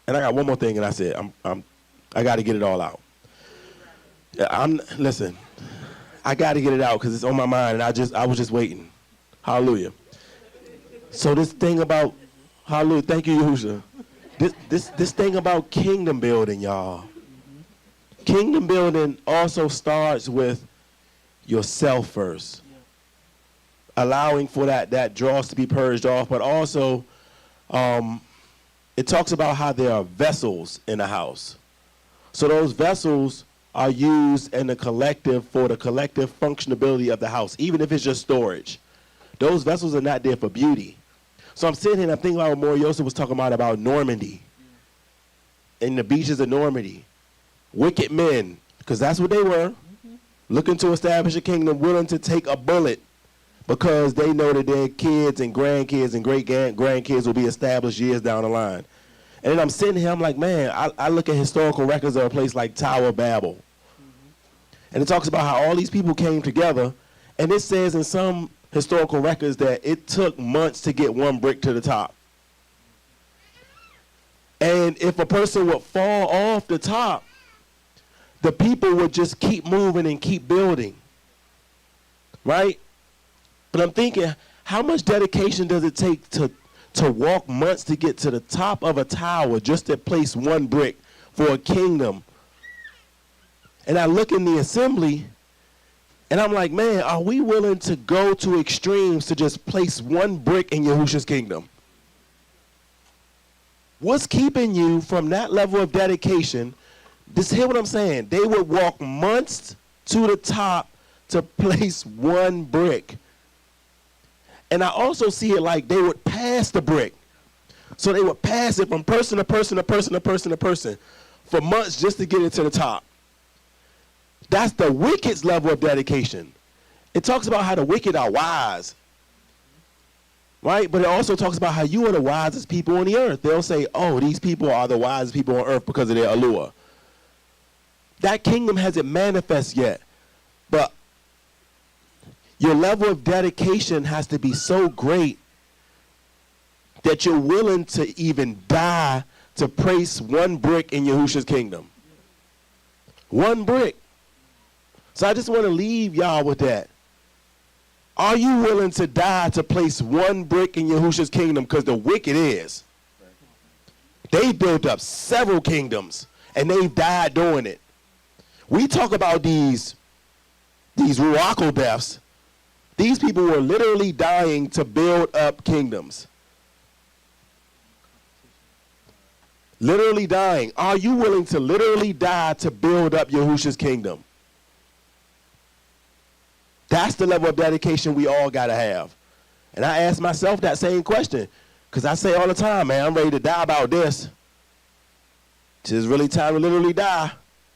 I got one more thing, and I said I got to get it all out. Listen, I got to get it out because it's on my mind, and I was just waiting. Hallelujah. So this thing about hallelujah, thank you, Yahusha. This thing about kingdom building, y'all. Kingdom building also starts with yourself first. Allowing for that dross to be purged off, but also it talks about how there are vessels in a house. So those vessels are used in the collective for the collective functionability of the house, even if it's just storage. Those vessels are not there for beauty. So I'm sitting here and I'm thinking about what Maury Yosef was talking about Normandy, in the beaches of Normandy. Wicked men, because that's what they were, looking to establish a kingdom, willing to take a bullet because they know that their kids and grandkids and great-grandkids will be established years down the line. And then I'm sitting here, I'm like, man, I look at historical records of a place like Tower of Babel. And it talks about how all these people came together, and it says in some historical records that it took months to get one brick to the top. And if a person would fall off the top, the people would just keep moving and keep building, right? But I'm thinking, how much dedication does it take to walk months to get to the top of a tower just to place one brick for a kingdom? And I look in the assembly, And I'm like, man, are we willing to go to extremes to just place one brick in Yahusha's kingdom? What's keeping you from that level of dedication? Just hear what I'm saying. They would walk months to the top to place one brick. And I also see it like they would pass the brick. So they would pass it from person to person to person to person to person for months just to get it to the top. That's the wicked's level of dedication. It talks about how the wicked are wise, right? But it also talks about how you are the wisest people on the earth. They'll say, oh, these people are the wisest people on earth because of their allure. That kingdom hasn't manifest yet, but your level of dedication has to be so great that you're willing to even die to place one brick in Yahusha's kingdom. One brick. So I just want to leave y'all with that. Are you willing to die to place one brick in Yahusha's kingdom? Because the wicked is. They built up several kingdoms, and they died doing it. We talk about these Ruaco deaths. These people were literally dying to build up kingdoms. Literally dying. Are you willing to literally die to build up Yahusha's kingdom? That's the level of dedication we all got to have. And I ask myself that same question, because I say all the time, man, I'm ready to die about this. It's really time to literally die.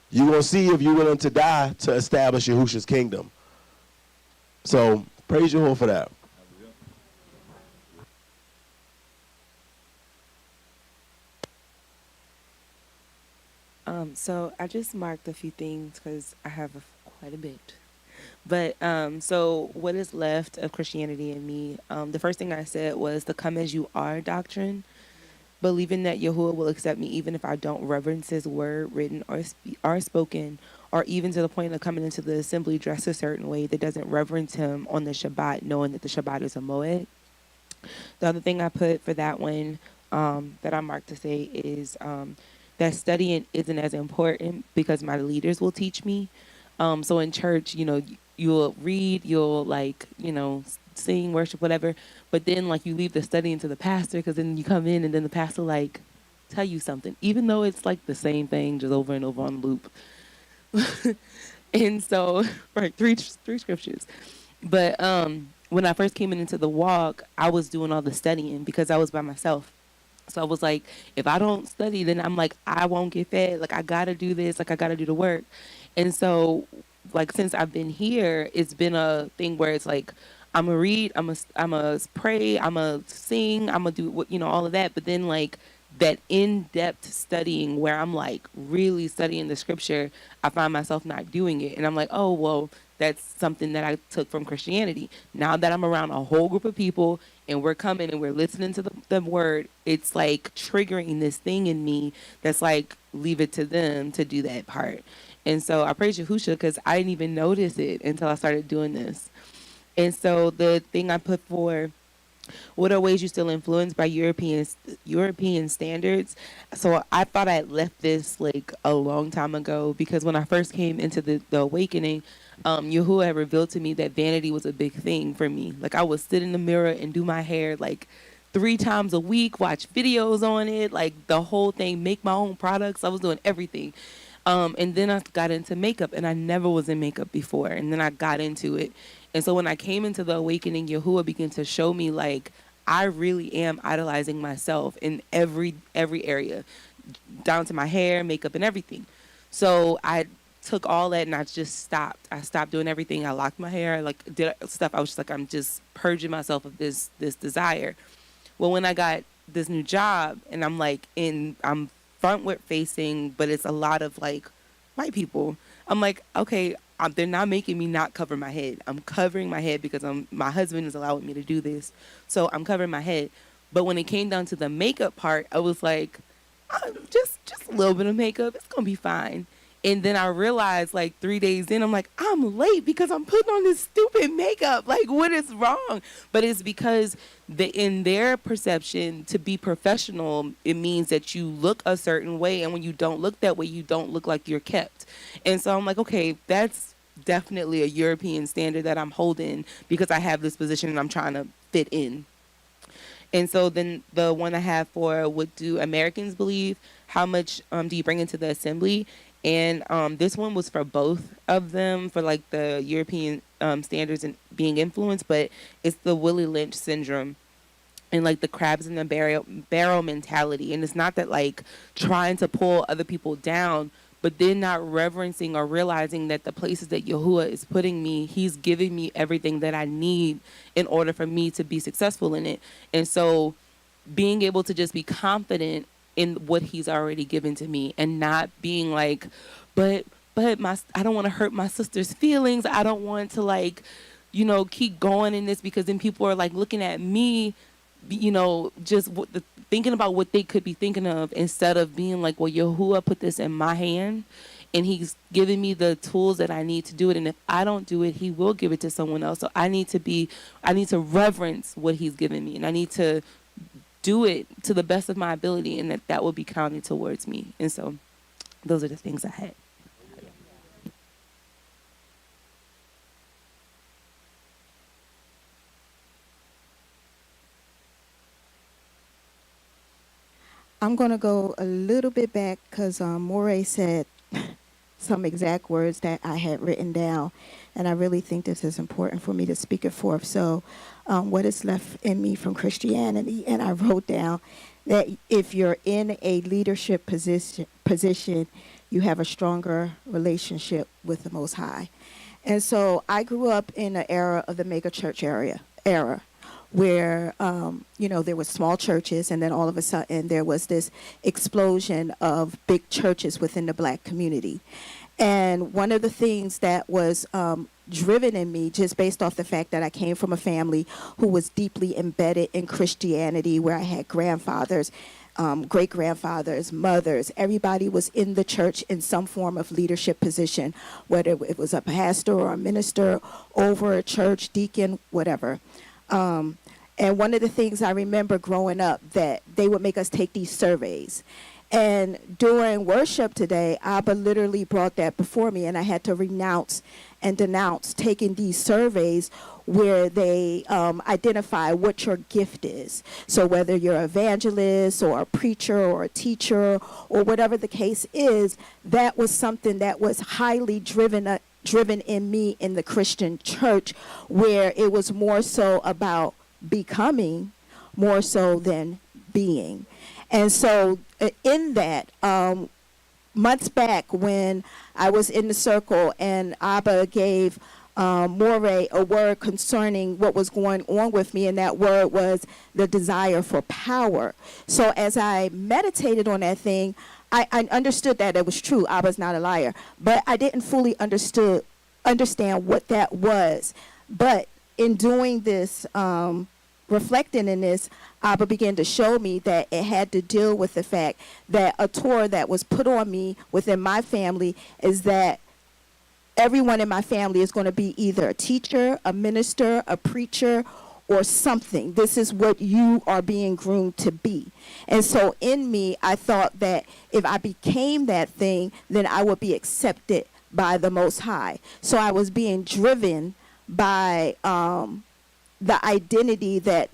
You're going to see if you're willing to die to establish Yahusha's kingdom. So praise Yahuwah for that. So I just marked a few things because I have quite a bit. But so what is left of Christianity in me? The first thing I said was the come as you are doctrine, believing that Yahuwah will accept me even if I don't reverence his word written or spoken, or even to the point of coming into the assembly dressed a certain way that doesn't reverence him on the Shabbat, knowing that the Shabbat is a moed. The other thing I put for that one that I marked to say is that studying isn't as important because my leaders will teach me. So in church, you'll read, you'll sing, worship, whatever. But then you leave the studying to the pastor, because then you come in and then the pastor tell you something, even though it's the same thing just over and over on loop. And so, right, three scriptures. But when I first came into the walk, I was doing all the studying because I was by myself. So I was like, if I don't study, then I'm I won't get fed. I got to do this. I got to do the work. And so, since I've been here, it's been a thing where it's I'm going to read, I'm going to pray, I'm going to sing, I'm going to do all of that. But then that in-depth studying where I'm really studying the scripture, I find myself not doing it. And I'm oh, well, that's something that I took from Christianity. Now that I'm around a whole group of people and we're coming and we're listening to the word, it's triggering this thing in me that's leave it to them to do that part. And so I praise Yahusha because I didn't even notice it until I started doing this. And so the thing I put for, what are ways you're still influenced by European standards? So I thought I had left this a long time ago, because when I first came into the awakening, Yahuwah had revealed to me that vanity was a big thing for me. I would sit in the mirror and do my hair 3 times a week, watch videos on it, the whole thing, make my own products. I was doing everything. And then I got into makeup, and I never was in makeup before. And then I got into it. And so when I came into the awakening, Yahuwah began to show me I really am idolizing myself in every area, down to my hair, makeup, and everything. So I took all that and I just stopped. I stopped doing everything. I locked my hair, did stuff. I was just I'm just purging myself of this desire. Well, when I got this new job and I'm I'm frontward facing, but it's a lot of white people. I'm okay, they're not making me not cover my head. I'm covering my head because my husband is allowing me to do this. So I'm covering my head. But when it came down to the makeup part, I was just a little bit of makeup. It's going to be fine. And then I realized 3 days in, I'm I'm late because I'm putting on this stupid makeup. What is wrong? But it's because in their perception, to be professional, it means that you look a certain way. And when you don't look that way, you don't look like you're kept. And so I'm okay, that's definitely a European standard that I'm holding because I have this position and I'm trying to fit in. And so then the one I have for what do Americans believe? How much do you bring into the assembly? And this one was for both of them, for like the European standards and being influenced, but it's the Willie Lynch syndrome and like the crabs in the barrel mentality. And it's not that like trying to pull other people down, but then not reverencing or realizing that the places that Yahuwah is putting me, he's giving me everything that I need in order for me to be successful in it. And so being able to just be confident in what he's already given to me and not being like, but I don't want to hurt my sister's feelings. I don't want to like, keep going in this because then people are like looking at me, just thinking about what they could be thinking of instead of being like, well, Yahuwah put this in my hand and he's giving me the tools that I need to do it. And if I don't do it, he will give it to someone else. So I need to reverence what he's given me and I need to do it to the best of my ability and that will be counted towards me. And so those are the things I had. I'm going to go a little bit back because Moray said some exact words that I had written down, and I really think this is important for me to speak it forth. So what is left in me from Christianity, and I wrote down that if you're in a leadership position, you have a stronger relationship with the Most High. And so I grew up in an era of the mega church era where, there were small churches, and then all of a sudden there was this explosion of big churches within the black community. And one of the things that was driven in me, just based off the fact that I came from a family who was deeply embedded in Christianity, where I had grandfathers, great-grandfathers, mothers, everybody was in the church in some form of leadership position, whether it was a pastor or a minister over a church, deacon, whatever. And one of the things I remember growing up, that they would make us take these surveys. And during worship today, Abba literally brought that before me, and I had to renounce and denounce taking these surveys where they identify what your gift is. So whether you're an evangelist or a preacher or a teacher or whatever the case is, that was something that was highly driven in me in the Christian church, where it was more so about becoming more so than being. And so in that, months back when I was in the circle and Abba gave Moray a word concerning what was going on with me, and that word was the desire for power. So as I meditated on that thing, I understood that it was true. Abba's not a liar. But I didn't fully understand what that was. But in doing this, reflecting in this, Abba began to show me that it had to deal with the fact that a Torah that was put on me within my family is that everyone in my family is going to be either a teacher, a minister, a preacher, or something. This is what you are being groomed to be. And so in me, I thought that if I became that thing, then I would be accepted by the Most High. So I was being driven by the identity that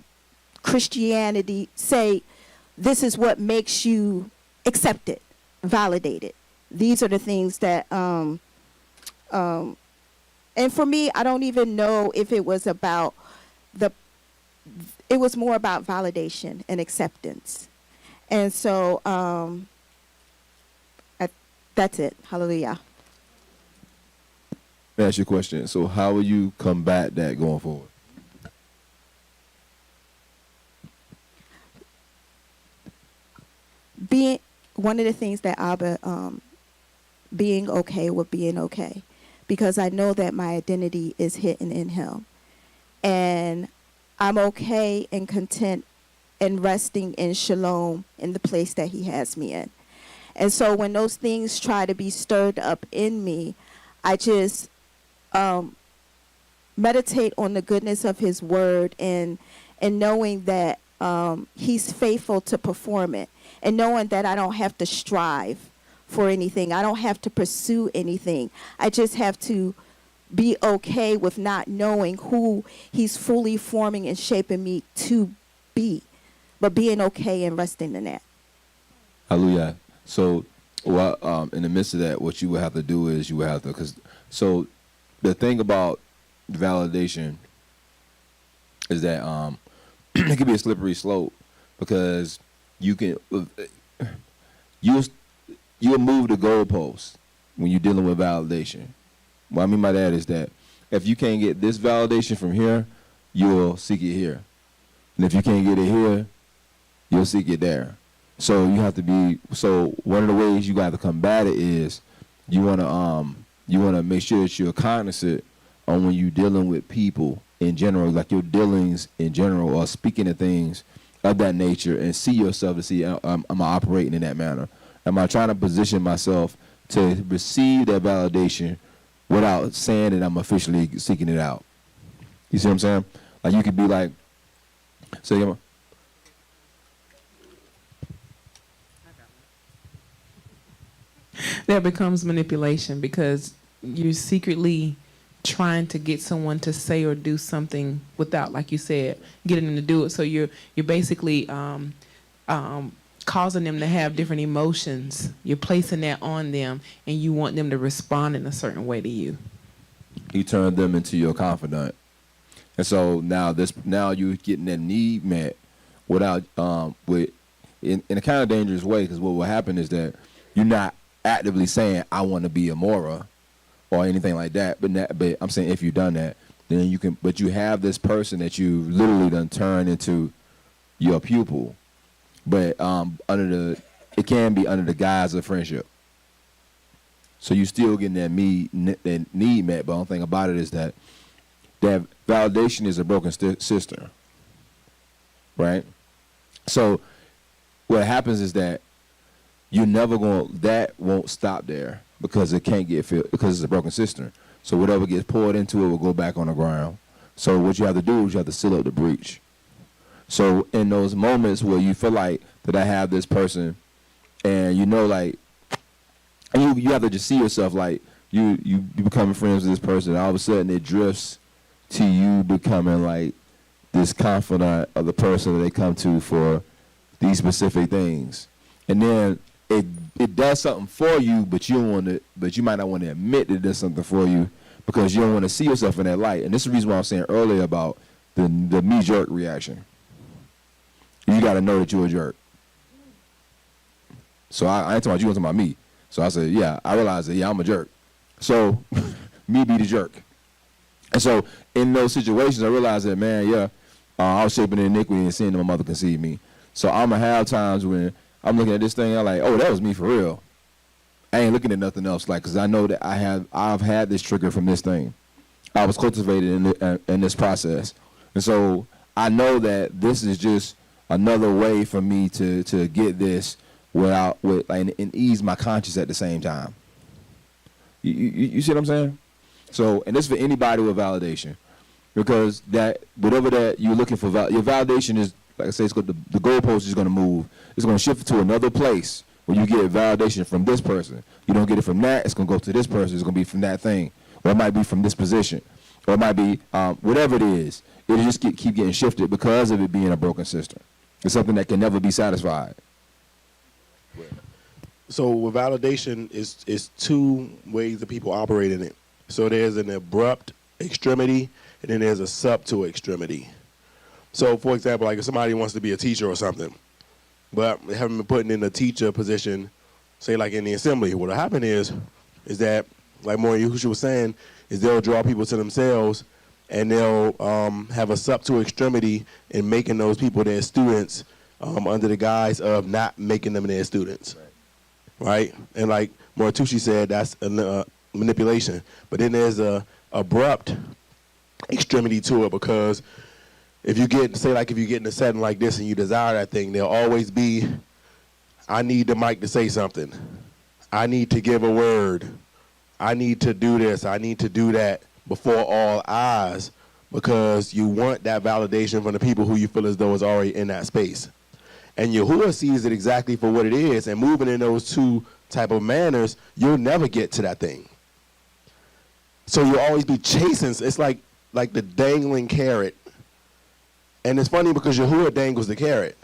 Christianity say, this is what makes you accepted, validated. These are the things that, and for me, I don't even know if it was about it was more about validation and acceptance. And so that's it. Hallelujah. Let me ask you a question. So how will you combat that going forward? Being one of the things that Abba, being okay with being okay, because I know that my identity is hidden in him. And I'm okay and content and resting in shalom in the place that he has me in. And so when those things try to be stirred up in me, I just meditate on the goodness of his word and knowing that he's faithful to perform it, and knowing that I don't have to strive for anything. I don't have to pursue anything. I just have to be okay with not knowing who he's fully forming and shaping me to be, but being okay and resting in that. Hallelujah. So, in the midst of that, what you would have to do is you would have to, so the thing about validation is that it can be a slippery slope, because you'll move the goalposts when you're dealing with validation. What I mean by that is that if you can't get this validation from here, you'll seek it here, and if you can't get it here, you'll seek it there. So you have to be. So one of the ways you got to combat it is you want to make sure that you're cognizant on when you're dealing with people in general, like your dealings in general, or speaking of things of that nature, and see yourself to see, am I operating in that manner? Am I trying to position myself to receive that validation without saying that I'm officially seeking it out? You see what I'm saying? Like you could be like, say, that becomes manipulation, because you're secretly trying to get someone to say or do something without, like you said, getting them to do it. So you're basically causing them to have different emotions. You're placing that on them, and you want them to respond in a certain way to you. You turn them into your confidant, and so now you're getting that need met without in a kind of dangerous way, because what will happen is that you're not actively saying I want to be Amora or anything like that, but I'm saying if you've done that, then you can. But you have this person that you literally done turned into your pupil, but it can be under the guise of friendship. So you still getting that need met, but the only thing about it is that validation is a broken cistern, right? So what happens is that that won't stop there, because it can't get filled, because it's a broken cistern. So whatever gets poured into it will go back on the ground. So what you have to do is you have to seal up the breach. So in those moments where you feel like that I have this person, and you have to just see yourself like you becoming friends with this person, and all of a sudden it drifts to you becoming like this confidant of the person that they come to for these specific things. And then it does something for you, but you might not want to admit that it does something for you, because you don't want to see yourself in that light. And this is the reason why I was saying earlier about the me jerk reaction. You got to know that you're a jerk. So I ain't talking about you, I'm talking about me. So I said, yeah, I realized that, yeah, I'm a jerk. So me be the jerk. And so in those situations, I realized that, man, yeah, I was shaping in iniquity and seeing that my mother conceived me. So I'm going to have times when I'm looking at this thing, I'm like, oh, that was me for real. I ain't looking at nothing else, like, because I know that I've had this trigger from this thing. I was cultivated in this process. And so I know that this is just another way for me to get this and ease my conscience at the same time. You see what I'm saying? So, and this is for anybody with validation, because that whatever that you're looking for, your validation is, like I say, the goalpost is going to move. It's going to shift to another place where you get validation from this person. You don't get it from that, it's going to go to this person. It's going to be from that thing, or it might be from this position, or it might be whatever it is. It'll just keep getting shifted because of it being a broken system. It's something that can never be satisfied. So with validation is two ways that people operate in it. So there's an abrupt extremity, and then there's a subtle extremity. So for example, like if somebody wants to be a teacher or something, but they haven't been put in a teacher position, say like in the assembly, what'll happen is that, like more Yahusha was saying, is they'll draw people to themselves, and they'll have a subtle extremity in making those people their students under the guise of not making them their students. Right? And like Moritushi said, that's manipulation. But then there's a abrupt extremity to it, because if you get, say like if you get in a setting like this and you desire that thing, there'll always be, I need the mic to say something. I need to give a word. I need to do this. I need to do that before all eyes, because you want that validation from the people who you feel as though is already in that space. And Yahuwah sees it exactly for what it is, and moving in those two type of manners, you'll never get to that thing. So you'll always be chasing. It's like the dangling carrot. And it's funny because Yahuwah dangles the carrot.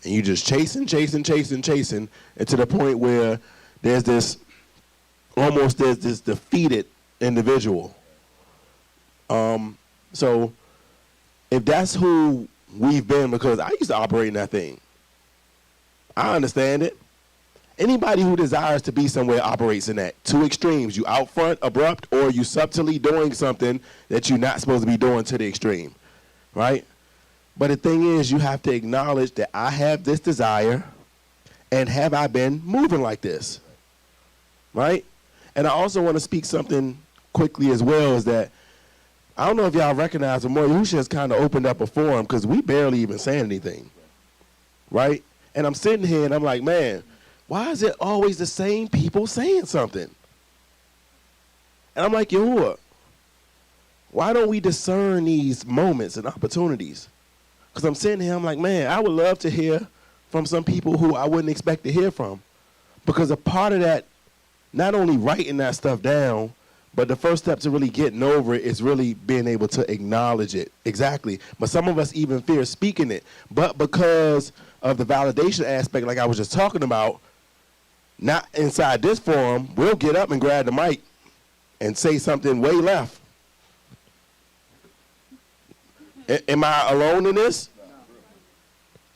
And you just chasing, and to the point where there's this defeated individual. So if that's who we've been, because I used to operate in that thing. I understand it. Anybody who desires to be somewhere operates in that. Two extremes. You out front, abrupt, or you subtly doing something that you're not supposed to be doing to the extreme. Right? But the thing is, you have to acknowledge that I have this desire, and have I been moving like this? Right? And I also want to speak something quickly as well, is that I don't know if y'all recognize, but Yahusha has kind of opened up a forum because we barely even saying anything. Right? And I'm sitting here and I'm like, man, why is it always the same people saying something? And I'm like, Yahuwah, why don't we discern these moments and opportunities? Because I'm sitting here, I'm like, man, I would love to hear from some people who I wouldn't expect to hear from. Because a part of that, not only writing that stuff down, but the first step to really getting over it is really being able to acknowledge it. Exactly. But some of us even fear speaking it. But because of the validation aspect, like I was just talking about, not inside this forum, we'll get up and grab the mic and say something way left. Am I alone in this?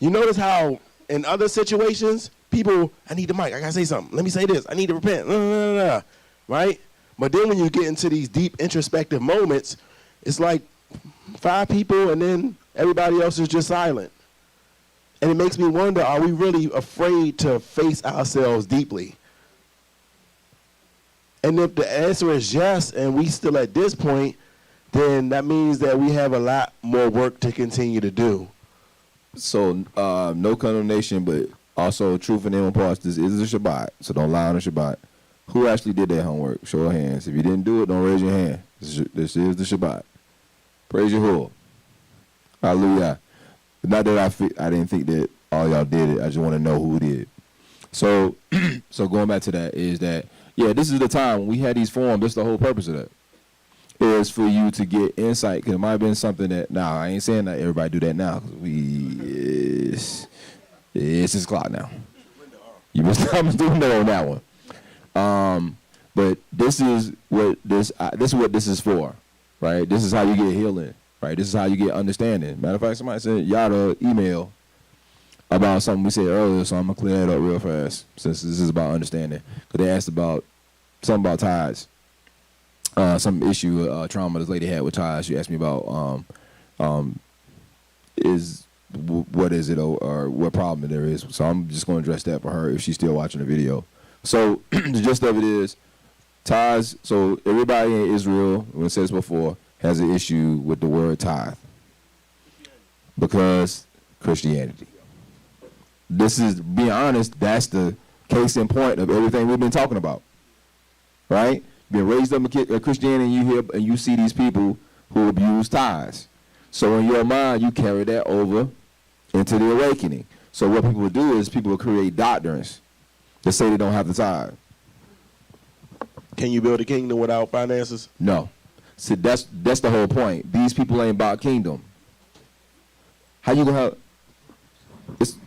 You notice how in other situations, people, I need the mic, I gotta say something. Let me say this, I need to repent, right? But then when you get into these deep introspective moments, it's like 5 people and then everybody else is just silent. And it makes me wonder, are we really afraid to face ourselves deeply? And if the answer is yes, and we still at this point, then that means that we have a lot more work to continue to do. So no condemnation, but also truth in them parts. This is the Shabbat, so don't lie on the Shabbat. Who actually did their homework? Show of hands. If you didn't do it, don't raise your hand. This is the Shabbat. Praise Yahuwah. Hallelujah. Not that I didn't think that all y'all did it. I just want to know who did. So going back to that is that, yeah, this is the time when we had these forums. That's the whole purpose of that. Is for you to get insight. Because it might have been something that, I ain't saying that everybody do that now. Because it's 6 o'clock now. You must come through on that one. But this is what this is for, right? This is how you get healing, right? This is how you get understanding. Matter of fact, somebody sent y'all an email about something we said earlier, so I'm gonna clear that up real fast since this is about understanding. Because they asked about something about tithes, some issue, trauma this lady had with tithes. She asked me about what is it or what problem there is. So I'm just gonna address that for her if she's still watching the video. So the gist of it is tithes. So everybody in Israel, when it says before, has an issue with the word tithe because Christianity. This is, being honest, that's the case in point of everything we've been talking about, right? Being raised up in Christianity, and you hear and you see these people who abuse tithes. So in your mind, you carry that over into the awakening. So what people will do is people will create doctrines that say they don't have the tithe. Can you build a kingdom without finances? No. So that's the whole point. These people ain't about kingdom. How you gonna have? It's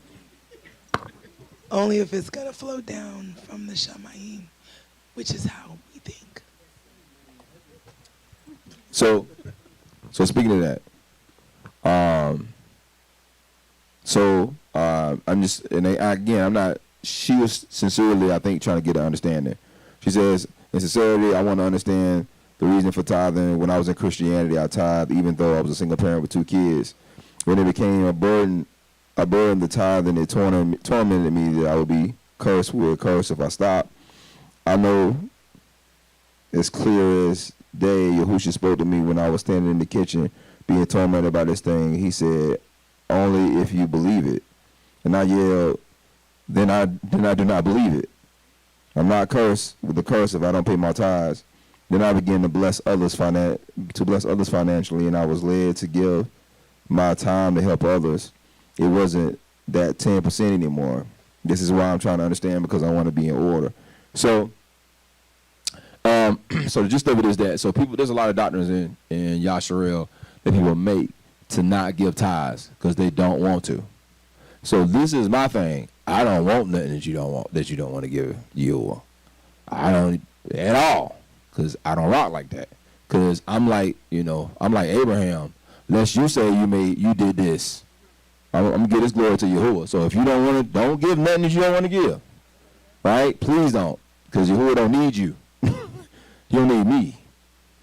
only if it's gonna flow down from the Shamayim, which is how we think. So speaking of that, I'm just, and again, I'm not. She was sincerely, I think, trying to get an understanding. She says, in sincerity, I want to understand the reason for tithing. When I was in Christianity, I tithed even though I was a single parent with 2 kids. When it became a burden the tithe, and it tormented me that I would be cursed with a curse if I stopped. I know as clear as day, Yahusha spoke to me when I was standing in the kitchen being tormented by this thing. He said, only if you believe it. And I yelled, then I do not believe it. I'm not cursed with the curse if I don't pay my tithes. Then I began to bless others financially, and I was led to give my time to help others. It wasn't that 10% anymore. This is why I'm trying to understand, because I want to be in order. So So the gist of it is that there's a lot of doctrines in Yasharel that people make to not give tithes because they don't want to. So this is my thing. I don't want nothing that you don't want to give you. I don't at all because I don't rock like that. Because I'm like Abraham. Lest you say you did this. I'm gonna give this glory to Yahuwah. So if you don't want to, don't give nothing that you don't want to give. Right? Please don't. Because Yahuwah don't need you. He don't need me.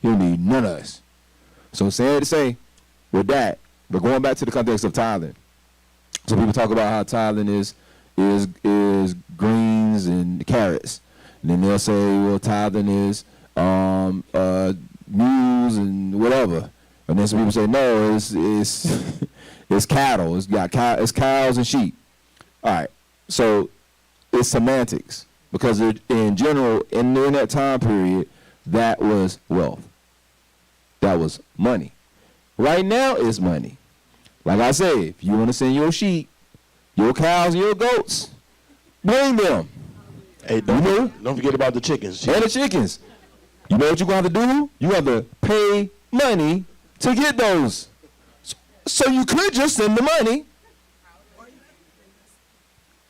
He don't need none of us. So sad to say, with that, but going back to the context of tithing. So people talk about how tithing is greens and carrots. And then they'll say, well, tithing is mules and whatever. And then some people say, no, it's cattle. It's cows and sheep. All right. So it's semantics because in general, in that time period, that was wealth. That was money. Right now is money. Like I say, if you want to send your sheep, your cows, and your goats, bring them. Hey, don't forget about the chickens. And the chickens. You know what you're going to have to do? You have to pay money to get those. So you could just send the money.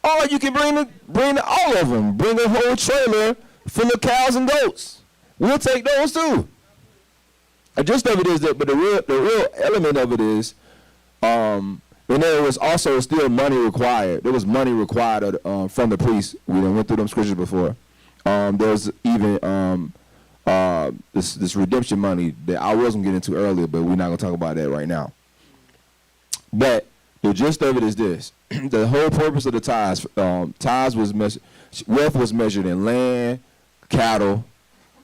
Or you can bring all of them. Bring a whole trailer full of cows and goats. We'll take those too. The gist of it is that, but the real element of it is, and there was also still money required. There was money required from the priests. We went through them scriptures before. There's even this redemption money that I wasn't getting into earlier, but we're not gonna talk about that right now. But the gist of it is this: the whole purpose of the tithes, wealth was measured in land, cattle,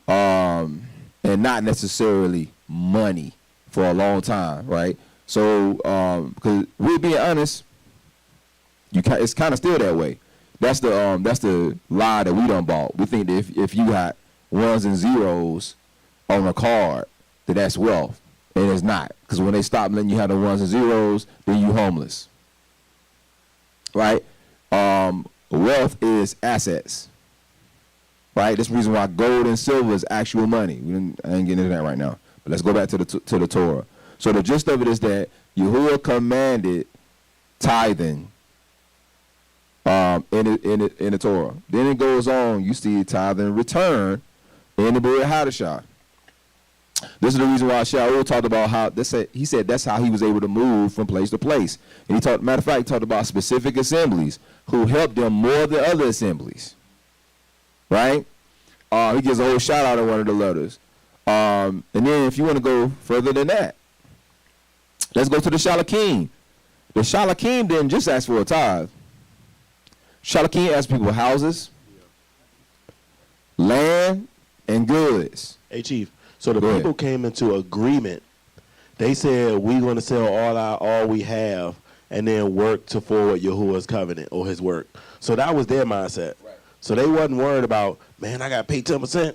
and not necessarily money for a long time, right? So, because we're being honest, it's kind of still that way. That's the lie that we done bought. We think that if you got ones and zeros on a card, that's wealth, and it's not. Because when they stop letting you have the ones and zeros, then you homeless, right? Wealth is assets, right? That's the reason why gold and silver is actual money. I ain't getting into that right now. But let's go back to the Torah. So the gist of it is that Yahuwah commanded tithing in the Torah. Then it goes on, you see tithing return in the Brit Hadashah. This is the reason why Shaul talked about how he said that's how he was able to move from place to place. And matter of fact, he talked about specific assemblies who helped them more than other assemblies. Right? He gives a whole shout out in one of the letters. And then if you want to go further than that, let's go to the Shalakim. The Shalakim didn't just ask for a tithe. Shalakim asked people houses, land, and goods. Hey, Chief. So the people came into agreement. They said, we're going to sell all we have and then work to forward Yahuwah's covenant or his work. So that was their mindset. Right. So they wasn't worried about, man, I got to pay 10%.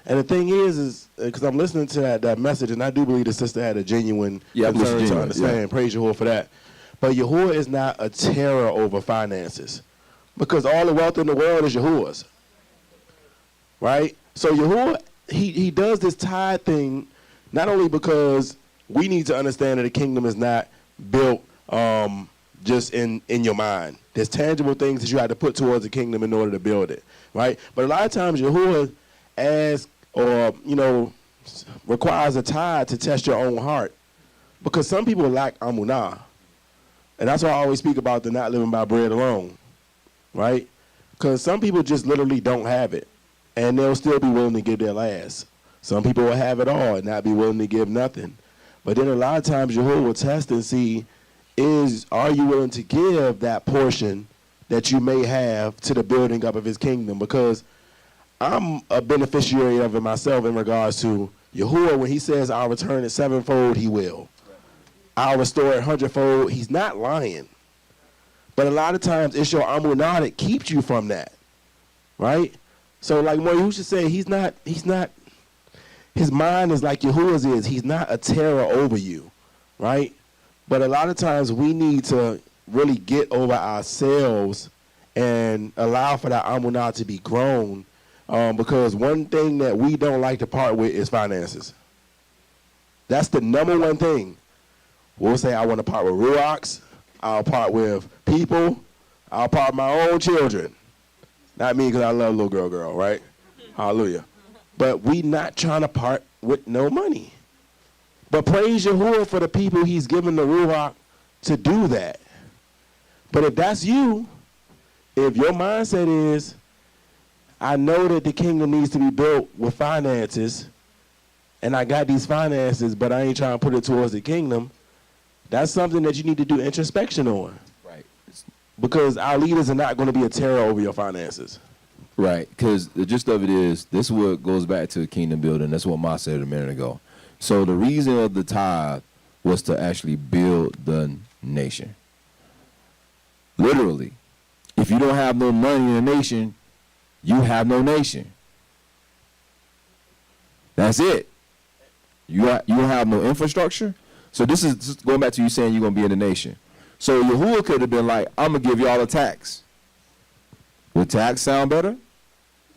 And the thing is because I'm listening to that message, and I do believe the sister had a genuine concern to understand. Yeah. Praise Yahuwah for that. But Yahuwah is not a terror over finances, because all the wealth in the world is Yahuwah's. Right? So Yahuwah, he does this tithe thing not only because we need to understand that the kingdom is not built just in your mind. There's tangible things that you have to put towards the kingdom in order to build it. Right? But a lot of times Yahuwah asks or, requires a tithe to test your own heart. Because some people lack amunah. And that's why I always speak about the not living by bread alone. Right? Because some people just literally don't have it. And they'll still be willing to give their last. Some people will have it all and not be willing to give nothing. But then a lot of times Yahuwah will test and see, are you willing to give that portion that you may have to the building up of his kingdom? Because I'm a beneficiary of it myself in regards to Yahuwah. When he says I'll return it sevenfold, he will. I'll restore it hundredfold. He's not lying. But a lot of times it's your amunah that keeps you from that. Right? So like Yahusha said, he's not, his mind is like Yahuwah's is. He's not a terror over you. Right? But a lot of times we need to really get over ourselves and allow for that amunah to be grown, Because one thing that we don't like to part with is finances. That's the number one thing. We'll say, I want to part with Ruachs. I'll part with people. I'll part with my own children. Not me, because I love little girl, right? Hallelujah. But we not trying to part with no money. But praise Yahuwah for the people he's given the Ruach to do that. But if that's you, if your mindset is, I know that the kingdom needs to be built with finances, and I got these finances, but I ain't trying to put it towards the kingdom, that's something that you need to do introspection on. Right. Because our leaders are not going to be a terror over your finances. Right, because the gist of it is, this is what goes back to kingdom building. That's what Ma said a minute ago. So the reason of the tithe was to actually build the nation. Literally. If you don't have no money in a nation, you have no nation. That's it. You don't have no infrastructure. So this is just going back to you saying you're going to be in the nation. So Yahuwah could have been like, I'm going to give y'all a tax. Would tax sound better?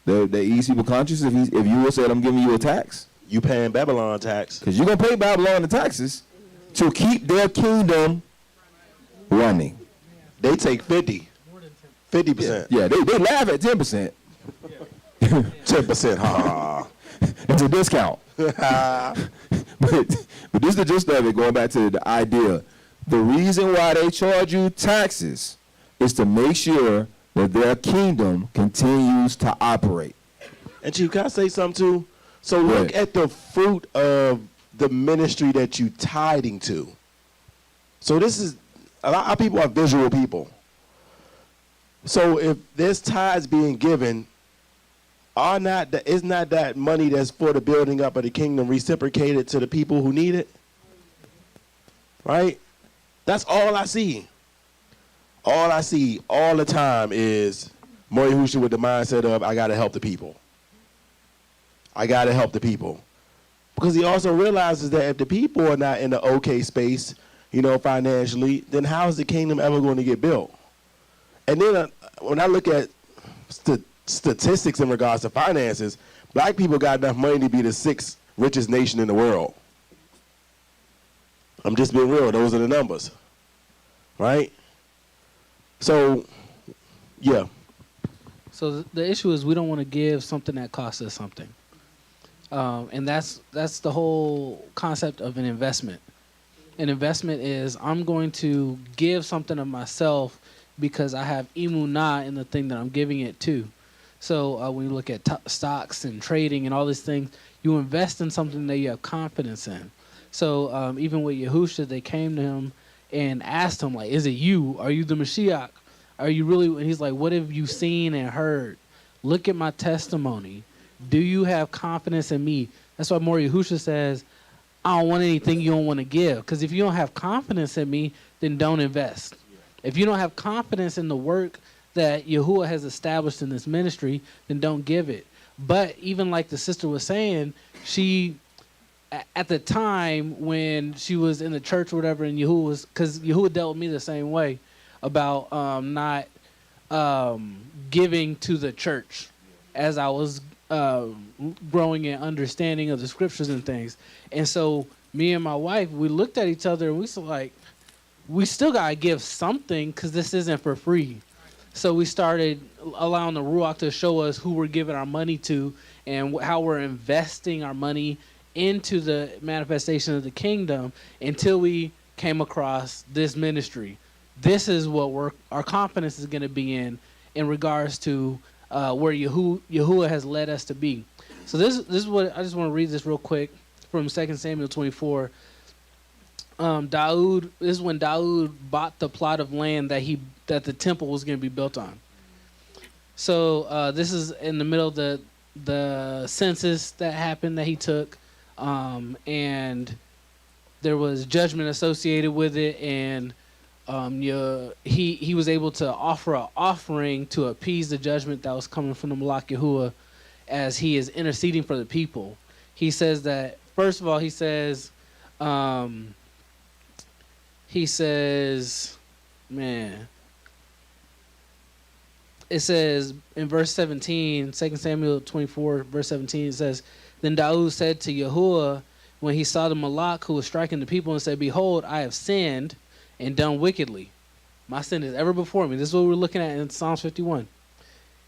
They ease people conscious if you would say, I'm giving you a tax. You paying Babylon tax. Because you're going to pay Babylon the taxes to keep their kingdom running. They take 50%. Yeah, they laugh at 10%. 10%, ha ha. It's a discount. but this is the gist of it, going back to the idea. The reason why they charge you taxes is to make sure that their kingdom continues to operate. And Chief, can I say something too? So look at the fruit of the ministry that you tithing to. So this is, a lot of people are visual people. So if there's tithes being given, is not that money that's for the building up of the kingdom reciprocated to the people who need it? Right? That's all I see. All I see all the time is Mori Yahusha with the mindset of, I got to help the people. I got to help the people. Because he also realizes that if the people are not in the okay space, financially, then how is the kingdom ever going to get built? And then when I look at statistics in regards to finances, black people got enough money to be the 6th richest nation in the world. I'm just being real. Those are the numbers. Right? So, yeah. So the issue is we don't want to give something that costs us something. And that's the whole concept of an investment. An investment is I'm going to give something of myself because I have emunah in the thing that I'm giving it to. So when you look at stocks and trading and all these things, you invest in something that you have confidence in. So even with Yahusha, they came to him and asked him, like, is it you? Are you the Mashiach? Are you really? And he's like, what have you seen and heard? Look at my testimony. Do you have confidence in me? That's why Mori Yahusha says, I don't want anything you don't want to give. Because if you don't have confidence in me, then don't invest. If you don't have confidence in the work that Yahuwah has established in this ministry, then don't give it. But even like the sister was saying, she, at the time when she was in the church or whatever, and Yahuwah was, because Yahuwah dealt with me the same way about not giving to the church as I was growing in understanding of the scriptures and things. And so me and my wife, we looked at each other and we said, like, we still got to give something because this isn't for free. So we started allowing the Ruach to show us who we're giving our money to and how we're investing our money into the manifestation of the kingdom until we came across this ministry. This is what our confidence is going to be in regards to where Yahuwah has led us to be. So this is what I just want to read this real quick from 2 Samuel 24. This is when Daud bought the plot of land that the temple was going to be built on. So this is in the middle of the census that happened that he took, and there was judgment associated with it, and he was able to offer an offering to appease the judgment that was coming from the Malach Yahuwah as he is interceding for the people. He says that, first of all, he says, it says in verse 17, 2 Samuel 24, verse 17, it says, Then Daud said to Yahuwah, when he saw the Malak who was striking the people, and said, Behold, I have sinned and done wickedly. My sin is ever before me. This is what we're looking at in Psalms 51.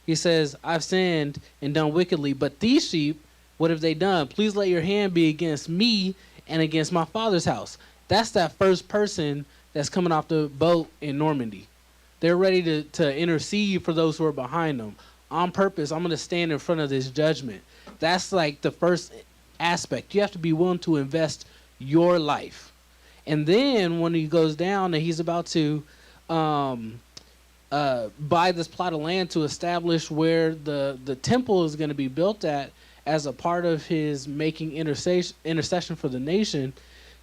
He says, I've sinned and done wickedly, but these sheep, what have they done? Please let your hand be against me and against my father's house. That's that first person that's coming off the boat in Normandy. They're ready to intercede for those who are behind them. On purpose, I'm going to stand in front of this judgment. That's like the first aspect. You have to be willing to invest your life. And then when he goes down and he's about to buy this plot of land to establish where the temple is going to be built at as a part of his making intercession for the nation,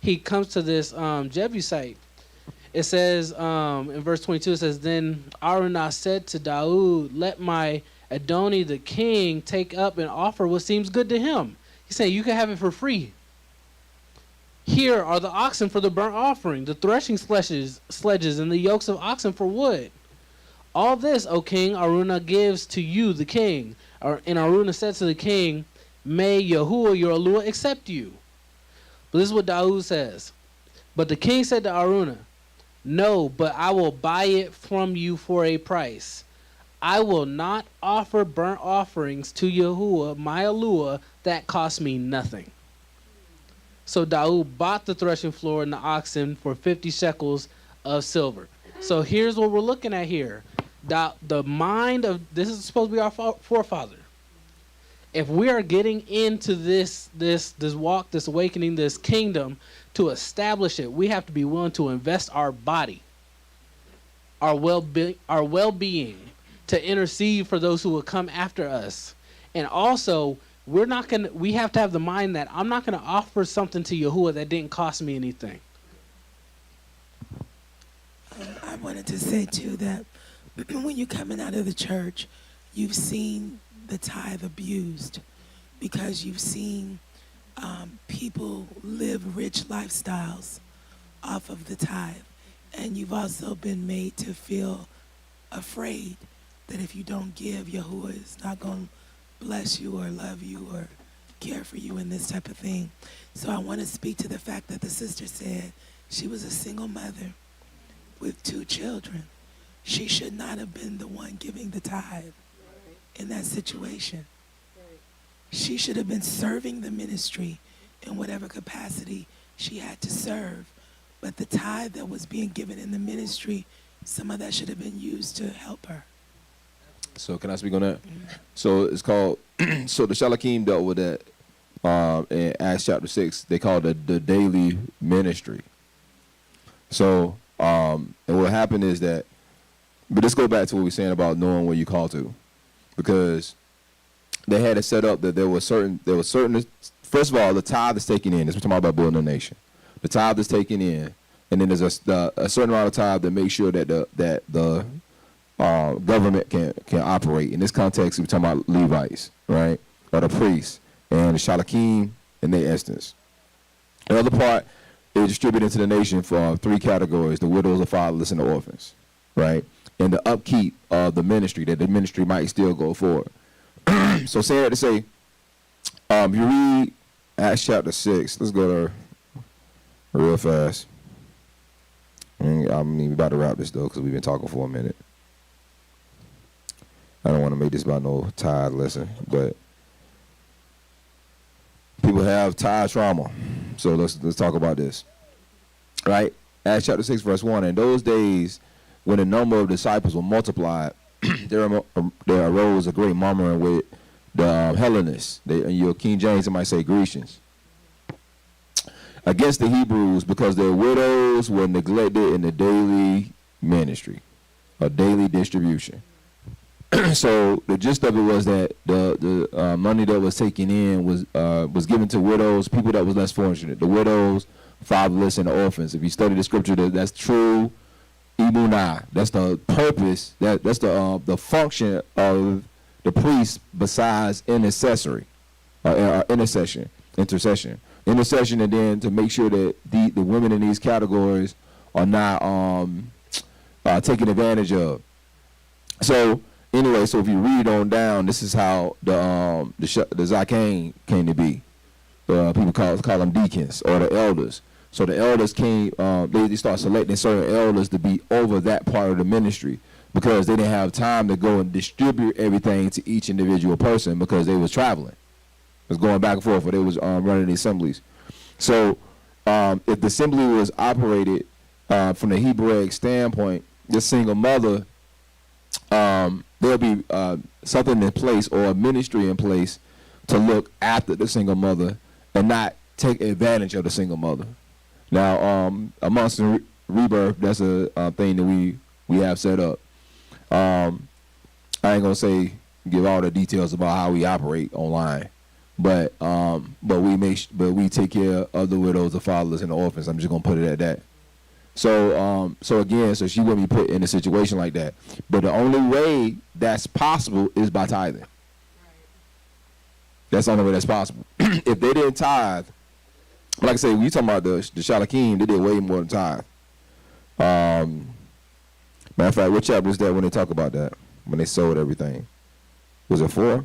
he comes to this Jebusite. It says in verse 22, it says, Then Araunah said to Daud, Let my Adoni the king take up and offer what seems good to him. He's saying you can have it for free. Here are the oxen for the burnt offering, the threshing sledges, and the yokes of oxen for wood. All this, O king, Araunah gives to you, the king. And Araunah said to the king, May Yahuwah your Elohim accept you. But this is what Daud says. But the king said to Araunah, No, but I will buy it from you for a price. I will not offer burnt offerings to Yahuwah, my Elohim, that cost me nothing. So Daud bought the threshing floor and the oxen for 50 shekels of silver. So here's what we're looking at here. The mind of, this is supposed to be our forefather. If we are getting into this walk, this awakening, this kingdom, to establish it, we have to be willing to invest our body, our well-being, to intercede for those who will come after us. And also, we have to have the mind that I'm not going to offer something to Yahuwah that didn't cost me anything. I wanted to say too that when you're coming out of the church, you've seen the tithe abused because you've seen people live rich lifestyles off of the tithe. And you've also been made to feel afraid that if you don't give, Yahuwah is not going to bless you or love you or care for you and this type of thing. So I want to speak to the fact that the sister said she was a single mother with 2 children. She should not have been the one giving the tithe in that situation. She should have been serving the ministry in whatever capacity she had to serve. But the tithe that was being given in the ministry, some of that should have been used to help her. So can I speak on that? So it's called, so the Shalakim dealt with that in Acts chapter 6. They called it the daily ministry. So, and what happened is that, but let's go back to what we were saying about knowing where you call to. Because they had it set up that there was certain, first of all, the tithe is taken in. This we're talking about building a nation. The tithe is taken in, and then there's a certain amount of tithe that makes sure that the government can operate. In this context, we're talking about Levites, right, or the priests, and the Shalakim in their instance. The other part is distributed into the nation for 3 categories: the widows, the fatherless, and the orphans, right, and the upkeep of the ministry, that the ministry might still go forward. So saying that to say, if you read Acts chapter 6, let's go there real fast. I'm about to wrap this though, because we've been talking for a minute. I don't want to make this about no tithe lesson, but people have tithe trauma. So let's talk about this. Right? Acts chapter 6, verse 1. In those days, when the number of disciples were multiplied, there arose a great murmuring with the Hellenists. In your King James, it might say Grecians, against the Hebrews, because their widows were neglected in the daily ministry, or daily distribution. So the gist of it was that the money that was taken in was given to widows, people that was less fortunate, the widows, fatherless, and the orphans. If you study the scripture, that's true imunah. That's the purpose. That's the function of the priest besides intercession, intercession, and then to make sure that the women in these categories are not taken advantage of. So anyway, so if you read on down, this is how the Zaken came to be. People call them deacons or the elders. So the elders came, they start selecting certain elders to be over that part of the ministry because they didn't have time to go and distribute everything to each individual person because they was traveling. It was going back and forth, or they was running the assemblies. So if the assembly was operated from the Hebraic standpoint, the single mother, there'll be something in place or a ministry in place to look after the single mother and not take advantage of the single mother. Now, amongst the rebirth, that's a thing that we have set up. I ain't gonna give all the details about how we operate online, but we take care of the widows, the fatherless, and the orphans. I'm just gonna put it at that. So so she wouldn't be put in a situation like that. But the only way that's possible is by tithing. That's the only way that's possible. If they didn't tithe, like I say, when you talking about the Shalakim, they did way more than tithe. Matter of fact, what chapter is that when they talk about that? When they sold everything? Was it 4?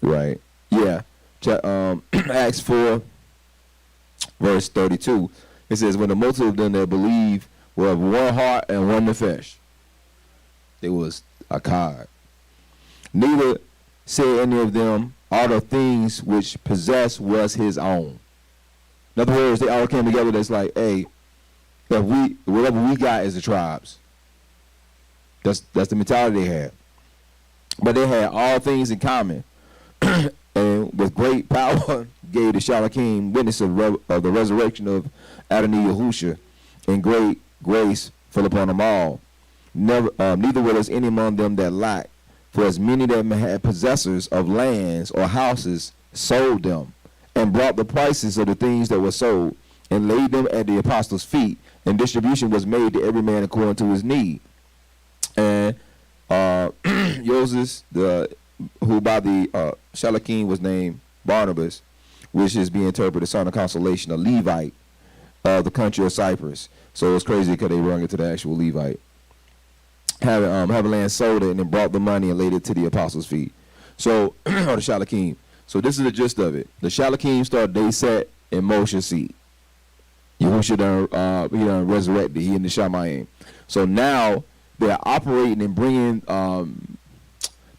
Right. Yeah. Acts 4, verse 32. It says, when the multitude of them that believe were of one heart and one nefesh. It was a card. Neither said any of them all the things which possessed was his own. In other words, they all came together. That's like, hey, whatever we got is the tribes. That's the mentality they had. But they had all things in common, and with great power gave the Shalakim witness of the resurrection of Adonai Yahusha, and great grace fell upon them all. Neither was any among them that lacked. For as many that had possessors of lands or houses sold them, and brought the prices of the things that were sold, and laid them at the apostles' feet, and distribution was made to every man according to his need. And Joseph, who by the Shalakim was named Barnabas, which is being interpreted son of consolation, a Levite of the country of Cyprus. So it's crazy because they rung it to the actual Levite. Having land sold it and then brought the money and laid it to the apostles' feet. So, or the Shalakim. So this is the gist of it. The Shalakim they set in Moshe's seat. Yahusha done resurrected. He in the Shamayim. So now they're operating and bringing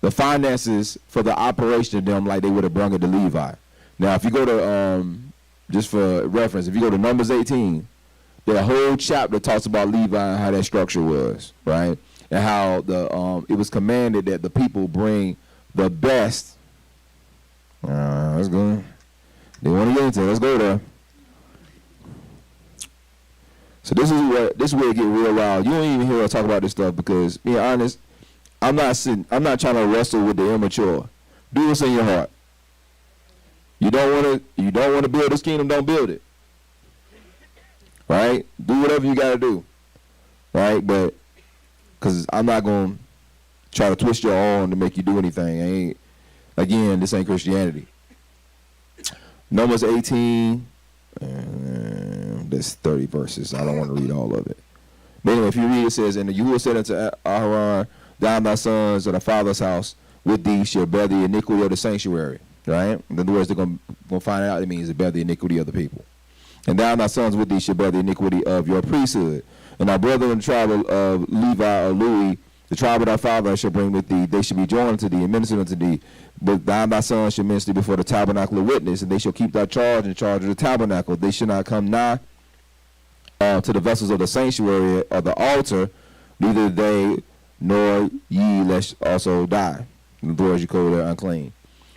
the finances for the operation of them like they would have brung it to Levi. Now, if you go to, just for reference, if you go to Numbers 18, the whole chapter talks about Levi and how that structure was, right? And how it was commanded that the people bring the best. Let's go. They want to get into it. Let's go there. So this is where it get real wild. You don't even hear us talk about this stuff because, being honest, I'm not trying to wrestle with the immature. Do what's in your heart. You don't want to build this kingdom, don't build it. Right? Do whatever you got to do. Right? But because I'm not going to try to twist your arm to make you do anything. This ain't Christianity. Numbers 18, there's 30 verses. I don't want to read all of it. But anyway, if you read, it says, and Yahuwah said unto Aharon, thou and thy sons of the father's house with thee shall bear the iniquity of the sanctuary. Right? In other words, they're going to find out it means to bear the iniquity of the people. And thou and thy sons with thee shall bear the iniquity of your priesthood. And thy brother in the tribe of Levi or Louis, the tribe of thy father shall bring with thee. They shall be joined unto thee and minister unto thee. But thou and thy sons shall minister before the tabernacle of witness, and they shall keep thy charge in charge of the tabernacle. They shall not come nigh to the vessels of the sanctuary or the altar, neither they nor ye lest also die. In other words, you call it unclean.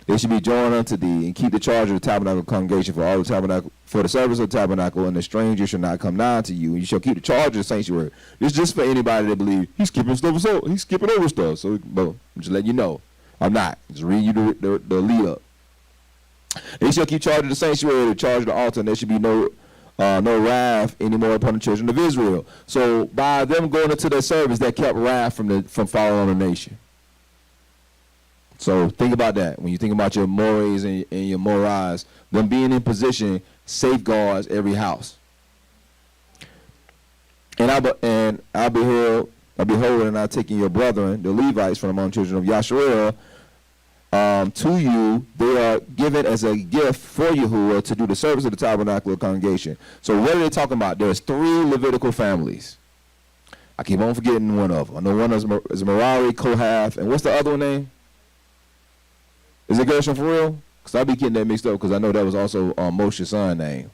They should be joined unto thee, and keep the charge of the tabernacle congregation for all the tabernacle, for the service of the tabernacle, and the stranger shall not come nigh to you. And you shall keep the charge of the sanctuary. It's just for anybody that believe he's skipping over stuff. So, I'm just letting you know, I'm not. Just reading you the lead up. And you shall keep charge of the sanctuary, the charge of the altar, and there should be no wrath anymore upon the children of Israel. So by them going into their service, that kept wrath from following on the nation. So think about that. When you think about your mores and your morais, them being in position safeguards every house. I behold, and I taking your brethren, the Levites from among children of Yahusha, to you. They are given as a gift for Yahuwah to do the service of the tabernacle of congregation. So what are they talking about? There's 3 Levitical families. I keep on forgetting one of them. I know one is Merari, Kohath, and what's the other one name? Is it Gershon for real? Because I be getting that mixed up because I know that was also Moshe's son's name.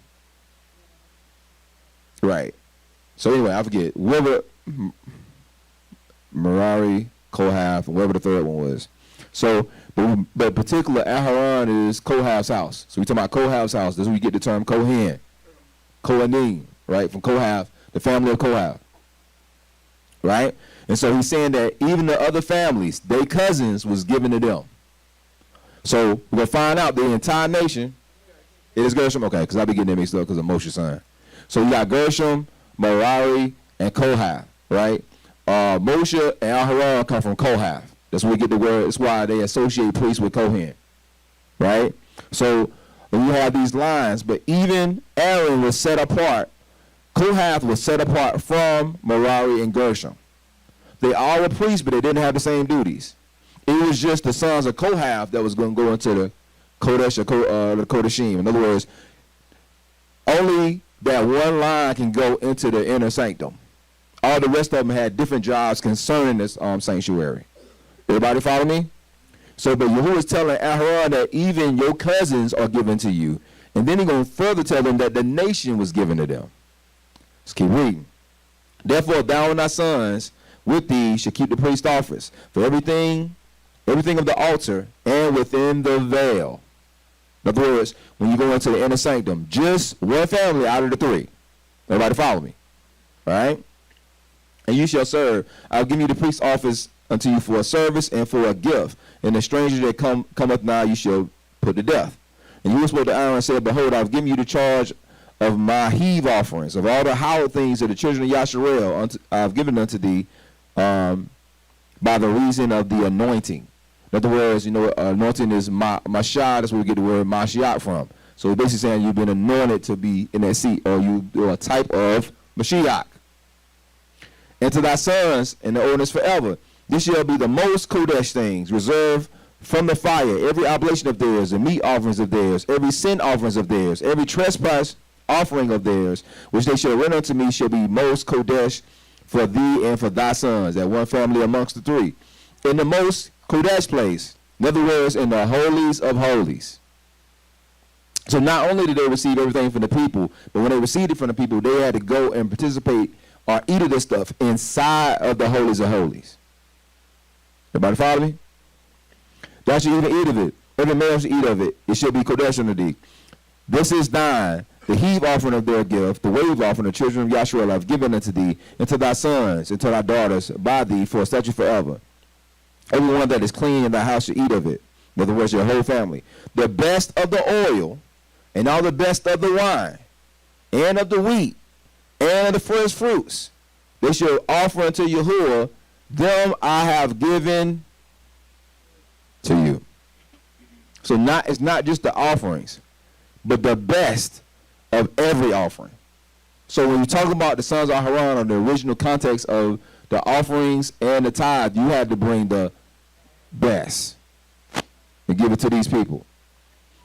Right. So anyway, I forget. Whoever, Merari, Kohath, and whatever the third one was. So, but particular Aharon is Kohath's house. So we talking about Kohath's house. That's where we get the term Kohen. Kohanim, right? From Kohath, the family of Kohath. Right? And so he's saying that even the other families, their cousins was given to them. So we're going to find out the entire nation. It is Gershom? Okay, because I be getting that mixed up because of Moshe's son. So you got Gershom, Merari, and Kohath, right? Moshe and Aharon come from Kohath. That's where we get the word. That's why they associate priests with Kohen, right? So we have these lines, but even Aaron was set apart. Kohath was set apart from Merari and Gershom. They all were priests, but they didn't have the same duties. It was just the sons of Kohath that was going to go into the Kodesh or the Kodeshim. In other words, only that one line can go into the inner sanctum. All the rest of them had different jobs concerning this sanctuary. Everybody follow me? So, but Yahuwah is telling Aharon that even your cousins are given to you. And then he's going to further tell them that the nation was given to them. Let's keep reading. Therefore, thou and thy sons with thee should keep the priest office for everything of the altar and within the veil. In other words, when you go into the inner sanctum, just one family out of the 3. Everybody follow me? All right? And you shall serve. I'll give you the priest's office unto you for a service and for a gift. And the stranger that cometh nigh you shall put to death. And you spoke to Aaron and said, behold, I've given you the charge of my heave offerings, of all the hallowed things of the children of Yasharel, I've given unto thee by the reason of the anointing. In other words, anointing is mashah. That's where we get the word Mashiach from. So it's basically saying you've been anointed to be in that seat, or you're a type of Mashiach. And to thy sons in the ordinance forever, this shall be the most Kodesh things, reserved from the fire, every oblation of theirs, and meat offerings of theirs, every sin offerings of theirs, every trespass offering of theirs, which they shall render unto me, shall be most Kodesh for thee and for thy sons, that one family amongst the 3. In the most Kodesh place, in other words, in the holies of holies. So not only did they receive everything from the people, but when they received it from the people, they had to go and participate or eat of this stuff inside of the holies of holies. Everybody follow me? Thou shalt even eat of it. Every man shall eat of it. It shall be Kodesh unto thee. This is thine, the heave offering of their gift, the wave offering of the children of Yahshua I've given unto thee, and to thy sons, and to thy daughters, by thee for a statute forever. Everyone that is clean in thy house shall eat of it. In other words, your whole family. The best of the oil, and all the best of the wine, and of the wheat, and of the first fruits, they shall offer unto Yahuwah. Them I have given to you. So it's not just the offerings, but the best of every offering. So when you talk about the sons of Haran, or the original context of the offerings and the tithe, you had to bring the best and give it to these people.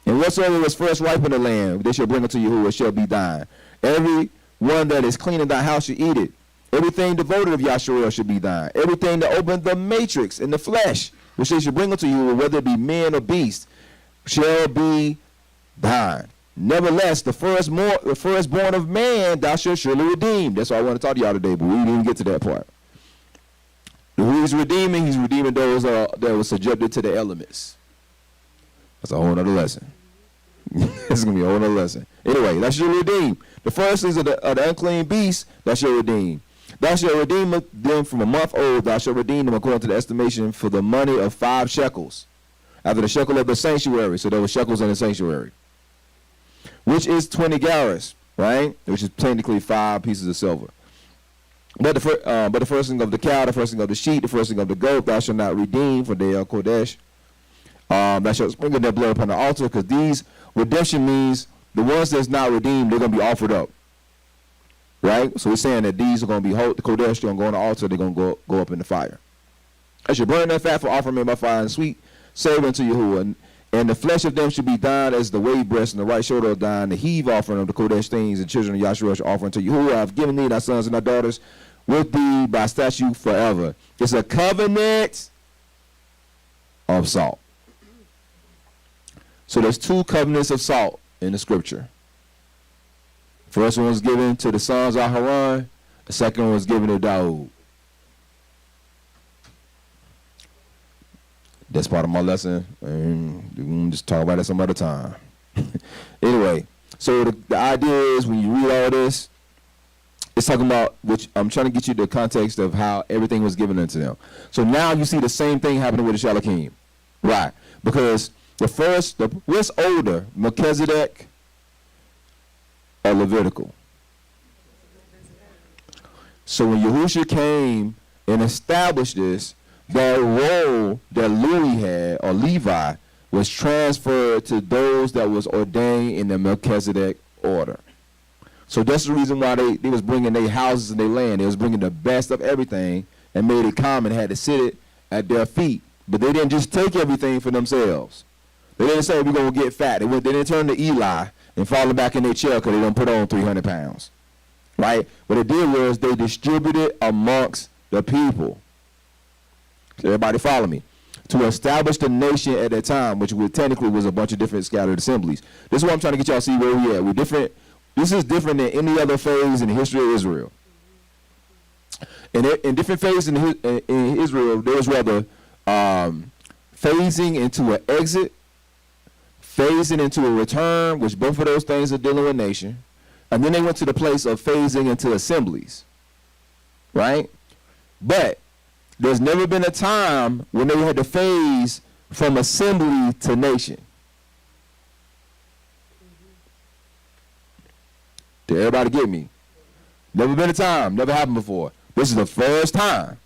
And whatsoever was first ripe in the land, they shall bring unto Yahuwah, it shall be thine. Every one that is clean in thy house shall eat it. Everything devoted of Yahshua should be thine. Everything that opened the matrix in the flesh, which they should bring unto you, whether it be man or beast, shall be thine. Nevertheless, the firstborn of man thou shalt surely redeem. That's why I want to talk to y'all today, but we didn't even get to that part. Who he's redeeming those that were subjected to the elements. That's a whole other lesson. It's going to be a whole other lesson. Anyway, thou shalt redeem. The first is of the unclean beast thou shalt redeem. Thou shalt redeem them from a month old. Thou shalt redeem them according to the estimation for the money of 5 shekels. After the shekel of the sanctuary. So there were shekels in the sanctuary. Which is 20 garrets, right? Which is technically 5 pieces of silver. But the first thing of the cow, the first thing of the sheep, the first thing of the goat, thou shalt not redeem, for they are Kodesh. Thou shalt sprinkle their blood upon the altar, because these redemption means the ones that's not redeemed, they're going to be offered up. right? So he's saying that these are going to be the Kodesh, they're going to go on the altar, they're going to go up in the fire. I should burn that fat for offering me by fire and sweet savor unto Yahuwah. And the flesh of them should be thine as the wave breast, and the right shoulder of thine, the heave offering of the Kodesh things, and children of Yahshua shall offer unto Yahuwah. I have given thee thy sons and thy daughters with thee by statute forever. It's a covenant of salt. So there's 2 covenants of salt in the scripture. First one was given to the sons of Haran. The second one was given to Daud. That's part of my lesson, and we'll just talk about it some other time. Anyway, so the idea is when you read all this, it's talking about, which I'm trying to get you the context of how everything was given unto them. So now you see the same thing happening with the Shalakim. Right. Because what's older, Melchizedek or Levitical? So when Yahusha came and established this, that role that Louis had, or Levi, was transferred to those that was ordained in the Melchizedek order. So that's the reason why they was bringing their houses and their land. They was bringing the best of everything and made it common, had to sit it at their feet. But they didn't just take everything for themselves. They didn't say, we're going to get fat. They didn't turn to Eli and fall back in their chair because they don't put on 300 pounds. Right? What they did was they distributed amongst the people. Everybody follow me? To establish the nation at that time, which technically was a bunch of different scattered assemblies. This is what I'm trying to get y'all to see where we at. We're different. This is different than any other phase in the history of Israel. In different phases in Israel, there was rather phasing into an exit, phasing into a return, which both of those things are dealing with nation. And then they went to the place of phasing into assemblies. Right? But there's never been a time when they had to phase from assembly to nation. Did everybody get me? Never been a time. Never happened before. This is the first time.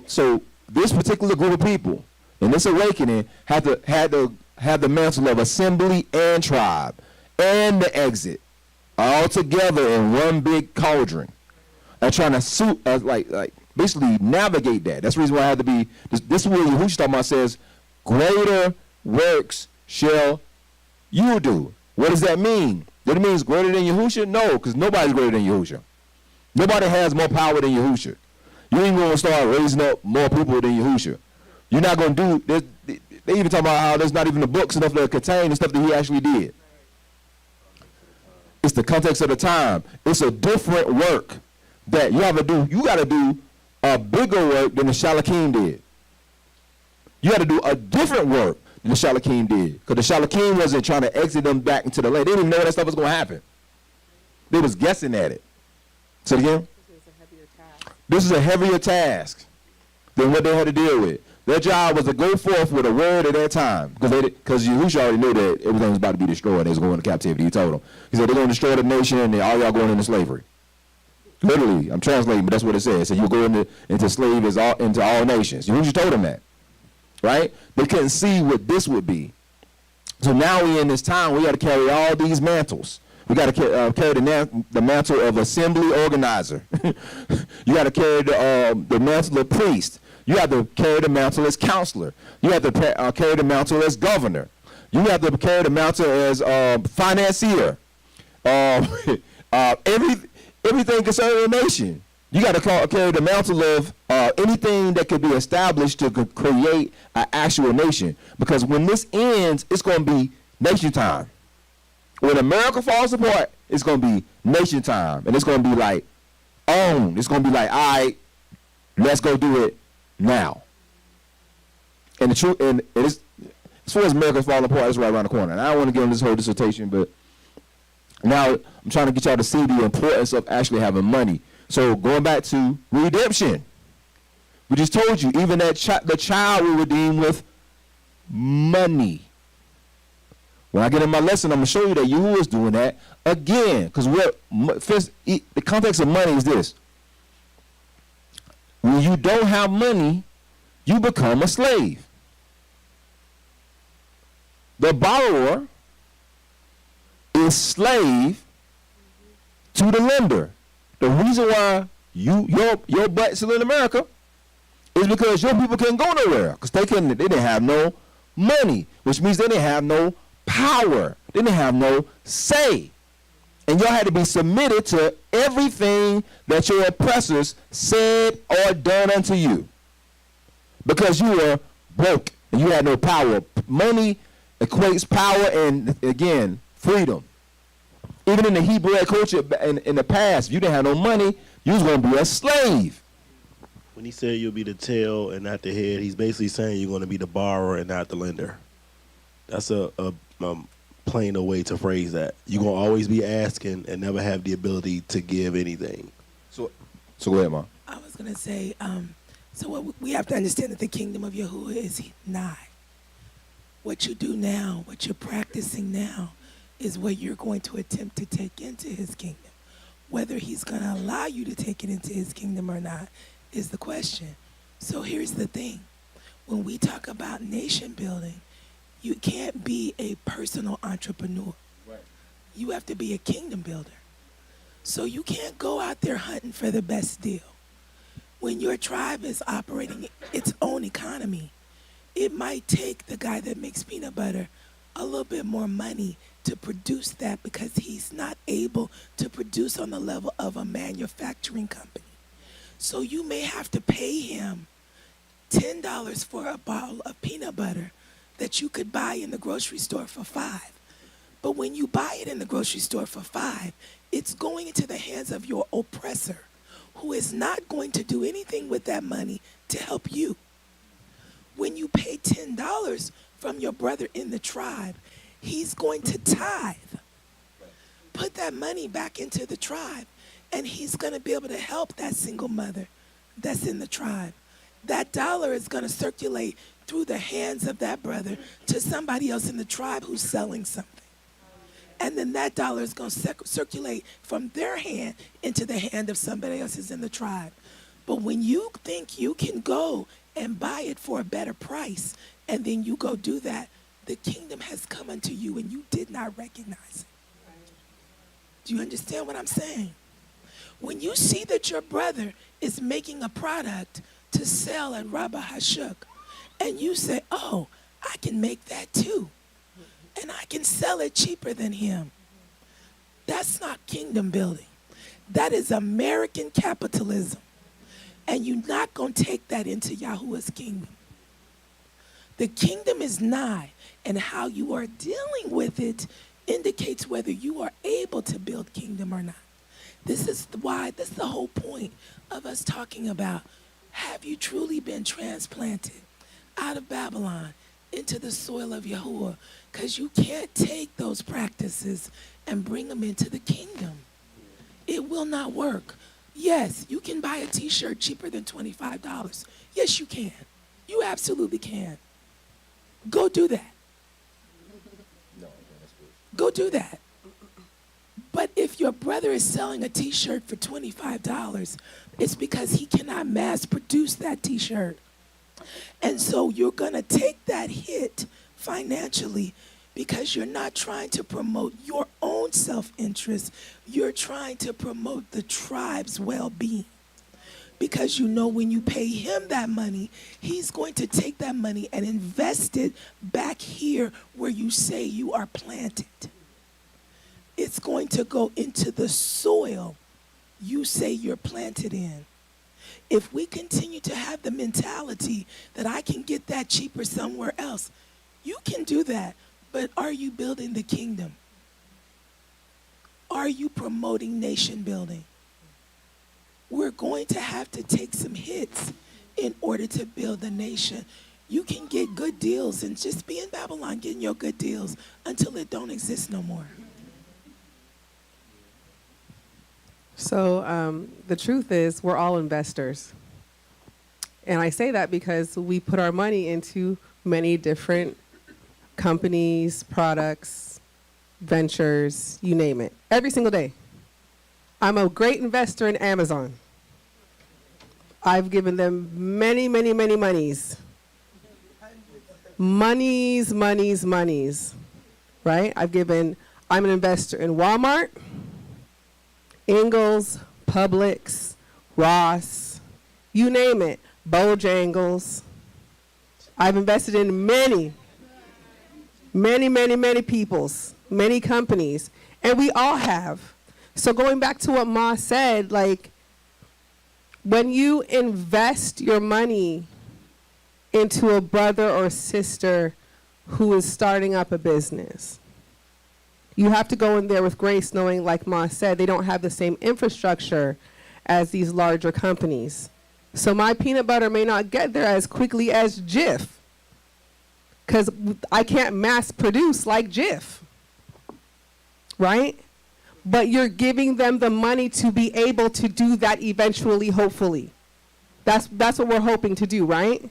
So this particular group of people in this awakening had to have the mantle of assembly and tribe and the exit all together in one big cauldron and trying to basically navigate that. That's the reason why I had to be. This is what Yahusha talking about, says, greater works shall you do. What does that mean? That it means greater than Yahusha? No, because nobody's greater than Yahusha. Nobody has more power than Yahusha. You ain't going to start raising up more people than Yahusha. You're not going to do. They even talk about how there's not even the books enough to contain the stuff that he actually did. It's the context of the time. It's a different work that you have to do. You got to do a bigger work than the Shalakim did. You got to do a different work than the Shalakim did. Because the Shalakim wasn't trying to exit them back into the land. They didn't even know that stuff was going to happen. They was guessing at it. Say it again? This is a heavier task than what they had to deal with. Their job was to go forth with a word at that time. Because Yahusha already knew that everything was about to be destroyed. They was going into captivity. He told them. He said, they're going to destroy the nation and all y'all going into slavery. Literally, I'm translating, but that's what it says. So you go into slavery into all nations. Yahusha told them that. Right? They couldn't see what this would be. So now we in this time, we got to carry all these mantles. We got to carry the mantle of assembly organizer. You got to carry the mantle of priest. You have to carry the mantle as counselor. You have to carry the mantle as governor. You have to carry the mantle as financier. Everything concerning the nation. You got to carry the mantle of anything that could be established to create an actual nation. Because when this ends, it's going to be nation time. When America falls apart, it's going to be nation time. And it's going to be like, it's going to be like, all right, let's go do it now. And the truth, and it's, as far as America falling apart, it's right around the corner. And I don't want to get on this whole dissertation, but now I'm trying to get y'all to see the importance of actually having money. So going back to redemption, we just told you, even that the child will redeem with money. When I get in my lesson, I'm going to show you that Yahuwah is doing that again. Because the context of money is this. When you don't have money, you become a slave. The borrower is slave to the lender. The reason why your butt still in America is because your people couldn't go nowhere because they didn't have no money, which means they didn't have no power. They didn't have no say. And y'all had to be submitted to everything that your oppressors said or done unto you. Because you were broke and you had no power. Money equates power and, again, freedom. Even in the Hebrew culture in the past, if you didn't have no money, you was going to be a slave. When he said you'll be the tail and not the head, he's basically saying you're going to be the borrower and not the lender. That's a plainer way to phrase that. You're going to always be asking and never have the ability to give anything. So go ahead, Mom. I was going to say, so what we have to understand that the kingdom of Yahuwah is nigh. What you do now, what you're practicing now, is what you're going to attempt to take into his kingdom. Whether he's going to allow you to take it into his kingdom or not is the question. So here's the thing. When we talk about nation building, you can't be a personal entrepreneur. Right. You have to be a kingdom builder. So you can't go out there hunting for the best deal. When your tribe is operating its own economy, it might take the guy that makes peanut butter a little bit more money to produce that because he's not able to produce on the level of a manufacturing company. So you may have to pay him $10 for a bottle of peanut butter that you could buy in the grocery store for $5. But when you buy it in the grocery store for $5, it's going into the hands of your oppressor, who is not going to do anything with that money to help you. When you pay $10 from your brother in the tribe, he's going to tithe, put that money back into the tribe, and he's going to be able to help that single mother that's in the tribe. That dollar is going to circulate through the hands of that brother to somebody else in the tribe who's selling something. And then that dollar is going to circulate from their hand into the hand of somebody else who's in the tribe. But when you think you can go and buy it for a better price, and then you go do that, the kingdom has come unto you and you did not recognize it. Do you understand what I'm saying? When you see that your brother is making a product to sell at Rabba Hashuk, and you say, oh, I can make that too, and I can sell it cheaper than him. That's not kingdom building. That is American capitalism. And you're not going to take that into Yahuwah's kingdom. The kingdom is nigh, and how you are dealing with it indicates whether you are able to build kingdom or not. This is the whole point of us talking about, have you truly been transplanted out of Babylon into the soil of Yahuwah? Because you can't take those practices and bring them into the kingdom. It will not work. Yes, you can buy a t-shirt cheaper than $25. Yes, you can. You absolutely can. Go do that. Go do that. But if your brother is selling a t-shirt for $25, it's because he cannot mass produce that t-shirt. And so you're going to take that hit financially because you're not trying to promote your own self-interest. You're trying to promote the tribe's well-being. Because you know when you pay him that money, he's going to take that money and invest it back here where you say you are planted. It's going to go into the soil you say you're planted in. If we continue to have the mentality that I can get that cheaper somewhere else, you can do that, but are you building the kingdom? Are you promoting nation building? We're going to have to take some hits in order to build the nation. You can get good deals and just be in Babylon getting your good deals until it don't exist no more. So the truth is we're all investors. And I say that because we put our money into many different companies, products, ventures, you name it, every single day. I'm a great investor in Amazon. I've given them many, many, many monies. Monies, right? I'm an investor in Walmart, Ingles, Publix, Ross, you name it, Bojangles. I've invested in many people's, many companies, and we all have. So going back to what Ma said, like, when you invest your money into a brother or sister who is starting up a business, you have to go in there with grace, knowing, like Ma said, they don't have the same infrastructure as these larger companies. So my peanut butter may not get there as quickly as Jif, because I can't mass produce like Jif, right? But you're giving them the money to be able to do that eventually, hopefully. That's what we're hoping to do, right?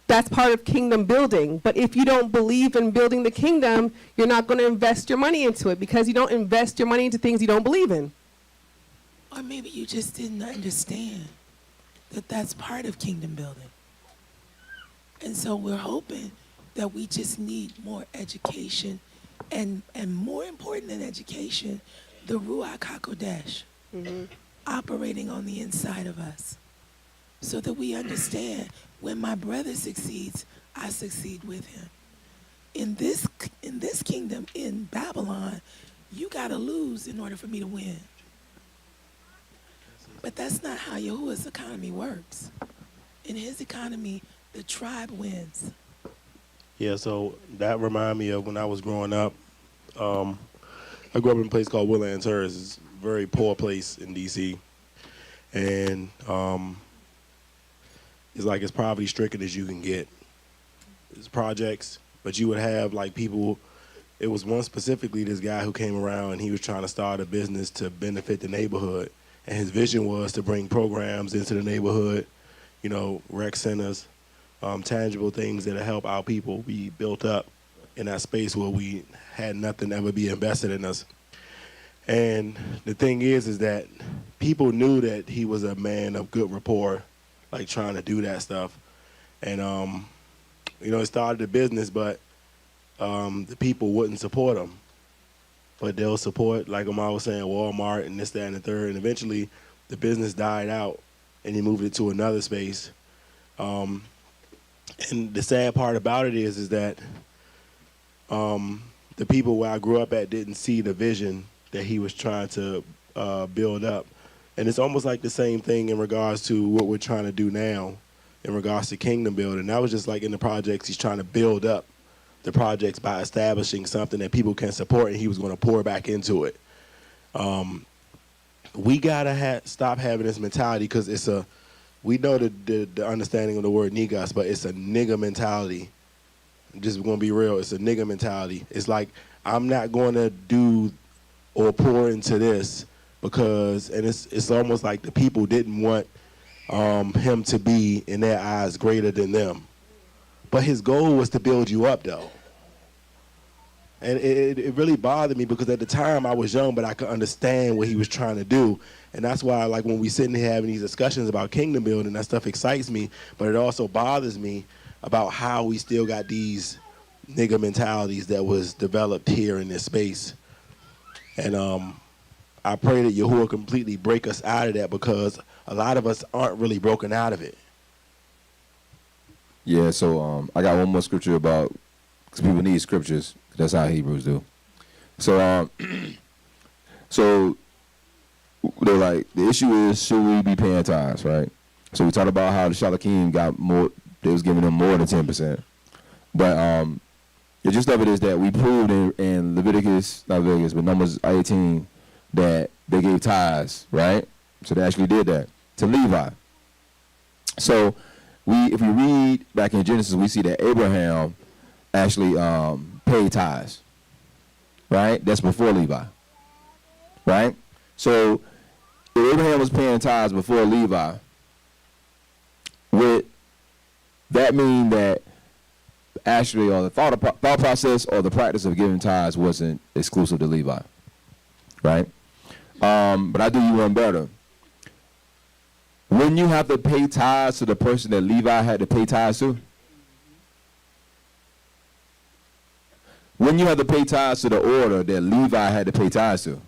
That's part of kingdom building. But if you don't believe in building the kingdom, you're not going to invest your money into it, because you don't invest your money into things you don't believe in. Or maybe you just didn't understand that that's part of kingdom building. And so we're hoping that we just need more education, and more important than education, the Ruach HaKodesh operating on the inside of us, so that we understand when my brother succeeds, I succeed with him. In this kingdom, in Babylon, you gotta lose in order for me to win. But that's not how Yahuwah's economy works. In his economy, the tribe wins. Yeah, so that reminded me of when I was growing up. I grew up in a place called Woodlands Terrace. It's a very poor place in D.C. And it's like as poverty stricken as you can get. It's projects, but you would have like people. It was one specifically, this guy who came around and he was trying to start a business to benefit the neighborhood. And his vision was to bring programs into the neighborhood, you know, rec centers, tangible things that'll help our people be built up in that space where we had nothing ever be invested in us. And the thing is that people knew that he was a man of good rapport, like trying to do that stuff. And, you know, he started a business, but the people wouldn't support him. But they'll support, like I was saying, Walmart and this, that, and the third. And eventually the business died out and he moved it to another space. And the sad part about it is that the people where I grew up at didn't see the vision that he was trying to build up. And it's almost like the same thing in regards to what we're trying to do now in regards to kingdom building. That was just like in the projects, he's trying to build up the projects by establishing something that people can support, and he was going to pour back into it. We got to stop having this mentality, because we know the understanding of the word negas, but it's a nigga mentality. I'm just going to be real. It's a nigga mentality. It's like, I'm not going to do or pour into this because, and it's almost like the people didn't want him to be, in their eyes, greater than them. But his goal was to build you up, though. And it really bothered me, because at the time I was young, but I could understand what he was trying to do. And that's why, like, when we sitting here having these discussions about kingdom building, that stuff excites me, but it also bothers me about how we still got these nigga mentalities that was developed here in this space. And I pray that Yahuwah completely break us out of that, because a lot of us aren't really broken out of it. Yeah, so I got one more scripture about, because people need scriptures. That's how Hebrews do. So, so they're like, the issue is, should we be paying tithes, right? So we talked about how the Halakah got more, they was giving them more than 10%. But the gist of it is that we proved in Leviticus, not Leviticus, but Numbers 18, that they gave tithes, right? So they actually did that to Levi. So if we read back in Genesis, we see that Abraham actually paid tithes, right? That's before Levi, right? So if Abraham was paying tithes before Levi, would that mean that actually, or the thought process or the practice of giving tithes wasn't exclusive to Levi, right? But I do you one better. Wouldn't you have to pay tithes to the person that Levi had to pay tithes to? Wouldn't you have to pay tithes to the order that Levi had to pay tithes to?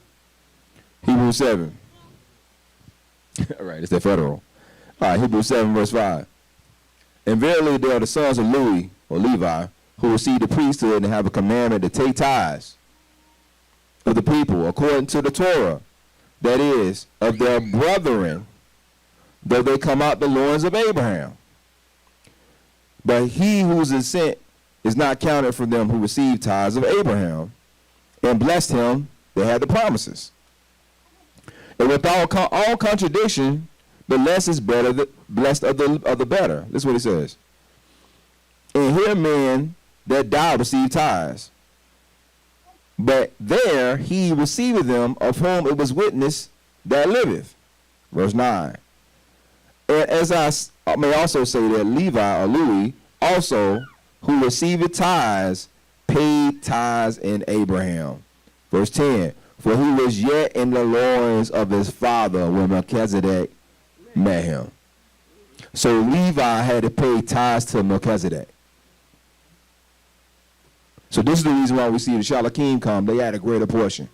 Hebrews 7. Right, it's that federal. All right, Hebrews 7, verse 5. And verily they are the sons of Louis, or Levi, who receive the priesthood and have a commandment to take tithes of the people according to the Torah, that is, of their brethren, though they come out the loins of Abraham. But he whose descent is not counted for them who received tithes of Abraham, and blessed him that had the promises. And without all contradiction, the less is better, blessed of the better. This is what it says. And here men that die receive tithes. But there he receiveth them of whom it was witnessed that liveth. Verse 9. And as I may also say that Levi or Louis also, who received tithes, paid tithes in Abraham. Verse 10. For he was yet in the loins of his father when Melchizedek met him. So Levi had to pay tithes to Melchizedek. So this is the reason why we see the Halakah come. They had a greater portion.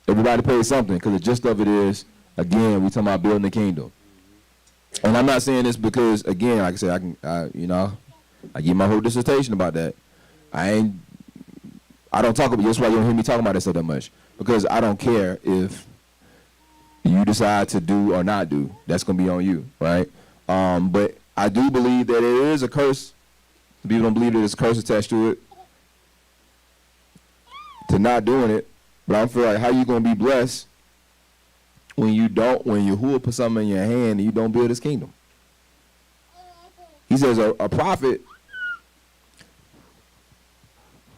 Everybody pays something, because the gist of it is, again, we talking about building the kingdom. And I'm not saying this because, again, like I said, I give my whole dissertation about that. I don't talk about. That's why you don't hear me talking about this so that much, because I don't care if you decide to do or not do. That's gonna be on you, right? But I do believe that there is a curse. People don't believe that there's a curse attached to it, to not doing it. But I feel like, how you gonna be blessed when Yahuwah put something in your hand and you don't build his kingdom? He says a prophet,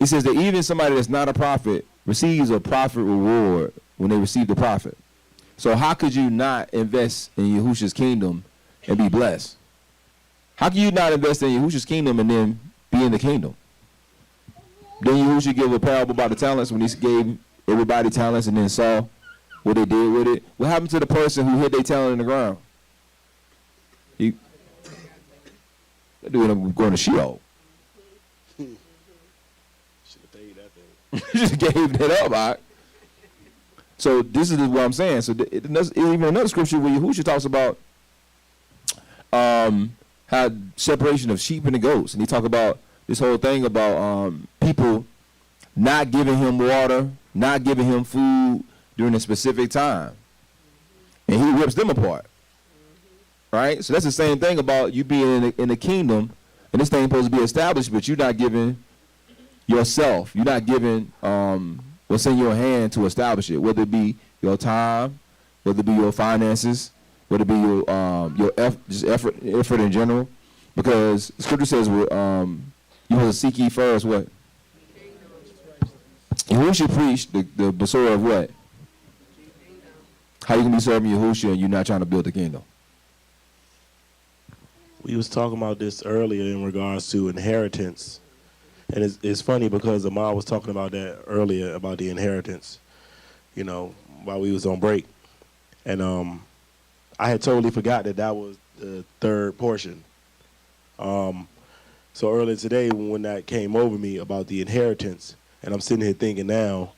he says that even somebody that's not a prophet receives a prophet reward when they receive the prophet. So how could you not invest in Yahusha's kingdom and be blessed? How can you not invest in Yahusha's kingdom and then be in the kingdom? Then Yahusha give a parable about the talents when he gave everybody talents and then saw what they did with it. What happened to the person who hid their talent in the ground? That dude ended up going to Sheol. Just gave that up, all right? So this is what I'm saying. So even another scripture where Yahusha talks about how separation of sheep and the goats, and he talk about this whole thing about people not giving him water, not giving him food during a specific time, and he rips them apart. Right? So that's the same thing about you being in the kingdom, and this thing supposed to be established, but you're not giving yourself. You're not giving what's in your hand to establish it, whether it be your time, whether it be your finances, whether it be your effort in general. Because Scripture says you want to seek ye first what? Yahusha preached the Basora of what? How you can be serving Yahusha and you're not trying to build the kingdom? We was talking about this earlier in regards to inheritance. And it's funny because Amar was talking about that earlier, about the inheritance, while we was on break. And I had totally forgot that was the third portion. So earlier today when that came over me about the inheritance, and I'm sitting here thinking now,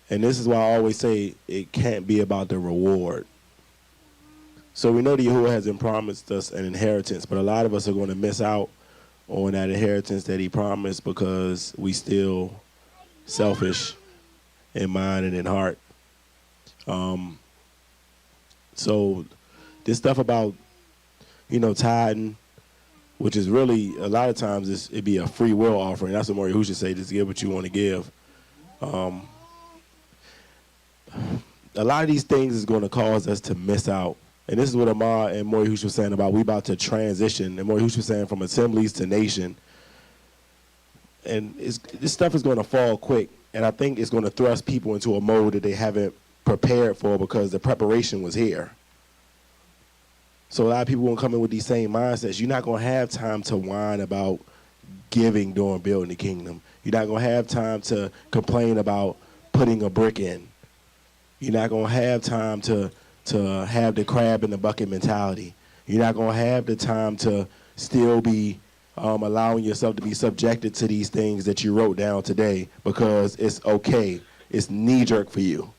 and this is why I always say it can't be about the reward. So we know that Yahuwah hasn't promised us an inheritance, but a lot of us are going to miss out on that inheritance that he promised because we still selfish in mind and in heart. So this stuff about, tithing, which is really, a lot of times, it'd be a free will offering. That's what Yahusha say, just give what you want to give. A lot of these things is going to cause us to miss out. And this is what Amar and Yahusha was saying about we about to transition. And Yahusha was saying from assemblies to nation. And this stuff is going to fall quick. And I think it's going to thrust people into a mode that they haven't prepared for because the preparation was here. So a lot of people won't come in with these same mindsets. You're not going to have time to whine about giving during building the kingdom. You're not going to have time to complain about putting a brick in. You're not going to have time to have the crab in the bucket mentality. You're not going to have the time to still be allowing yourself to be subjected to these things that you wrote down today because it's okay. It's knee-jerk for you.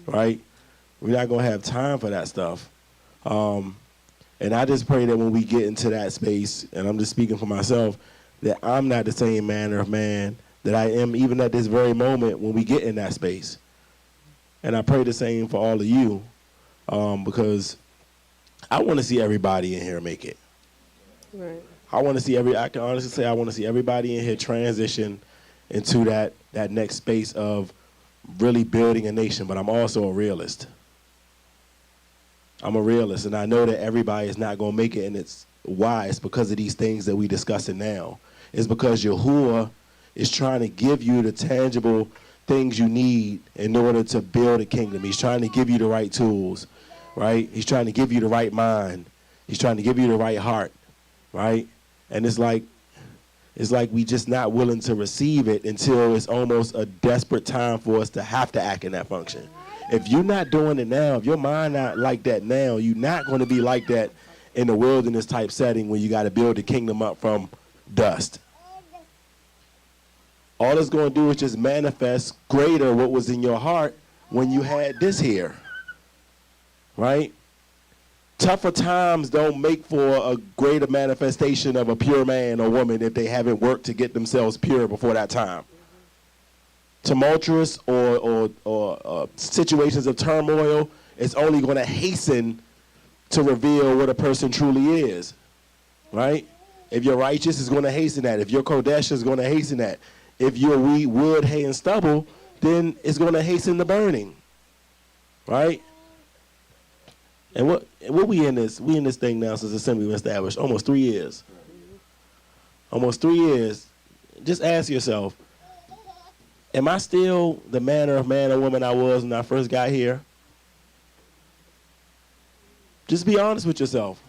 right? We're not going to have time for that stuff. And I just pray that when we get into that space, and I'm just speaking for myself, that I'm not the same manner of man that I am even at this very moment when we get in that space. And I pray the same for all of you, because I want to see everybody in here make it. Right. I can honestly say I want to see everybody in here transition into that next space of really building a nation, but I'm also a realist. I'm a realist, and I know that everybody is not going to make it, and it's why? It's because of these things that we're discussing now. It's because Yahuwah is trying to give you the tangible things you need in order to build a kingdom. He's trying to give you the right tools, right? He's trying to give you the right mind. He's trying to give you the right heart, right? And it's like we just not willing to receive it until it's almost a desperate time for us to have to act in that function. If you're not doing it now, if your mind not like that now, you're not going to be like that in a wilderness type setting when you got to build the kingdom up from dust. All it's going to do is just manifest greater what was in your heart when you had this here, right? Tougher times don't make for a greater manifestation of a pure man or woman if they haven't worked to get themselves pure before that time. Tumultuous or situations of turmoil, it's only going to hasten to reveal what a person truly is, right? If you're righteous, it's going to hasten that. If you're Kodesh, it's going to hasten that. If you're wheat, wood, hay, and stubble, then it's going to hasten the burning, right? And what we in this thing now since Assembly was established, almost 3 years. Almost 3 years. Just ask yourself, am I still the manner of man or woman I was when I first got here? Just be honest with yourself.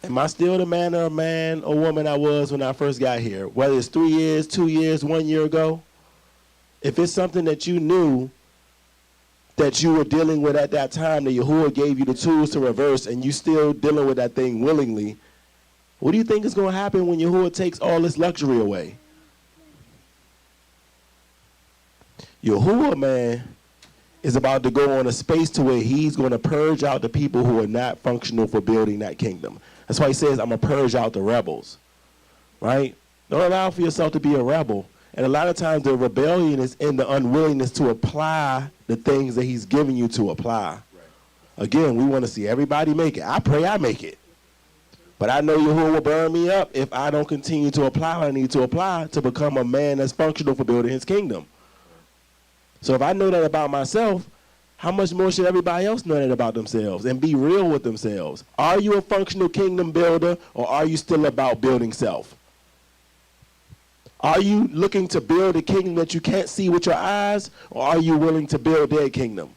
Am I still the manner of man or woman I was when I first got here? Whether it's 3 years, 2 years, 1 year ago? If it's something that you knew that you were dealing with at that time, that Yahuwah gave you the tools to reverse, and you still dealing with that thing willingly, what do you think is going to happen when Yahuwah takes all this luxury away? Yahuwah, man, is about to go on a space to where he's going to purge out the people who are not functional for building that kingdom. That's why he says, I'm going to purge out the rebels, right? Don't allow for yourself to be a rebel. And a lot of times the rebellion is in the unwillingness to apply the things that he's giving you to apply. Right. Again, we want to see everybody make it. I pray I make it. But I know Yahuwah will burn me up if I don't continue to apply what I need to apply to become a man that's functional for building his kingdom. So if I know that about myself, how much more should everybody else know that about themselves and be real with themselves? Are you a functional kingdom builder, or are you still about building self? Are you looking to build a kingdom that you can't see with your eyes, or are you willing to build their kingdom?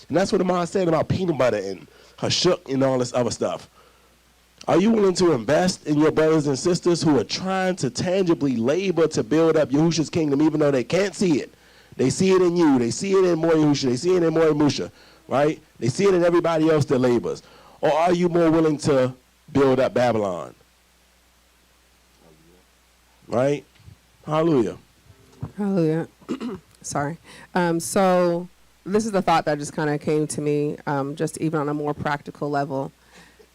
And that's what the mom said about peanut butter and hashuk and all this other stuff. Are you willing to invest in your brothers and sisters who are trying to tangibly labor to build up Yahusha's kingdom, even though they can't see it? They see it in you. They see it in more Yahusha. They see it in more Musha, right? They see it in everybody else that labors. Or are you more willing to build up Babylon? Right? Hallelujah. Hallelujah. Sorry. So this is the thought that just kind of came to me, just even on a more practical level.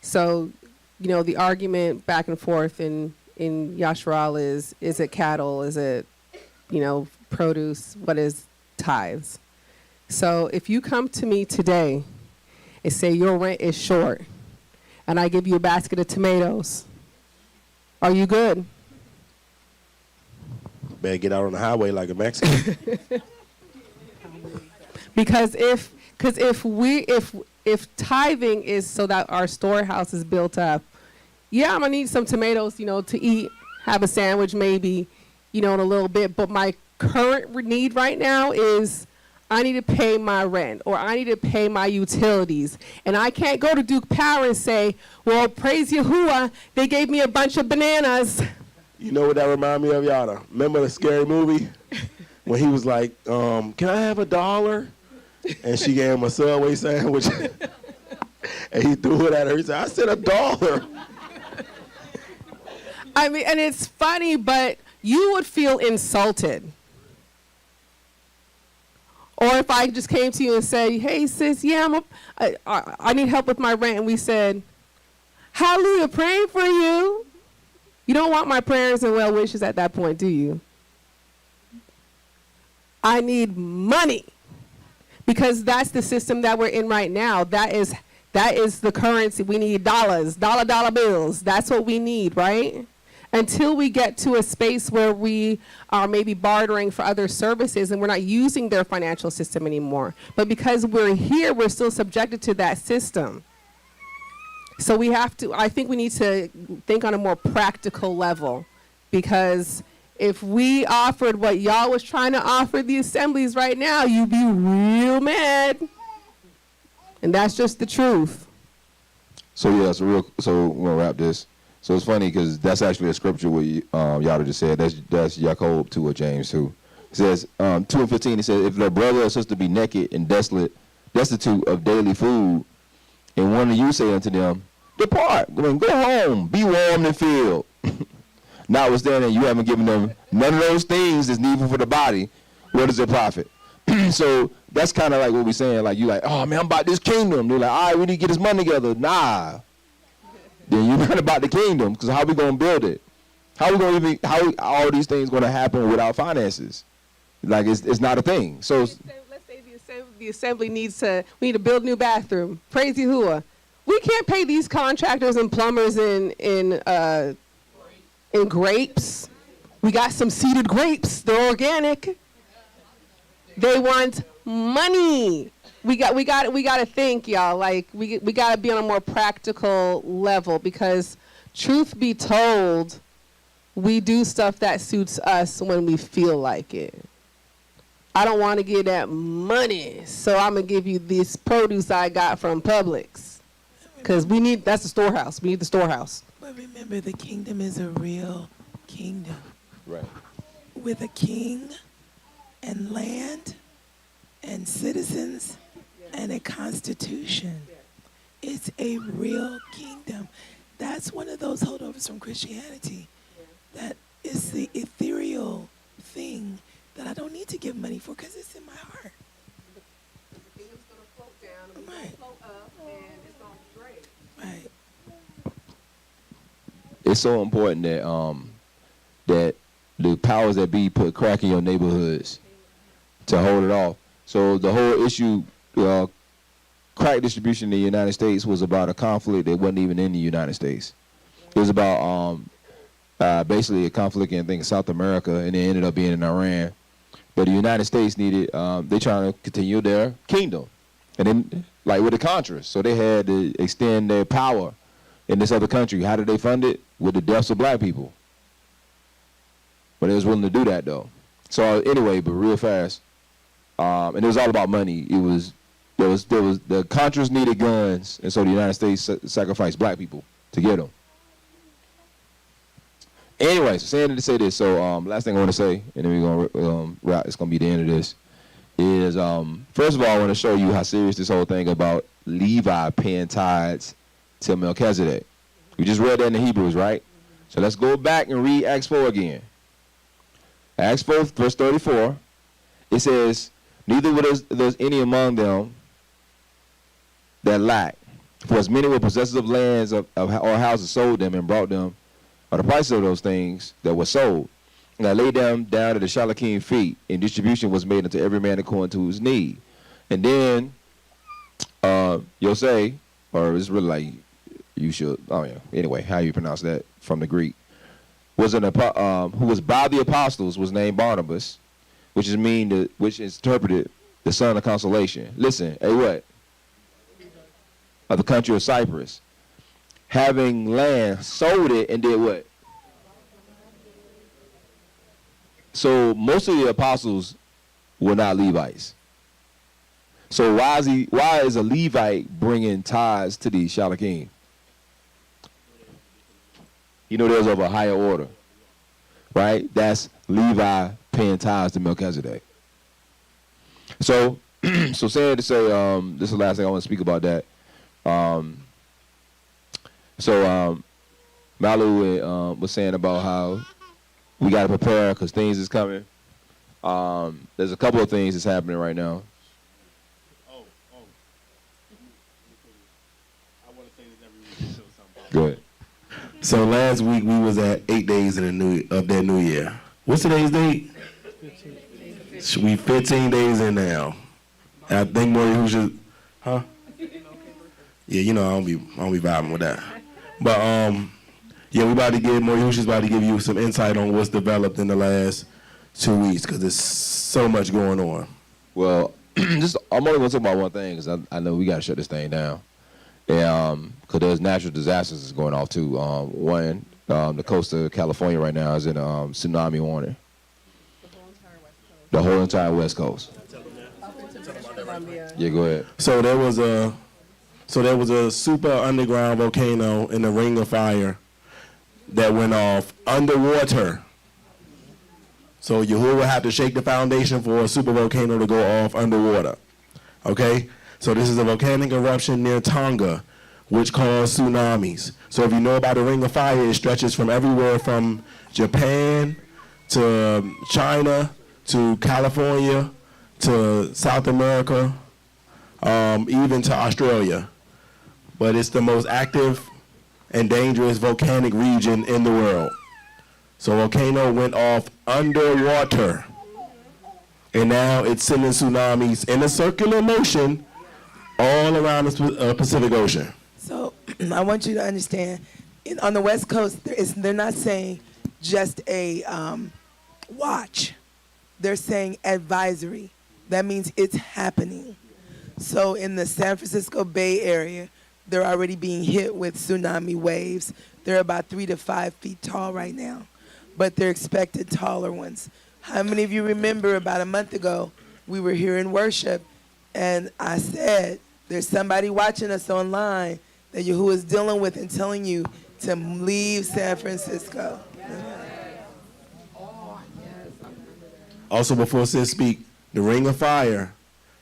So, you know, the argument back and forth in Yashral is it cattle? Is it, you know, produce? What is tithes? So if you come to me today and say your rent is short and I give you a basket of tomatoes, are you good? Better get out on the highway like a Mexican. Because if tithing is so that our storehouse is built up, yeah, I'm gonna need some tomatoes, you know, to eat, have a sandwich maybe, you know, in a little bit. But my current need right now is I need to pay my rent, or I need to pay my utilities. And I can't go to Duke Power and say, well, praise Yahuwah, they gave me a bunch of bananas. You know what that remind me of, Yada? Remember the Scary Movie? When he was like, can I have $1? And she gave him a Subway sandwich. And he threw it at her. He said, I said $1. I mean, and it's funny, but you would feel insulted. Or if I just came to you and said, hey, sis, yeah, I need help with my rent, and we said, hallelujah, praying for you. You don't want my prayers and well wishes at that point, do you? I need money, because that's the system that we're in right now. That is the currency. We need dollars, dollar bills. That's what we need, right? Until we get to a space where we are maybe bartering for other services and we're not using their financial system anymore. But because we're here, we're still subjected to that system. So I think we need to think on a more practical level, because if we offered what y'all was trying to offer the assemblies right now, you'd be real mad. And that's just the truth. So yeah, so we're gonna wrap this. So it's funny because that's actually a scripture what y'all just said. That's Jacob 2 or James 2. It says 2:15. It says, if their brother or sister be naked and destitute of daily food, and one of you say unto them, depart, go home, be warmed and filled. Notwithstanding, you haven't given them none of those things that's needful for the body. What does it profit? So that's kind of like what we're saying. Like you like, oh man, I'm about this kingdom. They're like, all right, we need to get this money together. Nah. Then you're not about the kingdom, because how we gonna build it? How all these things gonna happen without finances? Like it's not a thing. So let's say the assembly we need to build a new bathroom. Praise Yahuwah. We can't pay these contractors and plumbers in grapes. We got some seeded grapes. They're organic. They want money. We got to think, y'all. Like we got to be on a more practical level, because truth be told, we do stuff that suits us when we feel like it. I don't want to give that money, so I'm gonna give you this produce I got from Publix, because that's the storehouse. We need the storehouse. But remember, the kingdom is a real kingdom. Right. With a king and land and citizens and a constitution. It's a real kingdom. That's one of those holdovers from Christianity. That is the ethereal thing that I don't need to give money for, because it's in my heart. The kingdom's going to float down, and Right. float up, and it's going to be great. Right. it's so important that the powers that be put crack in your neighborhoods to hold it off. So the whole issue, crack distribution in the United States was about a conflict that wasn't even in the United States. It was about basically a conflict in, I think, South America, and it ended up being in Iran. But the United States needed, they trying to continue their kingdom. And then, like with the Contras, so they had to extend their power in this other country. How did they fund it? With the deaths of black people. But they was willing to do that, though. So anyway, but real fast, and it was all about money. There was the Contras needed guns, and so the United States sacrificed black people to get them. Anyway, so saying to say this, so last thing I want to say, and then we're gonna wrap. It's gonna be the end of this. Is first of all, I want to show you how serious this whole thing about Levi paying tithes to Melchizedek. We just read that in the Hebrews, right? So let's go back and read Acts 4 again. Acts 4, verse 34. It says, neither was there any among them that lacked, for as many were possessors of lands or houses sold them and brought them or the price of those things that were sold. And I laid them down at the Shalakim feet, and distribution was made unto every man according to his need. And then you'll say, or it's really like you should, oh yeah, anyway, how you pronounce that from the Greek, was who was by the apostles was named Barnabas, which is which is interpreted the son of consolation. Listen, what? Of the country of Cyprus. Having land, sold it, and did what? So most of the apostles were not Levites. So why is a Levite bringing tithes to the Shalakim? You know, there's of a higher order, right? That's Levi paying tithes to Melchizedek. So, saying to say, this is the last thing I want to speak about that. Malu was saying about how we got to prepare because things is coming. There's a couple of things that's happening right now. Good. So last week we was at 8 days of that new year. What's today's date? We 15 days in now. And I think more Yahusha, huh? Yeah, you know I don't be vibing with that. But yeah, we about to give more Yahusha's about to give you some insight on what's developed in the last 2 weeks because there's so much going on. Well, I'm only gonna talk about one thing because I know we gotta shut this thing down. And because there's natural disasters that's going off too. One, the coast of California right now is in tsunami warning. The whole entire West Coast. Yeah, go ahead. So there was a super underground volcano in the Ring of Fire that went off underwater. So Yahuwah would have to shake the foundation for a super volcano to go off underwater. Okay? So this is a volcanic eruption near Tonga, which caused tsunamis. So if you know about the Ring of Fire, it stretches from everywhere from Japan to China to California to South America, even to Australia. But it's the most active and dangerous volcanic region in the world. So volcano went off underwater, and now it's sending tsunamis in a circular motion all around the Pacific Ocean. So I want you to understand, on the West Coast, they're not saying just a watch. They're saying advisory. That means it's happening. So in the San Francisco Bay Area, they're already being hit with tsunami waves. They're about 3 to 5 feet tall right now, but they're expected taller ones. How many of you remember about a month ago, we were here in worship, and I said, there's somebody watching us online that Yahuwah is dealing with and telling you to leave San Francisco. Also, before Sis speak, the Ring of Fire,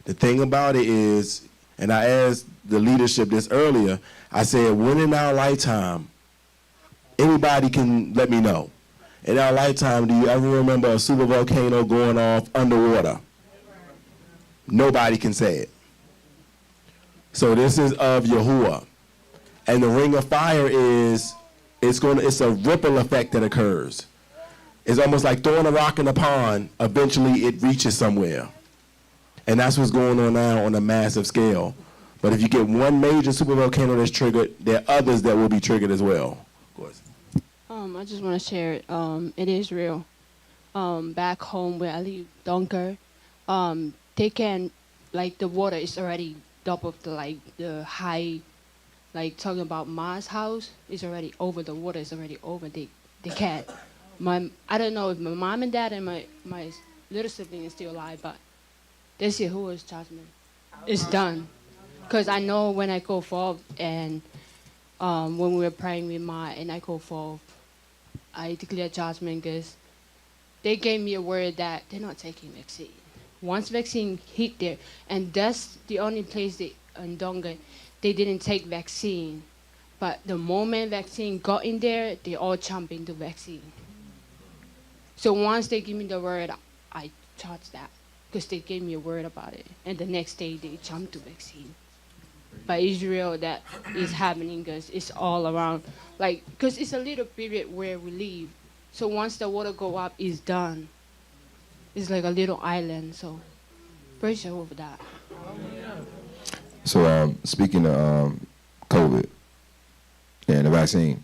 the thing about it is, and I asked the leadership this earlier, I said, when in our lifetime, anybody can let me know, in our lifetime, do you ever remember a super volcano going off underwater? Nobody can say it. So this is of Yahuwah. And the Ring of Fire is, it's a ripple effect that occurs. It's almost like throwing a rock in a pond. Eventually, it reaches somewhere. And that's what's going on now on a massive scale. But if you get one major supervolcano that's triggered, there are others that will be triggered as well. Of course. I just want to share it. In Israel, back home where I live, Dunker, they can, like, the water is already double the high, like talking about Ma's house is already over, the water is already over. They can't. I don't know if my mom and dad and my little sibling is still alive, but this Yahuwah's judgment is done. Because I know when I go forth and when we were praying with Ma and I go forth, I declare judgment because they gave me a word that they're not taking vaccine. Once vaccine hit there, and that's the only place in Donga, they didn't take vaccine. But the moment vaccine got in there, they all jump into vaccine. So once they give me the word, I charge that because they gave me a word about it. And the next day, they jump to vaccine. But Israel, that is happening because it's all around. Like, because it's a little period where we live. So once the water go up, it's done. It's like a little island. So praise Jehovah for that. So speaking of COVID and the vaccine,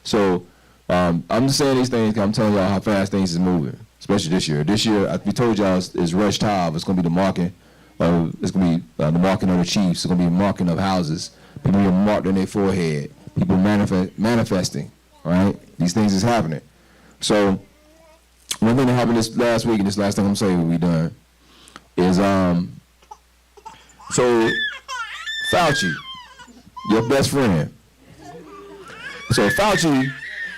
so I'm just saying these things 'cause I'm telling y'all how fast things is moving, especially this year. This year, we told y'all it's Rosh Tav. It's going to be the marking of, it's going to be the marking of the chiefs. It's going to be the marking of houses. People being marked on their forehead. People manifesting, right? These things is happening. So one thing that happened this last week, and this last thing I'm saying we done, is so Fauci, your best friend. So Fauci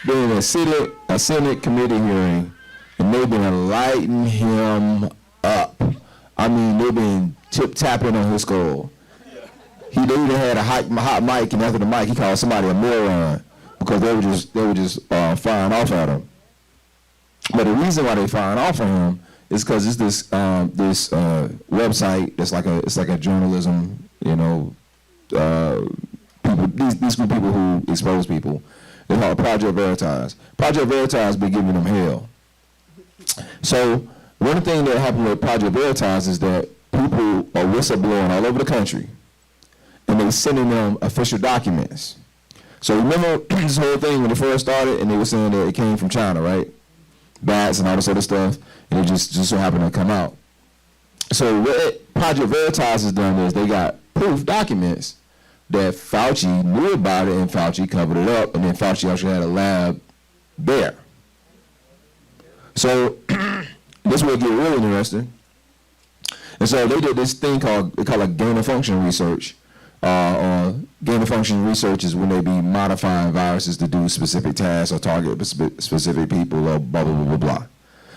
been in a Senate committee hearing, and they've been lighting him up. I mean, they've been tip-tapping on his skull. They even had a hot mic, and after the mic, he called somebody a moron because they were just firing off at him. But the reason why they firing off on him is because it's this website that's like a journalism, people these group of people who expose people. They're called Project Veritas. Project Veritas been giving them hell. So one thing that happened with Project Veritas is that people are whistleblowing all over the country, and they sending them official documents. So remember this whole thing when it first started, and they were saying that it came from China, right? Bats and all this other stuff, and it just so happened to come out. So what Project Veritas has done is they got proof documents that Fauci knew about it, and Fauci covered it up, and then Fauci actually had a lab there. So this will get really interesting. And so they did this thing called gain of function research. Gain of function research is when they be modifying viruses to do specific tasks or target specific people or blah, blah, blah, blah, blah.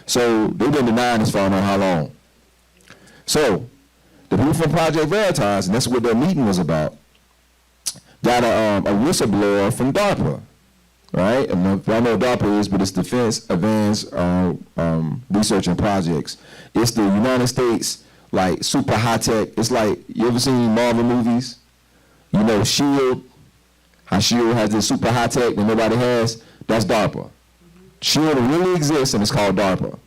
So they've been denying this for I don't know how long. So the people from Project Veritas, and that's what their meeting was about, got a whistleblower from DARPA, right? And I know what DARPA is, but it's Defense Advanced Research and Projects. It's the United States, like, super high-tech. It's like, you ever seen Marvel movies? You know, S.H.I.E.L.D., how S.H.I.E.L.D. has this super high-tech that nobody has? That's DARPA. S.H.I.E.L.D. really exists, and it's called DARPA.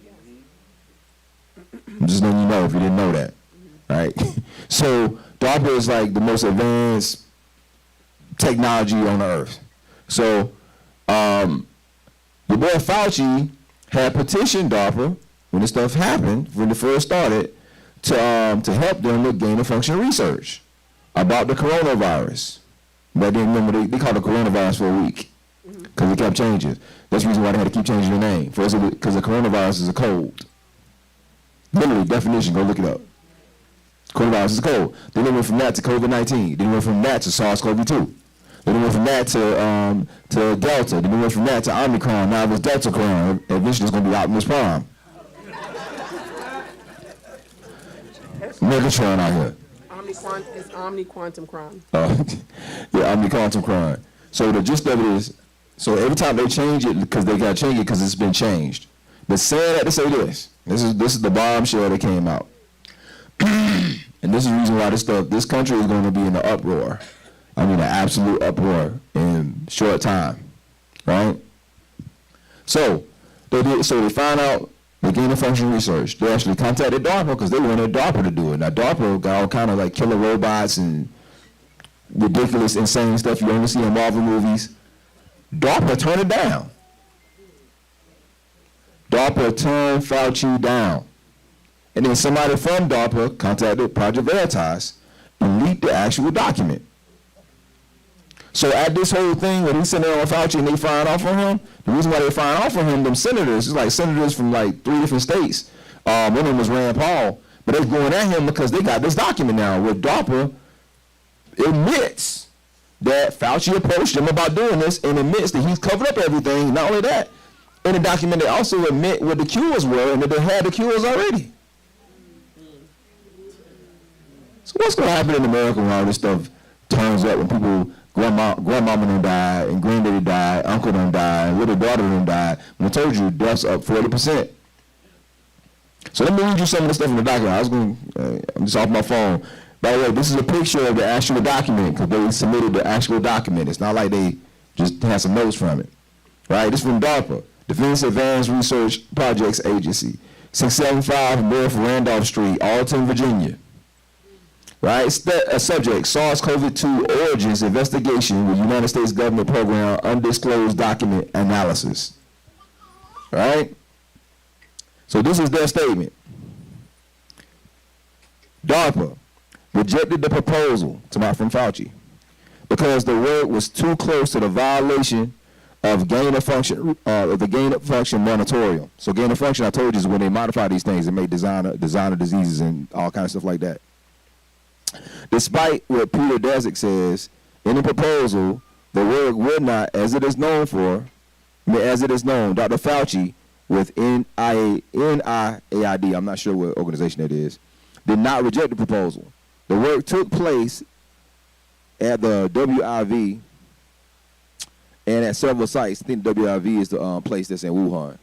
I'm just letting you know if you didn't know that, right? So DARPA is like the most advanced technology on earth. So your boy Fauci had petitioned DARPA when this stuff happened, when it first started, to help them with gain of function research about the coronavirus. But then remember, they called it coronavirus for a week because it kept changing. That's the reason why they had to keep changing the name. First, because the coronavirus is a cold. Literally, definition, go look it up. Coronavirus is a cold. Then they went from that to COVID-19. Then they went from that to SARS-CoV-2. Then they went from that to Delta. Then they went from that to Omicron. Now it's Delta Cron. Eventually it's going to be Optimus Prime. Megatron out here. It's omni-quantum crime. Yeah, omni-quantum crime. So the gist of it is, so every time they change it, because they got to change it because it's been changed. But saying that to say this is the bombshell that came out. And this is the reason why this country is going to be in an uproar. I mean, an absolute uproar in short time, right? So they found out the gain of function research. They actually contacted DARPA because they wanted DARPA to do it. Now DARPA got all kind of like killer robots and ridiculous, insane stuff you only see in Marvel movies. DARPA turned it down. DARPA turned Fauci down. And then somebody from DARPA contacted Project Veritas and leaked the actual document. So at this whole thing, when he sent it on Fauci and they fired off on him, the reason why they fired off on him, them senators, it's like senators from like 3 different states. One of them was Rand Paul, but they're going at him because they got this document now where DARPA admits that Fauci approached him about doing this and admits that he's covered up everything. Not only that, in the document they also admit what the cures were and that they had the cures already. So what's going to happen in America when all this stuff turns up, when people, grandmama done died, and granddaddy died, uncle done died, and little daughter done died? When I told you, death's up 40%. So let me read you some of the stuff in the document. I'm just off my phone. By the way, this is a picture of the actual document because they submitted the actual document. It's not like they just had some notes from it. Right? This is from DARPA, Defense Advanced Research Projects Agency, 675 North Randolph Street, Alton, Virginia. Right? A subject, SARS-CoV-2 origins investigation with United States government program undisclosed document analysis. Right? So this is their statement. DARPA rejected the proposal from Fauci because the work was too close to the violation of gain of function, the gain of function moratorium. So gain of function, I told you, is when they modify these things and make designer diseases and all kinds of stuff like that. Despite what Peter Daszak says, in the proposal, the work would not, as it is known, Dr. Fauci with NIAID, I'm not sure what organization that is, did not reject the proposal. The work took place at the WIV and at several sites. I think the WIV is the place that's in Wuhan.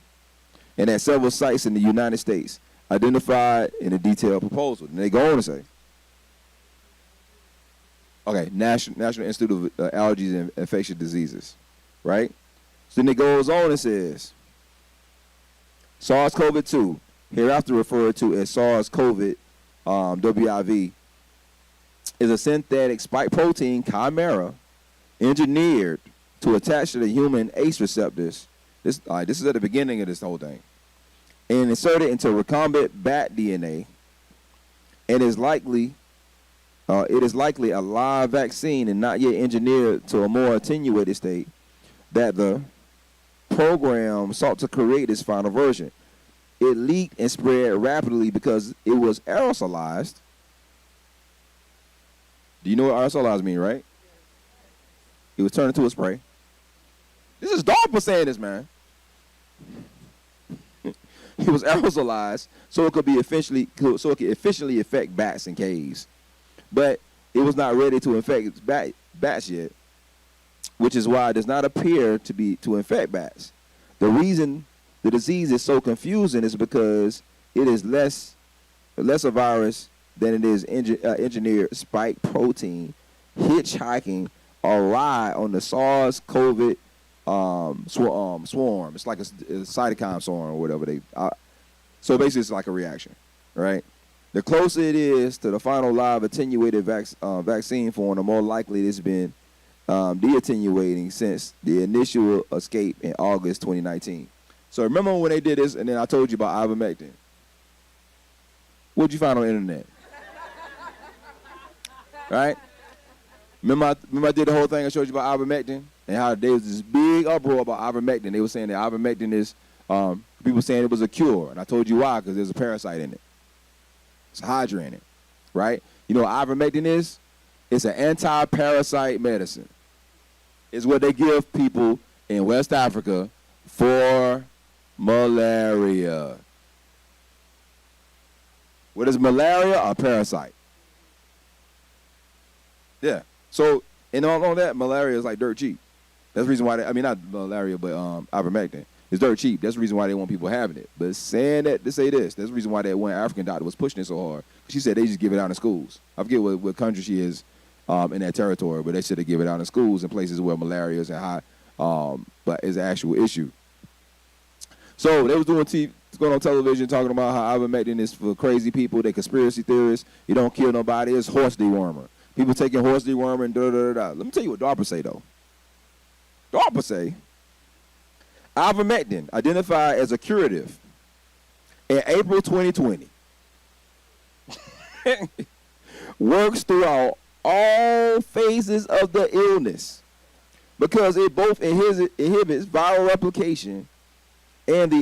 And at several sites in the United States, identified in a detailed proposal. And they go on to say, Okay, National Institute of Allergies and Infectious Diseases, right? So then it goes on and says, SARS-CoV-2, hereafter referred to as SARS-CoV, WIV, is a synthetic spike protein chimera engineered to attach to the human ACE receptors. This is at the beginning of this whole thing, and inserted into recombinant bat DNA, and is likely a live vaccine and not yet engineered to a more attenuated state that the program sought to create its final version. It leaked and spread rapidly because it was aerosolized. Do you know what aerosolized mean, right? It was turned into a spray. This is DARPA saying this, man. It was aerosolized so it could efficiently affect bats and caves. But it was not ready to infect bats yet, which is why it does not appear to infect bats. The reason the disease is so confusing is because it is less a virus than it is engineered spike protein hitchhiking a ride on the SARS-CoV swarm. It's like a cytokine swarm or whatever so basically it's like a reaction, right? The closer it is to the final live attenuated vaccine form, the more likely it's been de-attenuating since the initial escape in August 2019. So remember when they did this, and then I told you about ivermectin. What'd you find on the internet? Right? Remember I did the whole thing I showed you about ivermectin, and how there was this big uproar about ivermectin. They were saying that ivermectin is, people saying it was a cure, and I told you why, because there's a parasite in it. It's a hydra in it, right? You know what ivermectin is? It's an anti-parasite medicine. It's what they give people in West Africa for malaria. What is malaria? A parasite. Yeah. So, and on that, malaria is like dirt cheap. That's the reason why not malaria, but ivermectin. It's dirt cheap. That's the reason why they want people having it. But saying that to say this, that's the reason why that one African doctor was pushing it so hard. She said they just give it out in schools. I forget what country she is in that territory, but they said they give it out in schools in places where malaria is high, but is an actual issue. So they was going on television talking about how ivermectin is for crazy people. They conspiracy theorists. You don't kill nobody. It's horse dewormer. People taking horse dewormer and da-da-da-da. Let me tell you what DARPA say, though. DARPA say ivermectin identified as a curative in April 2020 works throughout all phases of the illness because it both inhibits viral replication and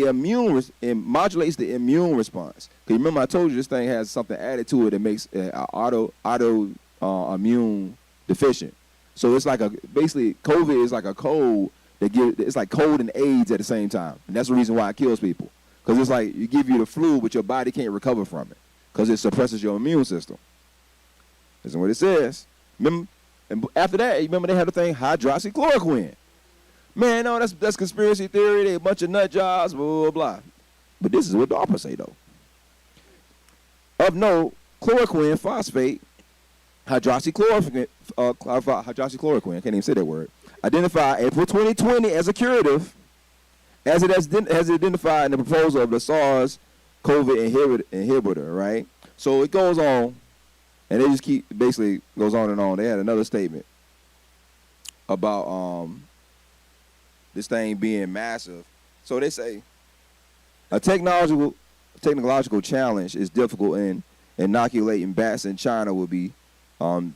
modulates the immune response. Because remember I told you this thing has something added to it that makes auto immune deficient. So it's like basically COVID is like a cold it's like cold and AIDS at the same time. And that's the reason why it kills people. Because it's like you give you the flu, but your body can't recover from it because it suppresses your immune system. Listen what it says. Remember, and after that, remember they had the thing hydroxychloroquine. Man, no, that's conspiracy theory. They a bunch of nut jobs, blah, blah, blah. But this is what DARPA say, though. Of note, chloroquine phosphate, hydroxychloroquine, I can't even say that word, identified April 2020 as a curative, as it has identified in the proposal of the SARS-CoV inhibitor, right? So it goes on, and they just basically goes on and on. They had another statement about this thing being massive. So they say a technological challenge is difficult, and inoculating bats in China will be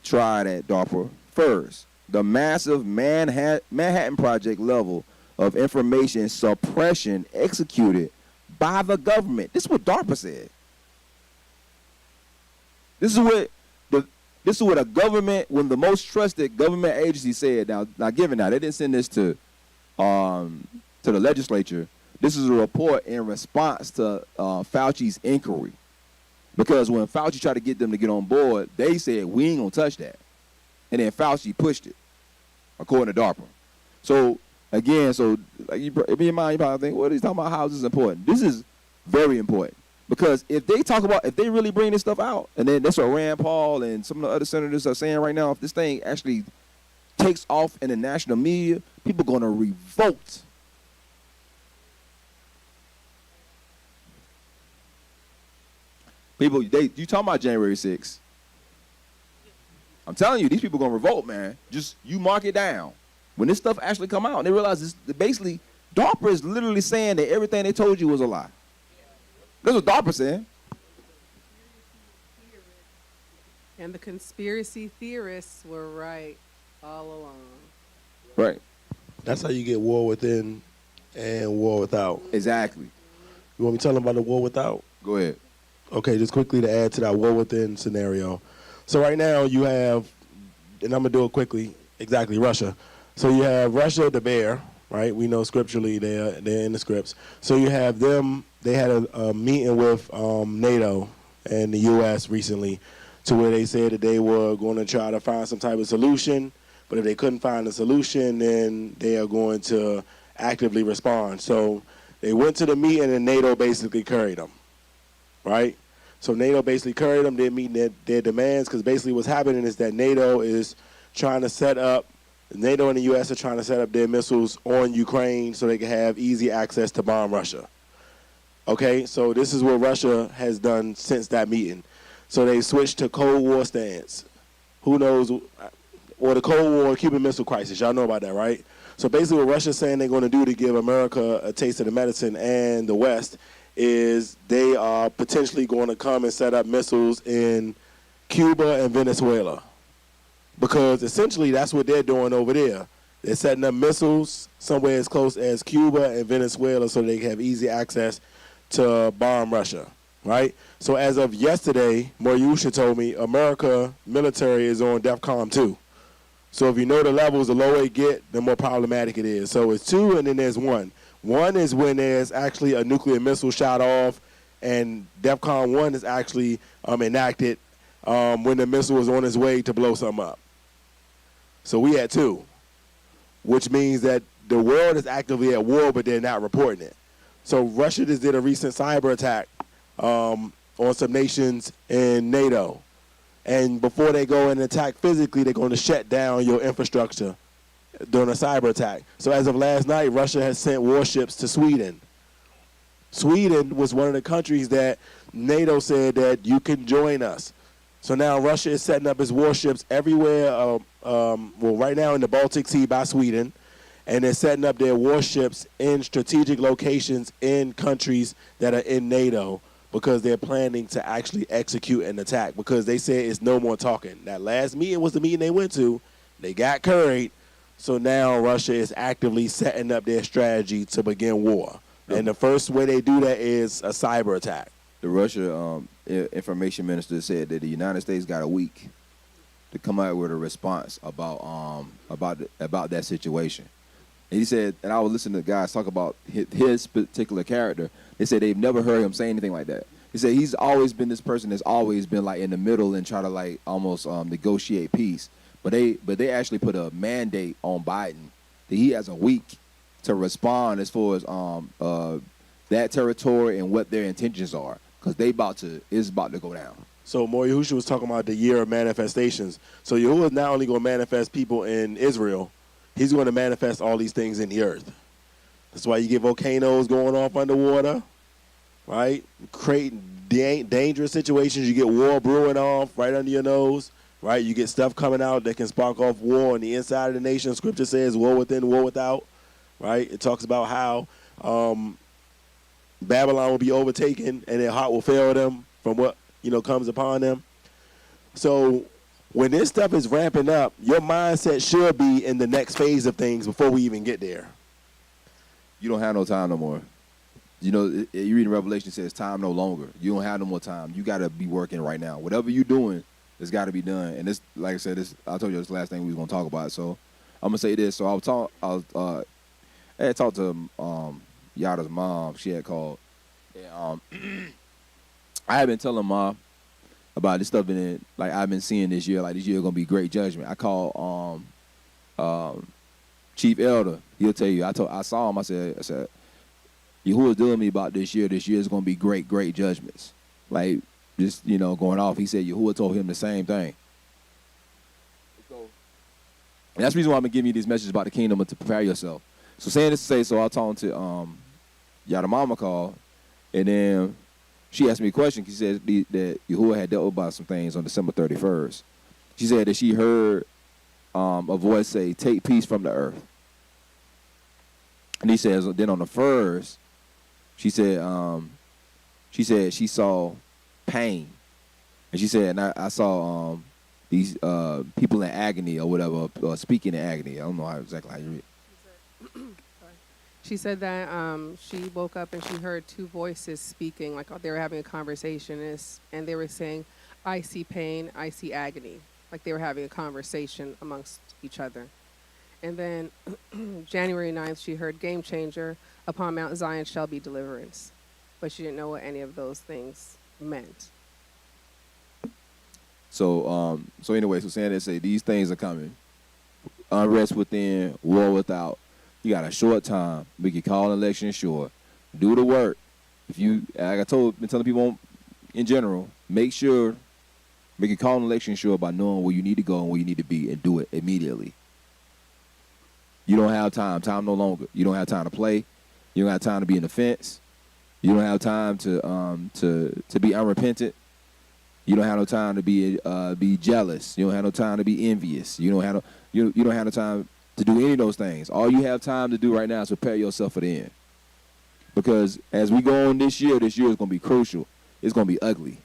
tried at DARPA first. The massive Manhattan Project level of information suppression executed by the government. This is what DARPA said. This is what a government, when the most trusted government agency said. Now given that they didn't send this to the legislature. This is a report in response to Fauci's inquiry. Because when Fauci tried to get them to get on board, they said, we ain't going to touch that. And then Fauci pushed it, according to DARPA. So, again, like in your mind, you probably think, what are you talking about? How is this important? This is very important. Because if they really bring this stuff out, and then that's what Rand Paul and some of the other senators are saying right now, if this thing actually takes off in the national media, people are going to revolt. People, you talking about January 6th. I'm telling you, these people are going to revolt, man. Just, you mark it down. When this stuff actually come out, and they realize this, basically, DARPA is literally saying that everything they told you was a lie. That's what DARPA saying. And the conspiracy theorists were right all along. Right. That's how you get war within and war without. Exactly. You want me to tell them about the war without? Go ahead. Okay, just quickly to add to that war within scenario. So right now you have, and I'm going to do it quickly, exactly, Russia. So you have Russia, the bear, right? We know scripturally they're in the scripts. So you have them, they had a meeting with NATO and the U.S. recently to where they said that they were going to try to find some type of solution, but if they couldn't find a solution, then they are going to actively respond. So they went to the meeting and NATO basically carried them, right? So NATO basically carried them. They're meeting their demands because basically what's happening is that NATO is trying to set up, NATO and the U.S. are trying to set up their missiles on Ukraine so they can have easy access to bomb Russia. Okay, so this is what Russia has done since that meeting. So they switched to Cold War stance. Who knows, or the Cold War Cuban Missile Crisis. Y'all know about that, right? So basically what Russia's saying they're going to do to give America a taste of the medicine and the West is they are potentially going to come and set up missiles in Cuba and Venezuela. Because essentially that's what they're doing over there. They're setting up missiles somewhere as close as Cuba and Venezuela so they can have easy access to bomb Russia, right? So as of yesterday, Yahusha told me America military is on DEFCON 2. So if you know the levels, the lower it get, the more problematic it is. So it's 2 and then there's 1. 1 is when there's actually a nuclear missile shot off, and DEFCON 1 is actually enacted when the missile was on its way to blow something up. So we had 2, which means that the world is actively at war, but they're not reporting it. So Russia just did a recent cyber attack on some nations in NATO. And before they go and attack physically, they're going to shut down your infrastructure during a cyber attack. So as of last night, Russia has sent warships to Sweden. Sweden was one of the countries that NATO said that you can join us. So now Russia is setting up its warships everywhere, right now in the Baltic Sea by Sweden, and they're setting up their warships in strategic locations in countries that are in NATO because they're planning to actually execute an attack because they said it's no more talking. That last meeting was the meeting they went to. They got curried. So now Russia is actively setting up their strategy to begin war. And the first way they do that is a cyber attack. The Russia information minister said that the United States got a week to come out with a response about that situation. And he said, and I was listening to guys talk about his particular character. They said they've never heard him say anything like that. He said he's always been this person that's always been like in the middle and try to like almost negotiate peace. But they actually put a mandate on Biden that he has a week to respond as far as that territory and what their intentions are, because it's about to go down. So Yahusha was talking about the year of manifestations. So Yahuwah is not only going to manifest people in Israel, he's going to manifest all these things in the earth. That's why you get volcanoes going off underwater, right? Creating dangerous situations. You get war brewing off right under your nose, right? You get stuff coming out that can spark off war on the inside of the nation. Scripture says war within, war without, right? It talks about how Babylon will be overtaken and their heart will fail them from what comes upon them. So when this stuff is ramping up, your mindset should be in the next phase of things before we even get there. You don't have no time no more. You read in Revelation, it says time no longer. You don't have no more time. You got to be working right now. Whatever you're doing, it's got to be done. And this, like I said, I told you this last thing we was going to talk about. So I'm going to say this. So I had talked to Yada's mom. She had called. And, I had been telling Mom about this stuff I've been seeing this year. Like this year gonna be great judgment. I called Chief Elder. He'll tell you. I saw him. I said Yahuwah's dealing with me about this year. This year is going to be great, great judgments. Like, just, going off. He said Yahuwah told him the same thing. And that's the reason why I'm going to give you these messages about the kingdom and to prepare yourself. So saying this to say, so I was talking to Yada Mama called, and then she asked me a question. She said that Yahuwah had dealt about some things on December 31st. She said that she heard a voice say, "Take peace from the earth." And he says, then on the first, she said she saw pain. And she said, and I saw these people in agony or whatever, speaking in agony. I don't know exactly how you read it. She said that she woke up and she heard two voices speaking, like they were having a conversation, and they were saying, "I see pain, I see agony," like they were having a conversation amongst each other. And then January 9th, she heard "Game Changer, upon Mount Zion shall be deliverance," but she didn't know what any of those things meant. So anyway, so saying that, say these things are coming. Unrest within, war without. You got a short time. We can call an election short. Do the work. If you, like I been telling people in general, make sure we can call an election short by knowing where you need to go and where you need to be, and do it immediately. You don't have time. Time no longer. You don't have time to play. You don't have time to be in the fence. You don't have time to be unrepentant. You don't have no time to be jealous. You don't have no time to be envious. You don't have no time to do any of those things. All you have time to do right now is prepare yourself for the end. Because as we go on this year is going to be crucial. It's going to be ugly.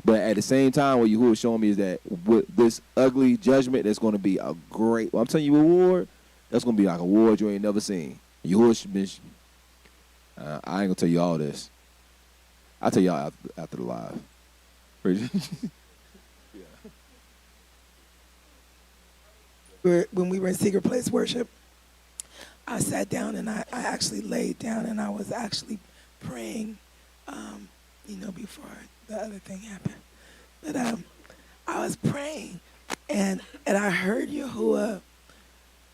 But at the same time, what Yahuwah is showing me is that with this ugly judgment, there's going to be a great, I'm telling you, a war, that's going to be like a war you ain't never seen. Yahuwah been, I ain't going to tell you all this. I'll tell y'all after the live. When we were in Secret Place Worship, I sat down and I actually laid down and I was actually praying, before the other thing happened. But I was praying and I heard Yahuwah.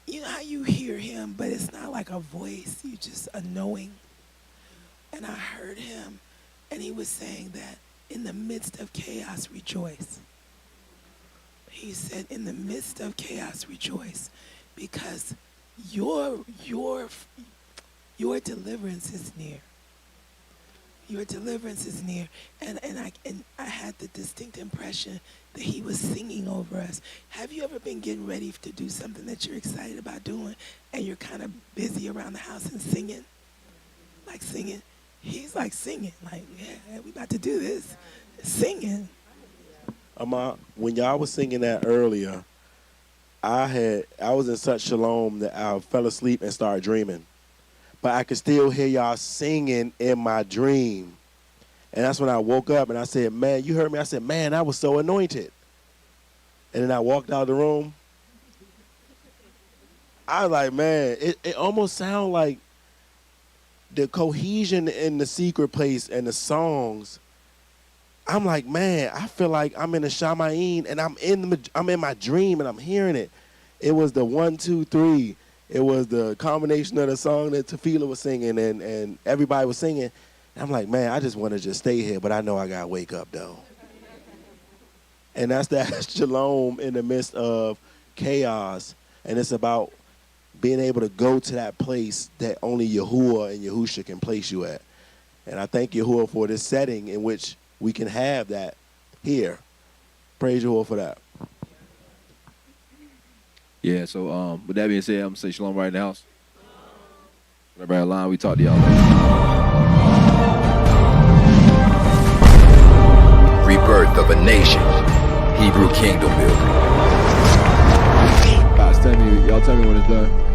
You know how you hear him, but it's not like a voice, you just a knowing. And I heard him and he was saying that in the midst of chaos, rejoice. He said, in the midst of chaos, rejoice, because your deliverance is near. Your deliverance is near. And I had the distinct impression that he was singing over us. Have you ever been getting ready to do something that you're excited about doing, and you're kind of busy around the house and singing? Like singing. He's like singing, like, yeah, we about to do this. Singing. When y'all was singing that earlier, I was in such shalom that I fell asleep and started dreaming. But I could still hear y'all singing in my dream. And that's when I woke up and I said, "Man, you heard me?" I said, "Man, I was so anointed." And then I walked out of the room. I was like, man, it almost sounded like the cohesion in the secret place and the songs. I'm like, man, I feel like I'm in a Shamayim and I'm in my dream and I'm hearing it. It was the 1, 2, 3. It was the combination of the song that Tefillah was singing and everybody was singing. And I'm like, man, I just want to just stay here, but I know I got to wake up, though. And that's that shalom in the midst of chaos. And it's about being able to go to that place that only Yahuwah and Yahusha can place you at. And I thank Yahuwah for this setting in which we can have that here. Praise Yahuwah for that. Yeah, so with that being said, I'm going to say shalom right in the house. Everybody online, we talk to y'all later. Rebirth of a nation. Hebrew kingdom building. Guys, y'all tell me when it's done.